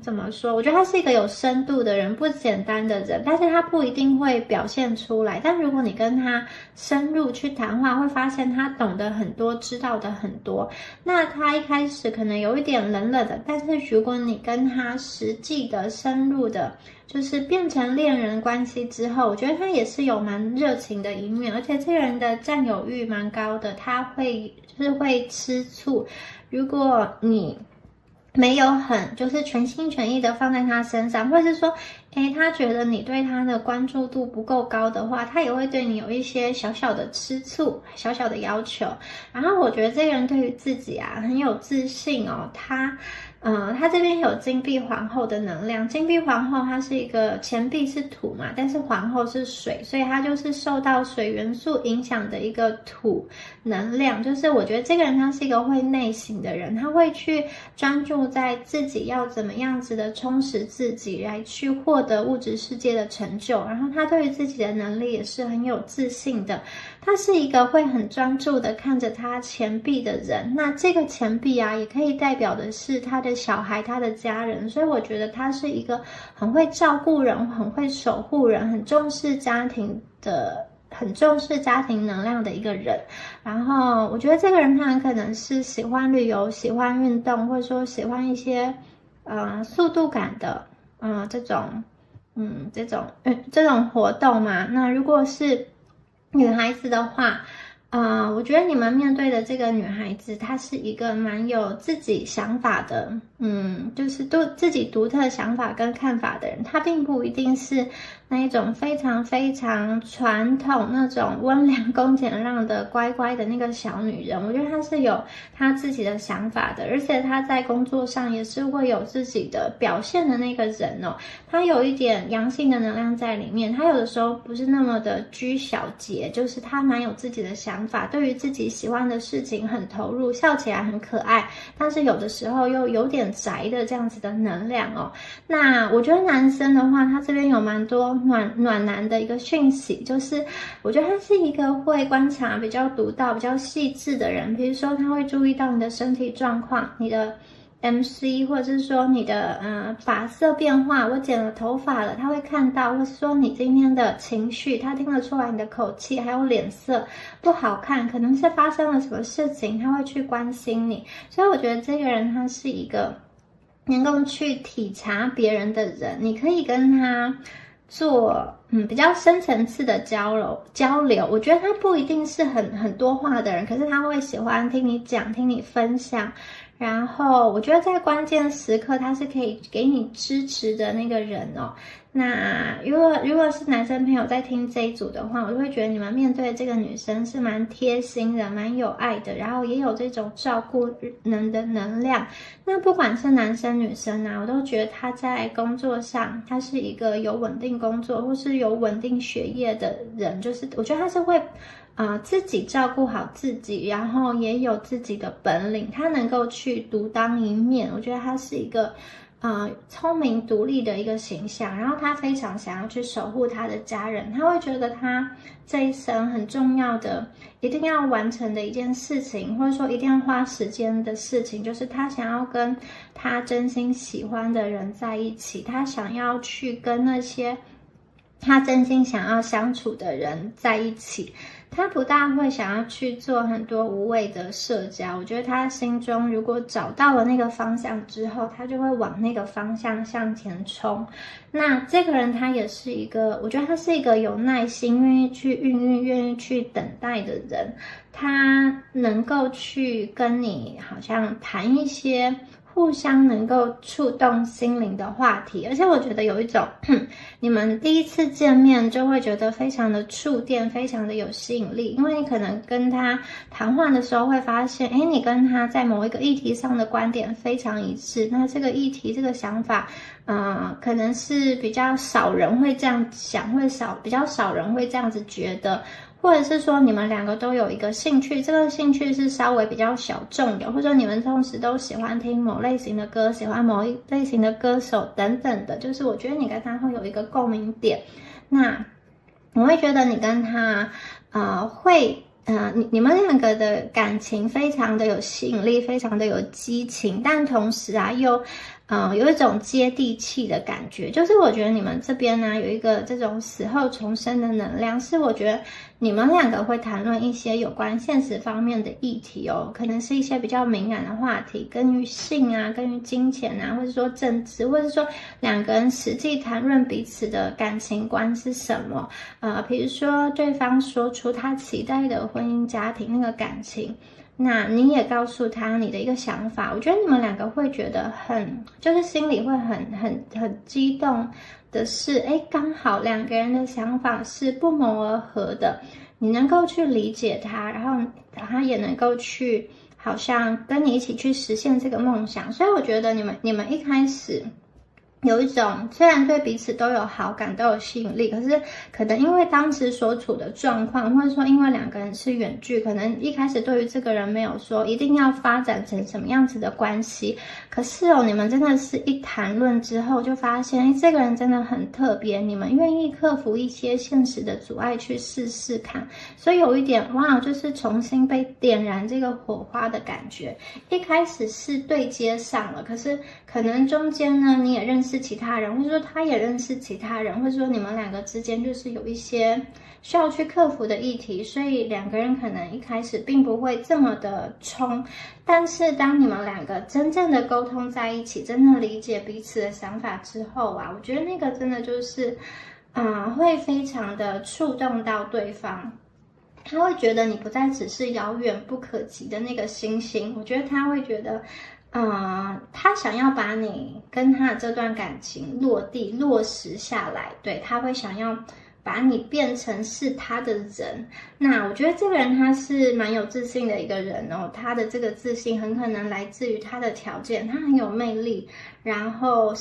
[SPEAKER 2] 怎么说？我觉得他是一个有深度的人，不简单的人，但是他不一定会表现出来。但如果你跟他深入去谈话，会发现他懂得很多，知道的很多。那他一开始可能有一点冷冷的，但是如果你跟他实际的深入的，就是变成恋人关系之后，我觉得他也是有蛮热情的一面，而且这个人的占有欲蛮高的，他会吃醋。如果你没有就是全心全意的放在他身上，或者是说他觉得你对他的关注度不够高的话，他也会对你有一些小小的吃醋，小小的要求。然后我觉得这个人对于自己很有自信哦，他这边有金币皇后的能量。金币皇后它是一个钱币是土嘛，但是皇后是水，所以它就是受到水元素影响的一个土能量。就是我觉得这个人他是一个会内省的人，他会去专注在自己要怎么样子的充实自己，来去获得物质世界的成就。然后他对于自己的能力也是很有自信的。他是一个会很专注的看着他钱币的人。那这个钱币也可以代表的是他的小孩，他的家人。所以我觉得他是一个很会照顾人，很会守护人，很重视家庭能量的一个人。然后我觉得这个人他很可能是喜欢旅游，喜欢运动，或者说喜欢一些速度感的这种活动嘛。那如果是女孩子的话，我觉得你们面对的这个女孩子，她是一个蛮有自己想法的，就是自己独特想法跟看法的人。她并不一定是那一种非常非常传统那种温良恭俭让的乖乖的那个小女人。我觉得她是有她自己的想法的，而且她在工作上也是会有自己的表现的那个人哦。她有一点阳性的能量在里面，她有的时候不是那么的拘小节，就是她蛮有自己的想法，对于自己喜欢的事情很投入，笑起来很可爱，但是有的时候又有点宅的这样子的能量哦。那我觉得男生的话，他这边有蛮多暖男的一个讯息，就是我觉得他是一个会观察比较独到比较细致的人。比如说他会注意到你的身体状况，你的 MC， 或者是说你的发色变化，我剪了头发了，他会看到，或是说你今天的情绪，他听得出来你的口气还有脸色不好看，可能是发生了什么事情，他会去关心你。所以我觉得这个人他是一个能够去体察别人的人，你可以跟他做比较深层次的交流。我觉得他不一定是很多话的人，可是他会喜欢听你讲，听你分享。然后我觉得在关键时刻他是可以给你支持的那个人哦。那如果是男生朋友在听这一组的话，我就会觉得你们面对这个女生是蛮贴心的，蛮有爱的，然后也有这种照顾人的能量。那不管是男生女生啊，我都觉得他在工作上，他是一个有稳定工作或是有稳定学业的人，就是我觉得他是会自己照顾好自己，然后也有自己的本领，他能够去独当一面。我觉得他是一个聪明独立的一个形象，然后他非常想要去守护他的家人，他会觉得他这一生很重要的一定要完成的一件事情，或者说一定要花时间的事情，就是他想要跟他真心喜欢的人在一起，他想要去跟那些他真心想要相处的人在一起。他不大会想要去做很多无谓的社交，我觉得他心中如果找到了那个方向之后，他就会往那个方向向前冲。那这个人他也是一个，我觉得他是一个有耐心、愿意去孕育、愿意去等待的人，他能够去跟你好像谈一些互相能够触动心灵的话题，而且我觉得有一种你们第一次见面就会觉得非常的触电，非常的有吸引力，因为你可能跟他谈话的时候会发现，你跟他在某一个议题上的观点非常一致，那这个议题这个想法可能是比较少人会这样想，比较少人会这样子觉得，或者是说你们两个都有一个兴趣，这个兴趣是稍微比较小众的，或者说你们同时都喜欢听某类型的歌，喜欢某一类型的歌手等等的，就是我觉得你跟他会有一个共鸣点。那我会觉得你跟他你们两个的感情非常的有吸引力，非常的有激情，但同时又有一种接地气的感觉，就是我觉得你们这边呢有一个这种死后重生的能量，是我觉得你们两个会谈论一些有关现实方面的议题哦，可能是一些比较敏感的话题，跟于性啊，跟于金钱啊，或者说政治，或者说两个人实际谈论彼此的感情观是什么，比如说对方说出他期待的婚姻家庭那个感情，那你也告诉他你的一个想法，我觉得你们两个会觉得就是心里会很激动的是，刚好两个人的想法是不谋而合的，你能够去理解他，然后他也能够去好像跟你一起去实现这个梦想，所以我觉得你们一开始有一种虽然对彼此都有好感，都有吸引力，可是可能因为当时所处的状况，或者说因为两个人是远距，可能一开始对于这个人没有说一定要发展成什么样子的关系，可是你们真的是一谈论之后就发现，这个人真的很特别，你们愿意克服一些现实的阻碍去试试看，所以有一点哇，就是重新被点燃这个火花的感觉。一开始是对接上了，可是可能中间呢你也认识其他人，或者说他也认识其他人，或者说你们两个之间就是有一些需要去克服的议题，所以两个人可能一开始并不会这么的冲，但是当你们两个真正的沟通在一起，真的理解彼此的想法之后啊，我觉得那个真的就是会非常的触动到对方，他会觉得你不再只是遥远不可及的那个星星，我觉得他会觉得他想要把你跟他的这段感情落地落实下来，对，他会想要把你变成是他的人。那我觉得这个人他是蛮有自信的一个人哦，他的这个自信很可能来自于他的条件，他很有魅力，然后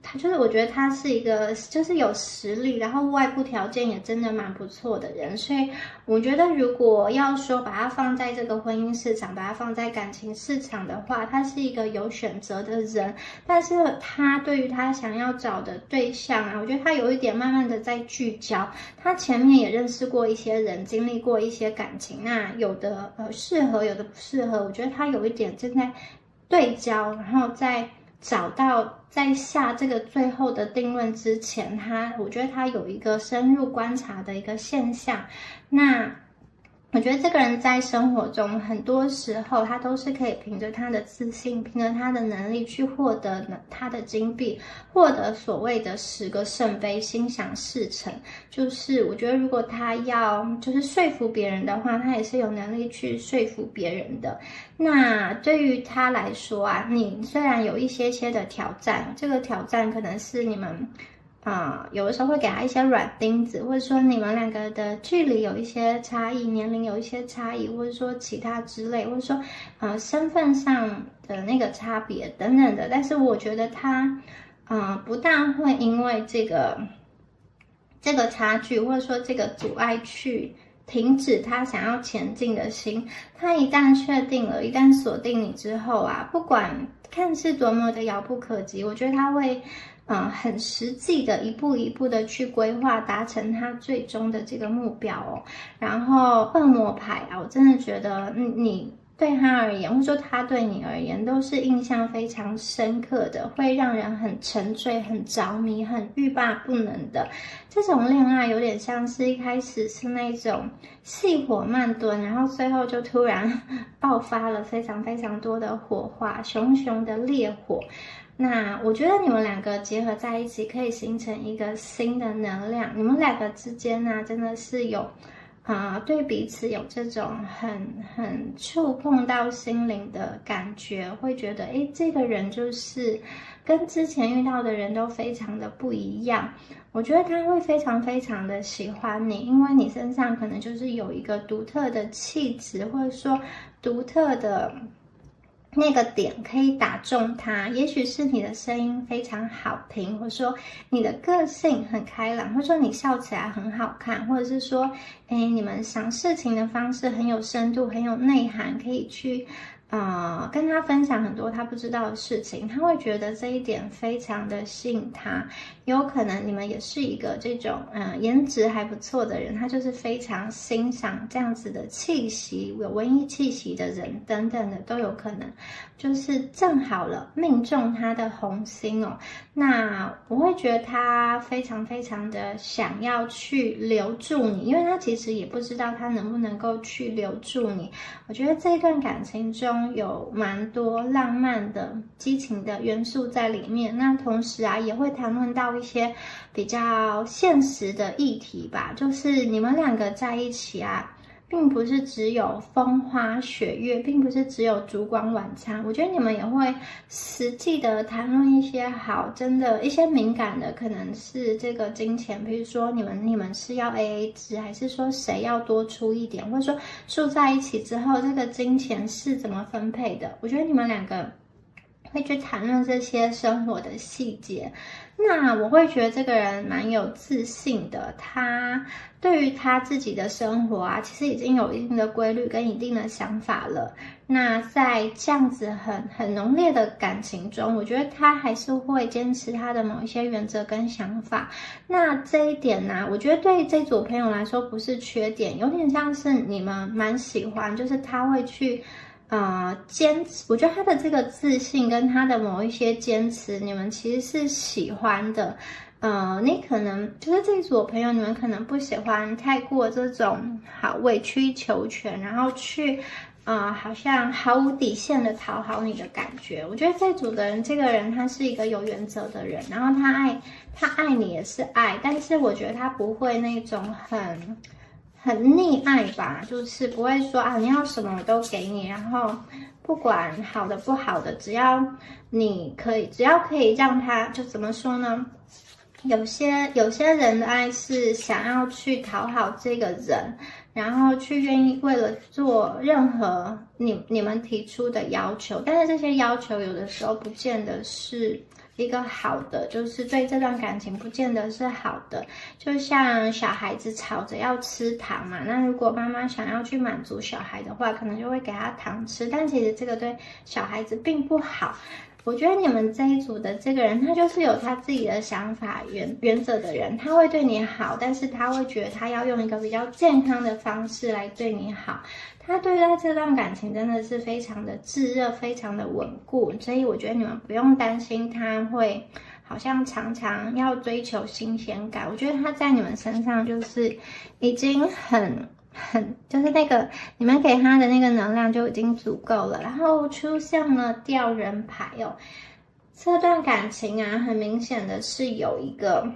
[SPEAKER 2] 他就是我觉得他是一个就是有实力，然后外部条件也真的蛮不错的人，所以我觉得如果要说把他放在这个婚姻市场，把他放在感情市场的话，他是一个有选择的人，但是他对于他想要找的对象啊，我觉得他有一点慢慢的在聚焦，他前面也认识过一些人，经历过一些感情，那有的适合，有的不适合，我觉得他有一点正在对焦，然后再找到在下这个最后的定论之前，我觉得他有一个深入观察的一个现象。那我觉得这个人在生活中很多时候，他都是可以凭着他的自信，凭着他的能力去获得他的金币，获得所谓的10个圣杯，心想事成。就是我觉得如果他要就是说服别人的话，他也是有能力去说服别人的。那对于他来说啊，你虽然有一些的挑战，这个挑战可能是你们有的时候会给他一些软钉子，或者说你们两个的距离有一些差异，年龄有一些差异，或者说其他之类，或者说身份上的那个差别等等的。但是我觉得他不但会因为这个差距，或者说这个阻碍去停止他想要前进的心。他一旦确定了，一旦锁定你之后啊，不管看似多么的遥不可及，我觉得他会很实际的一步一步的去规划，达成他最终的这个目标哦。然后恶魔牌啊，我真的觉得你对他而言，或者说他对你而言，都是印象非常深刻的，会让人很沉醉、很着迷、很欲罢不能的。这种恋爱有点像是一开始是那种细火慢炖，然后最后就突然爆发了非常非常多的火花，熊熊的烈火。那我觉得你们两个结合在一起，可以形成一个新的能量。你们两个之间呢，真的是有对彼此有这种很触碰到心灵的感觉，会觉得这个人就是跟之前遇到的人都非常的不一样。我觉得他会非常非常的喜欢你，因为你身上可能就是有一个独特的气质，或者说独特的那个点可以打中他，也许是你的声音非常好听，或者说你的个性很开朗，或者说你笑起来很好看，或者是说你们想事情的方式很有深度，很有内涵，可以去跟他分享很多他不知道的事情，他会觉得这一点非常的吸引他。有可能你们也是一个这种颜值还不错的人，他就是非常欣赏这样子的气息，有文艺气息的人等等的都有可能，就是正好了命中他的红心哦。那我会觉得他非常非常的想要去留住你，因为他其实也不知道他能不能够去留住你。我觉得这一段感情中有蛮多浪漫的激情的元素在里面，那同时啊也会谈论到一些比较现实的议题吧，就是你们两个在一起啊，并不是只有风花雪月，并不是只有烛光晚餐。我觉得你们也会实际的谈论一些真的一些敏感的，可能是这个金钱，比如说你们是要 AA 制，还是说谁要多出一点，或者说住在一起之后这个金钱是怎么分配的。我觉得你们两个会去谈论这些生活的细节。那我会觉得这个人蛮有自信的，他对于他自己的生活啊，其实已经有一定的规律跟一定的想法了。那在这样子很浓烈的感情中，我觉得他还是会坚持他的某一些原则跟想法。那这一点呢，我觉得对这组朋友来说不是缺点，有点像是你们蛮喜欢，就是他会去坚持。我觉得他的这个自信跟他的某一些坚持，你们其实是喜欢的。你可能就是这一组朋友，你们可能不喜欢太过这种委曲求全，然后去好像毫无底线的讨好你的感觉。我觉得这组的人，这个人他是一个有原则的人，然后他爱你也是爱，但是我觉得他不会那种很溺爱吧，就是不会说你要什么我都给你，然后不管好的不好的，只要可以让他，就怎么说呢？有些人的爱是想要去讨好这个人，然后去愿意为了做任何你们提出的要求，但是这些要求有的时候不见得是一个好的，就是对这段感情不见得是好的。就像小孩子吵着要吃糖嘛，那如果妈妈想要去满足小孩的话，可能就会给他糖吃，但其实这个对小孩子并不好。我觉得你们这一组的这个人，他就是有他自己的想法、原则的人，他会对你好，但是他会觉得他要用一个比较健康的方式来对你好。他对待这段感情真的是非常的炙热，非常的稳固，所以我觉得你们不用担心他会好像常常要追求新鲜感。我觉得他在你们身上就是已经很就是那个你们给他的那个能量就已经足够了。然后出现了吊人牌哦，这段感情啊，很明显的是有一个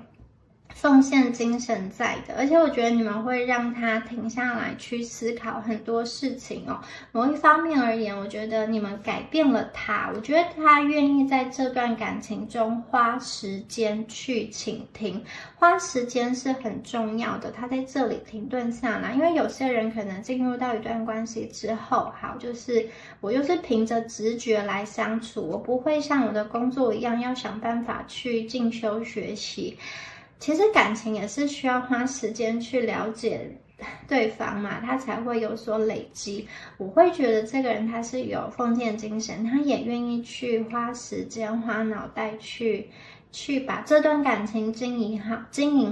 [SPEAKER 2] 奉献精神在的，而且我觉得你们会让他停下来去思考很多事情哦。某一方面而言，我觉得你们改变了他，我觉得他愿意在这段感情中花时间去倾听，花时间是很重要的。他在这里停顿下来，因为有些人可能进入到一段关系之后，好，就是我就是凭着直觉来相处，我不会像我的工作一样要想办法去进修学习。其实感情也是需要花时间去了解对方嘛，他才会有所累积。我会觉得这个人他是有奉献精神，他也愿意去花时间、花脑袋去把这段感情经营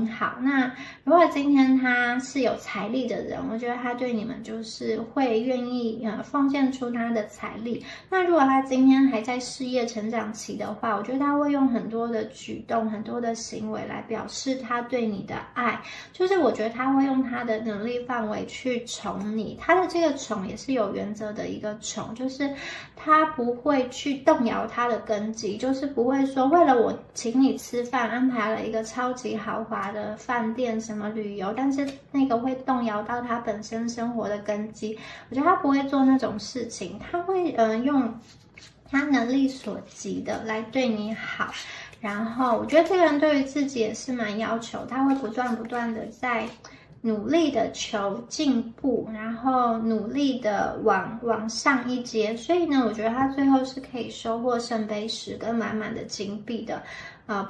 [SPEAKER 2] 好。那如果今天他是有财力的人，我觉得他对你们就是会愿意奉献出他的财力。那如果他今天还在事业成长期的话，我觉得他会用很多的举动、很多的行为来表示他对你的爱。就是我觉得他会用他的能力范围去宠你，他的这个宠也是有原则的一个宠，就是他不会去动摇他的根基，就是不会说为了我请你吃饭，安排了一个超级豪华的饭店什么旅游，但是那个会动摇到他本身生活的根基。我觉得他不会做那种事情，他会用他能力所及的来对你好。然后我觉得这个人对于自己也是蛮要求，他会不断的在努力的求进步，然后努力的往上一阶。所以呢，我觉得他最后是可以收获圣杯10跟满满的金币的。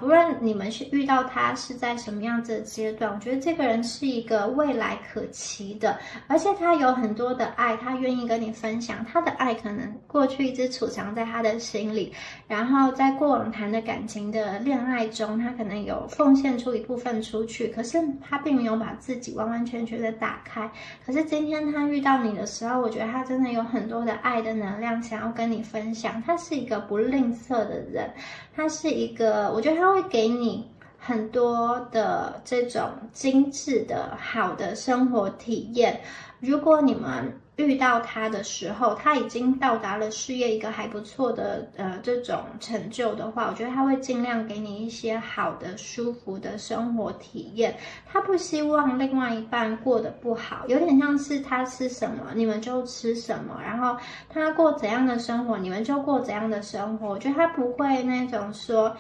[SPEAKER 2] 不论你们是遇到他是在什么样子的阶段，我觉得这个人是一个未来可期的，而且他有很多的爱，他愿意跟你分享。他的爱可能过去一直储藏在他的心里，然后在过往谈的感情的恋爱中，他可能有奉献出一部分出去，可是他并没有把自己完完全全的打开。可是今天他遇到你的时候，我觉得他真的有很多的爱的能量想要跟你分享。他是一个不吝啬的人，他是一个，我觉得他会给你很多的这种精致的好的生活体验。如果你们遇到他的时候，他已经到达了事业一个还不错的这种成就的话，我觉得他会尽量给你一些好的舒服的生活体验。他不希望另外一半过得不好，有点像是他吃什么你们就吃什么，然后他过怎样的生活你们就过怎样的生活。我觉得他不会那种说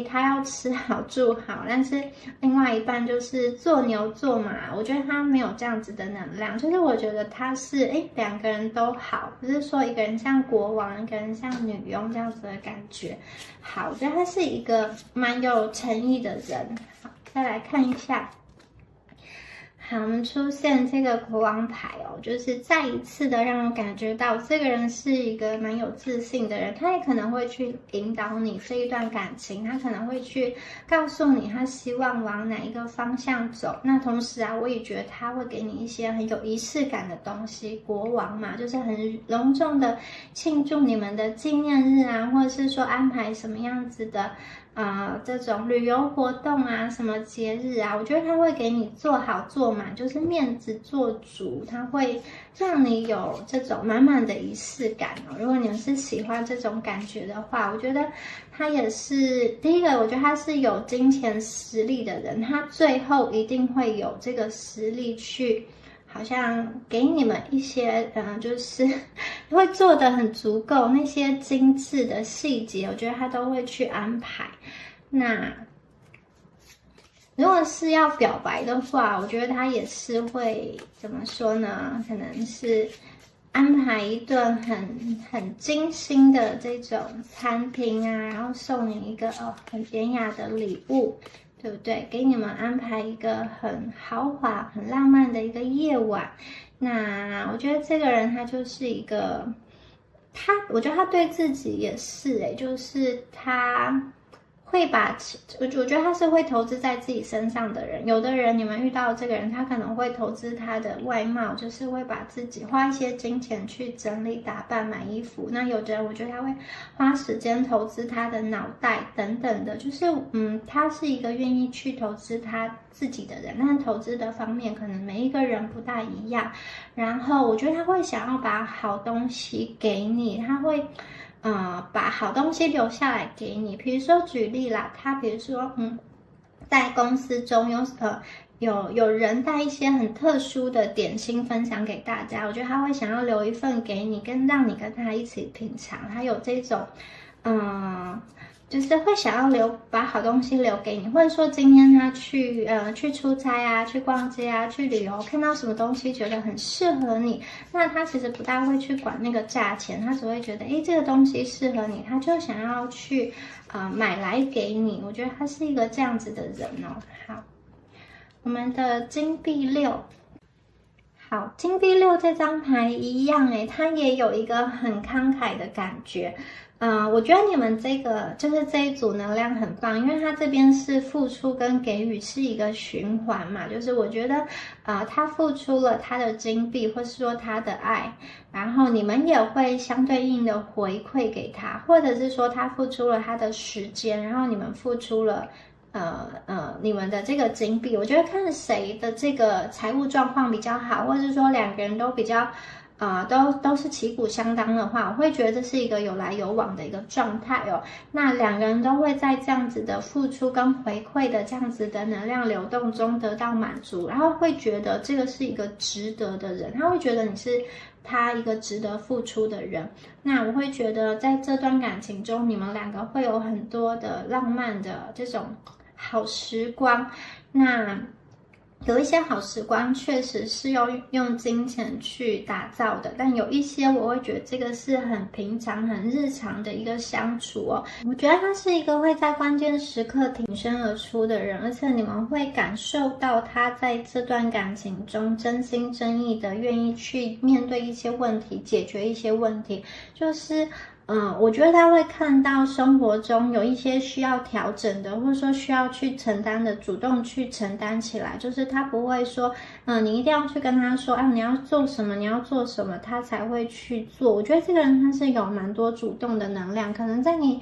[SPEAKER 2] 他要吃好住好，但是另外一半就是做牛做马。我觉得他没有这样子的能量，就是我觉得他是两个人都好，不是说一个人像国王，一个人像女佣这样子的感觉。好，我觉得他是一个蛮有诚意的人。好，再来看一下。好，我们出现这个国王牌哦，就是再一次的让我感觉到这个人是一个蛮有自信的人，他也可能会去引导你这一段感情，他可能会去告诉你他希望往哪一个方向走。那同时啊，我也觉得他会给你一些很有仪式感的东西。国王嘛，就是很隆重的庆祝你们的纪念日啊，或者是说安排什么样子的这种旅游活动啊，什么节日啊，我觉得他会给你做好做满，就是面子做足，他会让你有这种满满的仪式感哦。如果你们是喜欢这种感觉的话，我觉得他也是第一个，我觉得他是有金钱实力的人，他最后一定会有这个实力去好像给你们一些就是会做得很足够，那些精致的细节我觉得他都会去安排。那如果是要表白的话，我觉得他也是会怎么说呢，可能是安排一顿很精心的这种餐厅啊，然后送你一个很典雅的礼物，对不对？给你们安排一个很豪华很浪漫的一个夜晚。那我觉得这个人他就是一个我觉得他对自己也是就是他会把，我觉得他是会投资在自己身上的人。有的人你们遇到这个人，他可能会投资他的外貌，就是会把自己花一些金钱去整理打扮买衣服。那有的人我觉得他会花时间投资他的脑袋等等的，就是他是一个愿意去投资他自己的人，但投资的方面可能每一个人不大一样。然后我觉得他会想要把好东西给你，他会把好东西留下来给你。比如说举例啦，他比如说在公司中有人带一些很特殊的点心分享给大家，我觉得他会想要留一份给你，让你跟他一起品尝。他有这种就是会想要把好东西留给你，或者说今天他去出差啊，去逛街啊，去旅游，看到什么东西觉得很适合你，那他其实不大会去管那个价钱，他只会觉得这个东西适合你，他就想要去买来给你。我觉得他是一个这样子的人哦。好，我们的金币6。好，金币6这张牌一样它也有一个很慷慨的感觉。我觉得你们这一组能量很棒，因为它这边是付出跟给予是一个循环嘛，就是我觉得他付出了他的金币，或是说他的爱，然后你们也会相对应的回馈给他，或者是说他付出了他的时间，然后你们付出了你们的这个金币。我觉得看谁的这个财务状况比较好，或者是说两个人都比较都是旗鼓相当的话，我会觉得这是一个有来有往的一个状态哦。那两个人都会在这样子的付出跟回馈的这样子的能量流动中得到满足，然后会觉得这个是一个值得的人，他会觉得你是他一个值得付出的人。那我会觉得在这段感情中，你们两个会有很多的浪漫的这种好时光。那有一些好时光确实是要用金钱去打造的，但有一些我会觉得这个是很平常很日常的一个相处哦。我觉得他是一个会在关键时刻挺身而出的人，而且你们会感受到他在这段感情中真心真意的愿意去面对一些问题，解决一些问题。就是我觉得他会看到生活中有一些需要调整的，或者说需要去承担的，主动去承担起来。就是他不会说，你一定要去跟他说，你要做什么，你要做什么，他才会去做。我觉得这个人他是有蛮多主动的能量，可能在你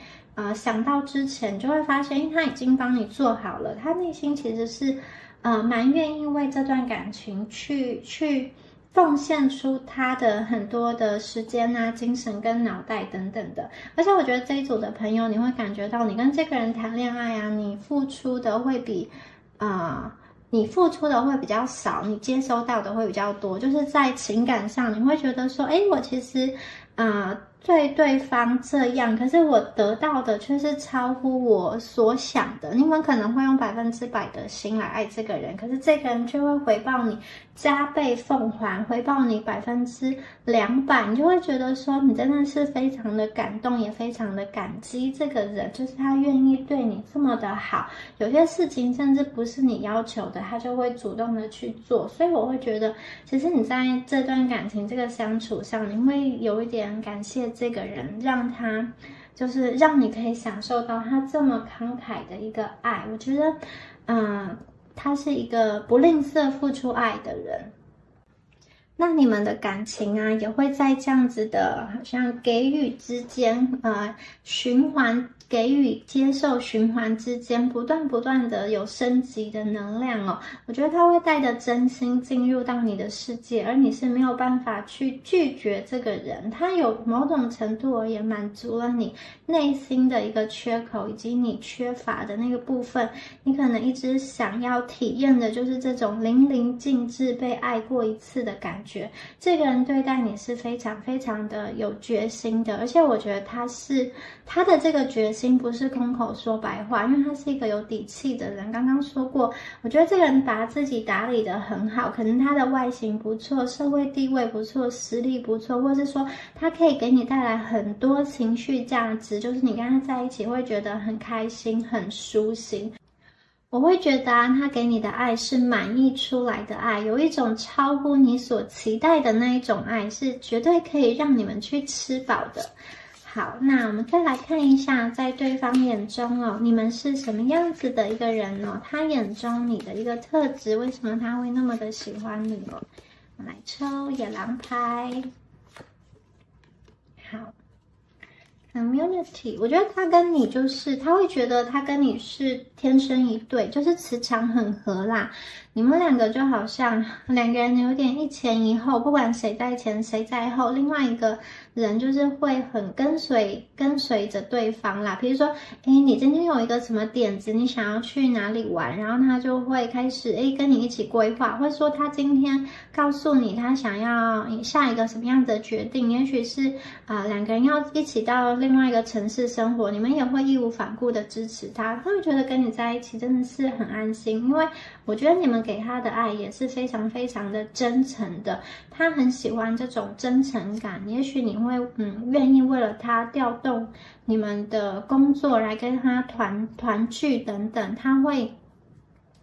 [SPEAKER 2] 想到之前，就会发现，因为他已经帮你做好了，他内心其实是蛮愿意为这段感情去奉献出他的很多的时间啊、精神跟脑袋等等的。而且我觉得这一组的朋友，你会感觉到你跟这个人谈恋爱啊，你付出的会比较少，你接收到的会比较多。就是在情感上，你会觉得说，我其实对对方这样，可是我得到的却是超乎我所想的。你们可能会用100%的心来爱这个人，可是这个人却会回报你加倍奉还，回报你200%，你就会觉得说你真的是非常的感动，也非常的感激这个人，就是他愿意对你这么的好，有些事情甚至不是你要求的，他就会主动的去做。所以我会觉得其实你在这段感情这个相处上，你会有一点感谢这个人，让他就是让你可以享受到他这么慷慨的一个爱。我觉得他是一个不吝啬付出爱的人。那你们的感情啊，也会在这样子的好像给予之间循环，给予接受循环之间不断的有升级的能量哦。我觉得他会带着真心进入到你的世界，而你是没有办法去拒绝这个人，他有某种程度而言满足了你内心的一个缺口，以及你缺乏的那个部分。你可能一直想要体验的就是这种淋漓尽致被爱过一次的感觉。这个人对待你是非常非常的有决心的，而且我觉得他的这个决心不是空口说白话，因为他是一个有底气的人。刚刚说过，我觉得这个人把自己打理得很好，可能他的外形不错，社会地位不错，实力不错，或是说他可以给你带来很多情绪价值，就是你跟他在一起会觉得很开心很舒心。我会觉得啊，他给你的爱是满溢出来的爱，有一种超乎你所期待的那一种爱，是绝对可以让你们去吃饱的。好，那我们再来看一下，在对方眼中哦，你们是什么样子的一个人哦？他眼中你的一个特质，为什么他会那么的喜欢你哦？我们来抽野狼牌。好。Community， 我觉得他跟你就是他会觉得他跟你是天生一对，就是磁场很合啦。你们两个就好像两个人有点一前一后，不管谁在前谁在后，另外一个人就是会很跟随着对方啦。比如说，你今天有一个什么点子，你想要去哪里玩，然后他就会开始跟你一起规划，或者说他今天告诉你他想要下一个什么样的决定，也许是两个人要一起到另外一个城市生活，你们也会义无反顾的支持他，他会觉得跟你在一起真的是很安心，因为我觉得你们给他的爱也是非常非常的真诚的，他很喜欢这种真诚感，也许你会愿意为了他调动你们的工作来跟他团聚等等，他会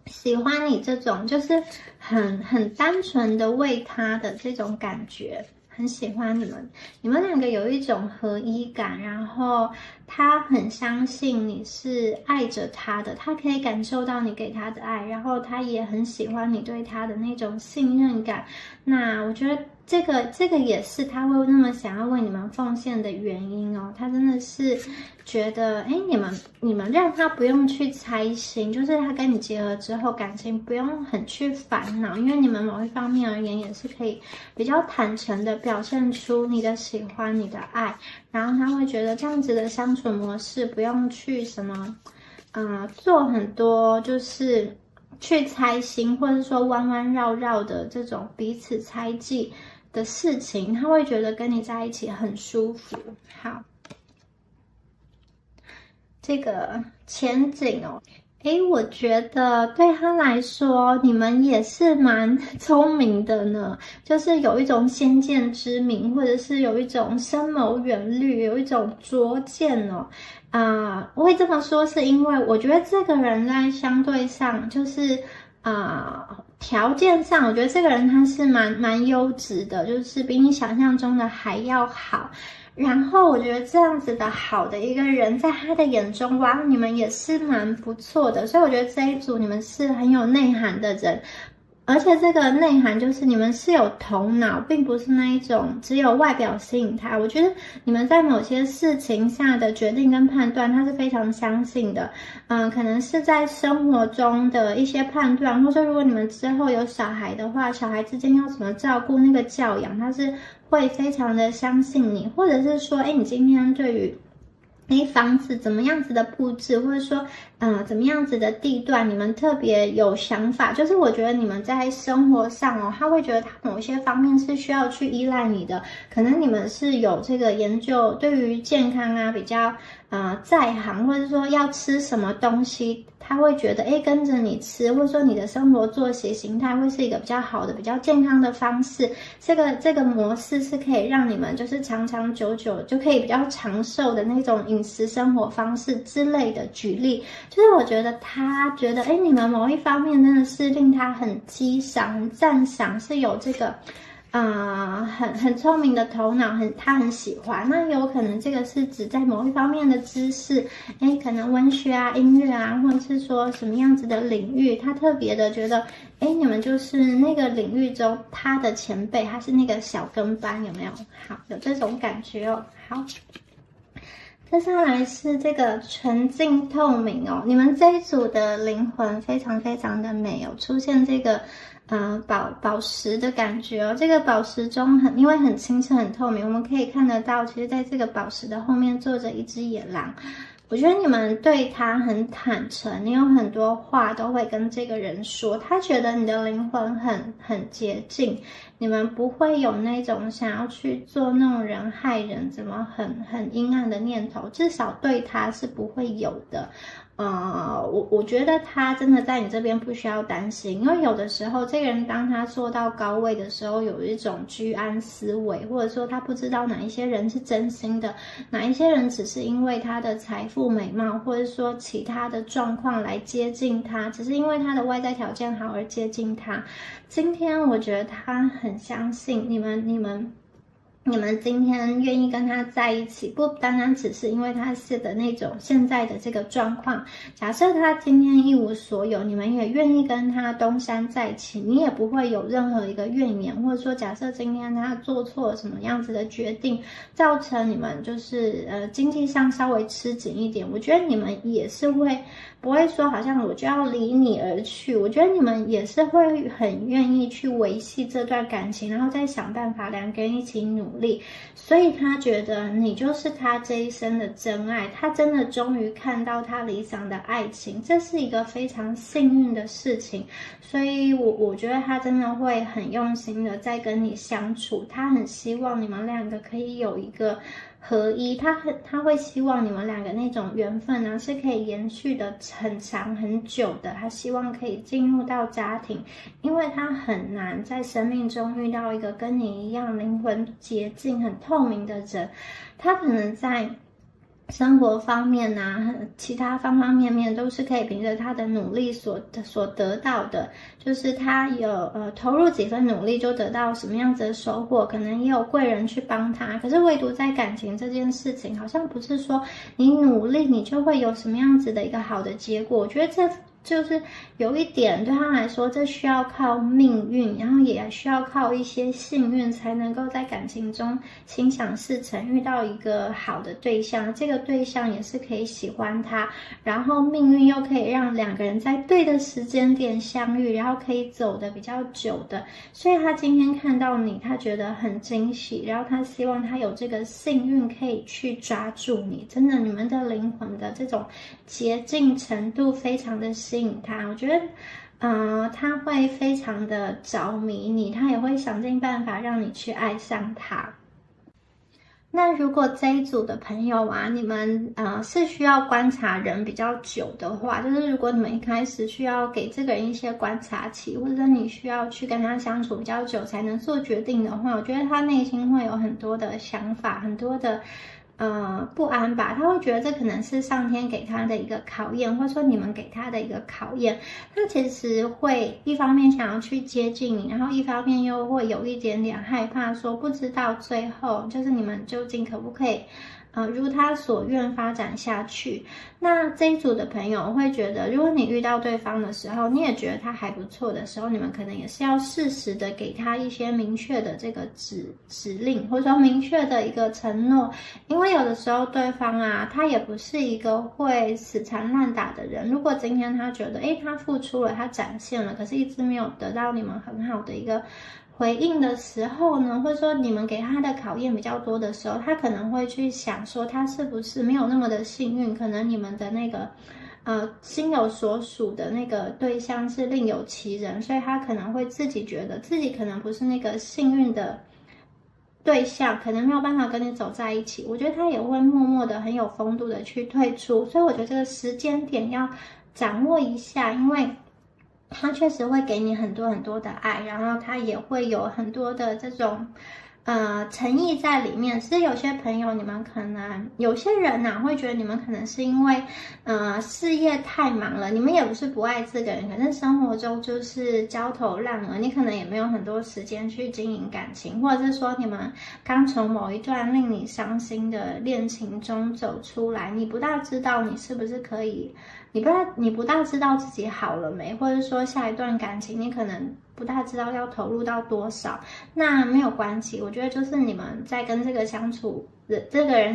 [SPEAKER 2] 喜欢你这种就是很单纯的为他的这种感觉。很喜欢你们两个有一种合一感，然后他很相信你是爱着他的，他可以感受到你给他的爱，然后他也很喜欢你对他的那种信任感。那我觉得这个也是他会那么想要为你们奉献的原因哦。他真的是觉得，你们让他不用去猜心，就是他跟你结合之后，感情不用很去烦恼，因为你们某一方面而言也是可以比较坦诚的表现出你的喜欢、你的爱，然后他会觉得这样子的相处模式不用去什么，做很多就是去猜心，或者说弯弯绕绕的这种彼此猜忌的事情，他会觉得跟你在一起很舒服。好，这个前景哦，我觉得对他来说，你们也是蛮聪明的呢，就是有一种先见之明，或者是有一种深谋远虑，有一种拙见哦。我会这么说，是因为我觉得这个人在相对上就是条件上，我觉得这个人他是蛮优质的，就是比你想象中的还要好。然后我觉得这样子的好的一个人，在他的眼中，哇，你们也是蛮不错的。所以我觉得这一组你们是很有内涵的人，而且这个内涵就是你们是有头脑，并不是那一种只有外表吸引他。我觉得你们在某些事情下的决定跟判断，他是非常相信的。可能是在生活中的一些判断，或者说如果你们之后有小孩的话，小孩之间要怎么照顾那个教养，他是会非常的相信你，或者是说，你今天对于房子怎么样子的布置，或者说怎么样子的地段，你们特别有想法，就是我觉得你们在生活上哦，他会觉得他某些方面是需要去依赖你的，可能你们是有这个研究，对于健康啊比较在行，或者说要吃什么东西，他会觉得跟着你吃，或者说你的生活作息形态会是一个比较好的、比较健康的方式。这个模式是可以让你们就是长长久久就可以比较长寿的那种饮食生活方式之类的。举例就是我觉得他觉得你们某一方面真的是令他很激赏、很赞赏，是有这个很聪明的头脑，他很喜欢。那有可能这个是指在某一方面的知识，可能文学啊、音乐啊，或者是说什么样子的领域，他特别的觉得，你们就是那个领域中他的前辈，他是那个小跟班，有没有？好，有这种感觉哦。好。接下来是这个纯净透明哦，你们这一组的灵魂非常非常的美哦，出现这个宝石的感觉哦，这个宝石中因为很清澈很透明，我们可以看得到，其实在这个宝石的后面坐着一只野狼。我觉得你们对他很坦诚，你有很多话都会跟这个人说，他觉得你的灵魂很洁净，你们不会有那种想要去做弄人害人怎么很阴暗的念头，至少对他是不会有的。我觉得他真的在你这边不需要担心，因为有的时候这个人当他做到高位的时候，有一种居安思危，或者说他不知道哪一些人是真心的，哪一些人只是因为他的财富美貌，或者说其他的状况来接近他，只是因为他的外在条件好而接近他。今天我觉得他很相信你们今天愿意跟他在一起，不单单只是因为他是的那种现在的这个状况。假设他今天一无所有，你们也愿意跟他东山再起，你也不会有任何一个怨言，或者说假设今天他做错了什么样子的决定，造成你们就是经济上稍微吃紧一点，我觉得你们也是不会说好像我就要离你而去，我觉得你们也是会很愿意去维系这段感情，然后再想办法两个人一起努力。所以他觉得你就是他这一生的真爱，他真的终于看到他理想的爱情，这是一个非常幸运的事情。所以我觉得他真的会很用心的在跟你相处，他很希望你们两个可以有一个合一，他会希望你们两个那种缘分呢是可以延续的很长很久的，他希望可以进入到家庭，因为他很难在生命中遇到一个跟你一样灵魂洁净很透明的人，他可能在生活方面啊，其他方方面面都是可以凭着他的努力所得到的，就是他有投入几分努力就得到什么样子的收获，可能也有贵人去帮他。可是唯独在感情这件事情，好像不是说你努力你就会有什么样子的一个好的结果。我觉得这就是有一点对他来说，这需要靠命运，然后也需要靠一些幸运，才能够在感情中心想事成，遇到一个好的对象，这个对象也是可以喜欢他，然后命运又可以让两个人在对的时间点相遇，然后可以走得比较久的。所以他今天看到你，他觉得很惊喜，然后他希望他有这个幸运可以去抓住你，真的你们的灵魂的这种洁净程度非常的吸引他，我觉得他会非常的着迷你，他也会想尽办法让你去爱上他。那如果这一组的朋友啊，你们是需要观察人比较久的话，就是如果你们一开始需要给这个人一些观察期，或者你需要去跟他相处比较久才能做决定的话，我觉得他内心会有很多的想法，很多的不安吧，他会觉得这可能是上天给他的一个考验，或者说你们给他的一个考验。他其实会一方面想要去接近你，然后一方面又会有一点点害怕，说不知道最后就是你们究竟可不可以如他所愿发展下去。那这一组的朋友会觉得，如果你遇到对方的时候，你也觉得他还不错的时候，你们可能也是要适时的给他一些明确的这个指令，或者说明确的一个承诺。因为有的时候对方啊，他也不是一个会死缠烂打的人。如果今天他觉得他付出了，他展现了，可是一直没有得到你们很好的一个回应的时候呢，或者说你们给他的考验比较多的时候，他可能会去想说他是不是没有那么的幸运，可能你们的那个心有所属的那个对象是另有其人，所以他可能会自己觉得自己可能不是那个幸运的对象，可能没有办法跟你走在一起。我觉得他也会默默的很有风度的去退出，所以我觉得这个时间点要掌握一下，因为他确实会给你很多很多的爱，然后他也会有很多的这种诚意在里面。是有些朋友，你们可能有些人会觉得你们可能是因为事业太忙了，你们也不是不爱这个人，可是生活中就是焦头烂额，你可能也没有很多时间去经营感情，或者是说你们刚从某一段令你伤心的恋情中走出来，你不大知道你是不是可以，你不大知道自己好了没，或者说下一段感情你可能不大知道要投入到多少。那没有关系，我觉得就是你们在跟这个人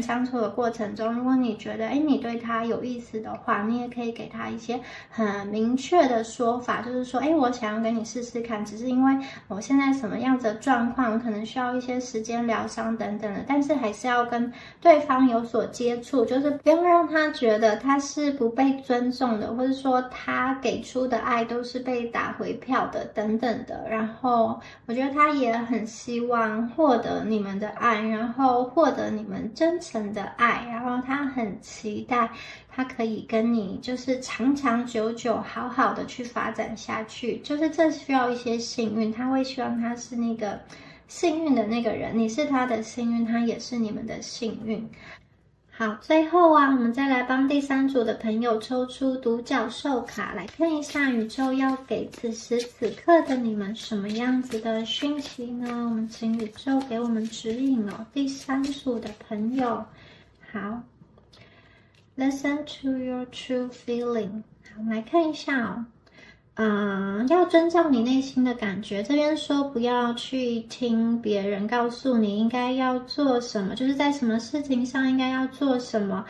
[SPEAKER 2] 相处的过程中，如果你觉得你对他有意思的话，你也可以给他一些很明确的说法，就是说我想要跟你试试看，只是因为我现在什么样子的状况，可能需要一些时间疗伤等等的，但是还是要跟对方有所接触，就是不用让他觉得他是不被尊重的，或者说他给出的爱都是被打回票的等等的。然后我觉得他也很希望获得你们的爱，然后获得你你们真诚的爱，然后他很期待他可以跟你就是长长久久好好的去发展下去，就是这需要一些幸运，他会希望他是那个幸运的那个人，你是他的幸运，他也是你们的幸运。好，最后啊，我们再来帮第三组的朋友抽出独角兽卡，来看一下宇宙要给此时此刻的你们什么样子的讯息呢？我们请宇宙给我们指引哦。第三组的朋友，好 ，Listen to your true feeling。好，我们来看一下哦。要遵照你内心的感觉。这边说不要去听别人告诉你应该要做什么，就是在什么事情上应该要做什么。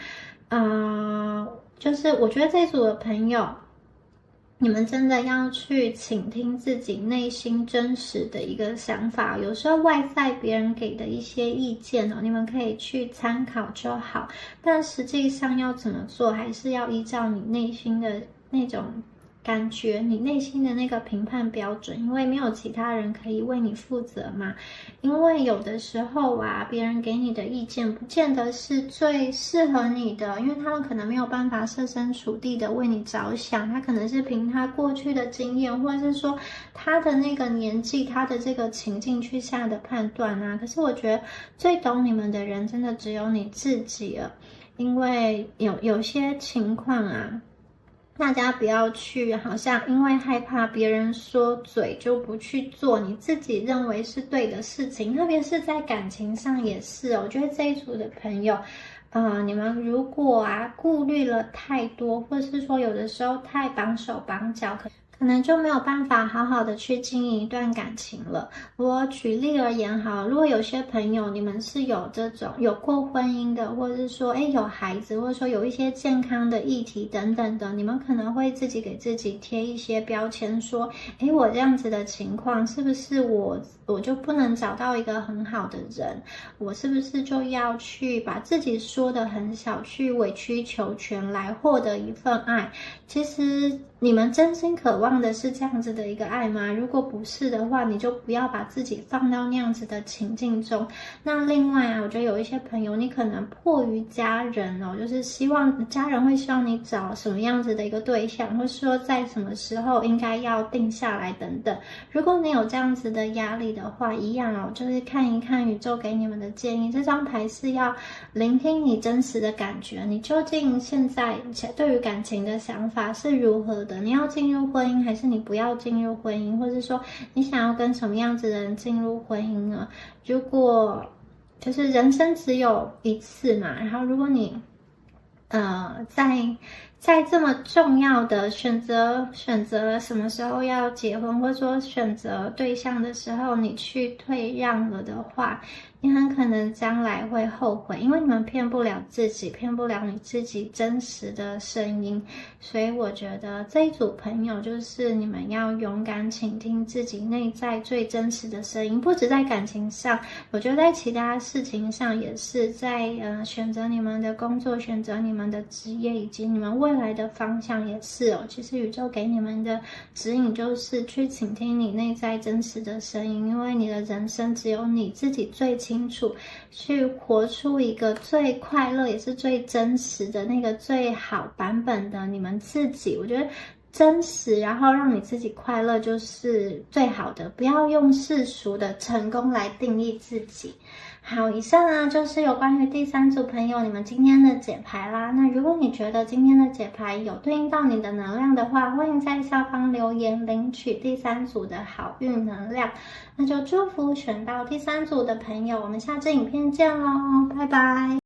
[SPEAKER 2] 就是我觉得这组的朋友，你们真的要去倾听自己内心真实的一个想法。有时候外在别人给的一些意见哦，你们可以去参考就好，但实际上要怎么做，还是要依照你内心的那种感觉，你内心的那个评判标准，因为没有其他人可以为你负责嘛。因为有的时候啊，别人给你的意见不见得是最适合你的，因为他们可能没有办法设身处地的为你着想，他可能是凭他过去的经验，或者是说他的那个年纪，他的这个情境去下的判断啊。可是我觉得最懂你们的人真的只有你自己了，因为有些情况啊，大家不要去好像因为害怕别人说嘴就不去做你自己认为是对的事情，特别是在感情上也是哦。我觉得这一组的朋友你们如果顾虑了太多，或是说有的时候太绑手绑脚，可能就没有办法好好的去经营一段感情了。我举例而言好，如果有些朋友你们是有这种有过婚姻的，或者是说有孩子，或者说有一些健康的议题等等的，你们可能会自己给自己贴一些标签，说我这样子的情况是不是我就不能找到一个很好的人，我是不是就要去把自己说得很小，去委曲求全来获得一份爱。其实你们真心渴望的是这样子的一个爱吗？如果不是的话，你就不要把自己放到那样子的情境中。那另外我觉得有一些朋友，你可能迫于家人就是希望家人会希望你找什么样子的一个对象，或是说在什么时候应该要定下来等等。如果你有这样子的压力的话，一样就是看一看宇宙给你们的建议。这张牌是要聆听你真实的感觉，你究竟现在对于感情的想法是如何的？你要进入婚姻，还是你不要进入婚姻？或者说你想要跟什么样子的人进入婚姻呢？如果就是人生只有一次嘛，然后如果你在这么重要的选择什么时候要结婚，或者说选择对象的时候，你去退让了的话，你很可能将来会后悔，因为你们骗不了自己，骗不了你自己真实的声音。所以我觉得这一组朋友就是你们要勇敢倾听自己内在最真实的声音，不止在感情上，我觉得在其他事情上也是，在选择你们的工作，选择你们的职业，以及你们未来的方向也是其实宇宙给你们的指引就是去倾听你内在真实的声音，因为你的人生只有你自己最清楚，去活出一个最快乐也是最真实的那个最好版本的你们自己。我觉得真实，然后让你自己快乐就是最好的，不要用世俗的成功来定义自己。好，以上就是有关于第三组朋友你们今天的解牌啦。那如果你觉得今天的解牌有对应到你的能量的话，欢迎在下方留言领取第三组的好运能量。那就祝福选到第三组的朋友，我们下支影片见咯，拜拜。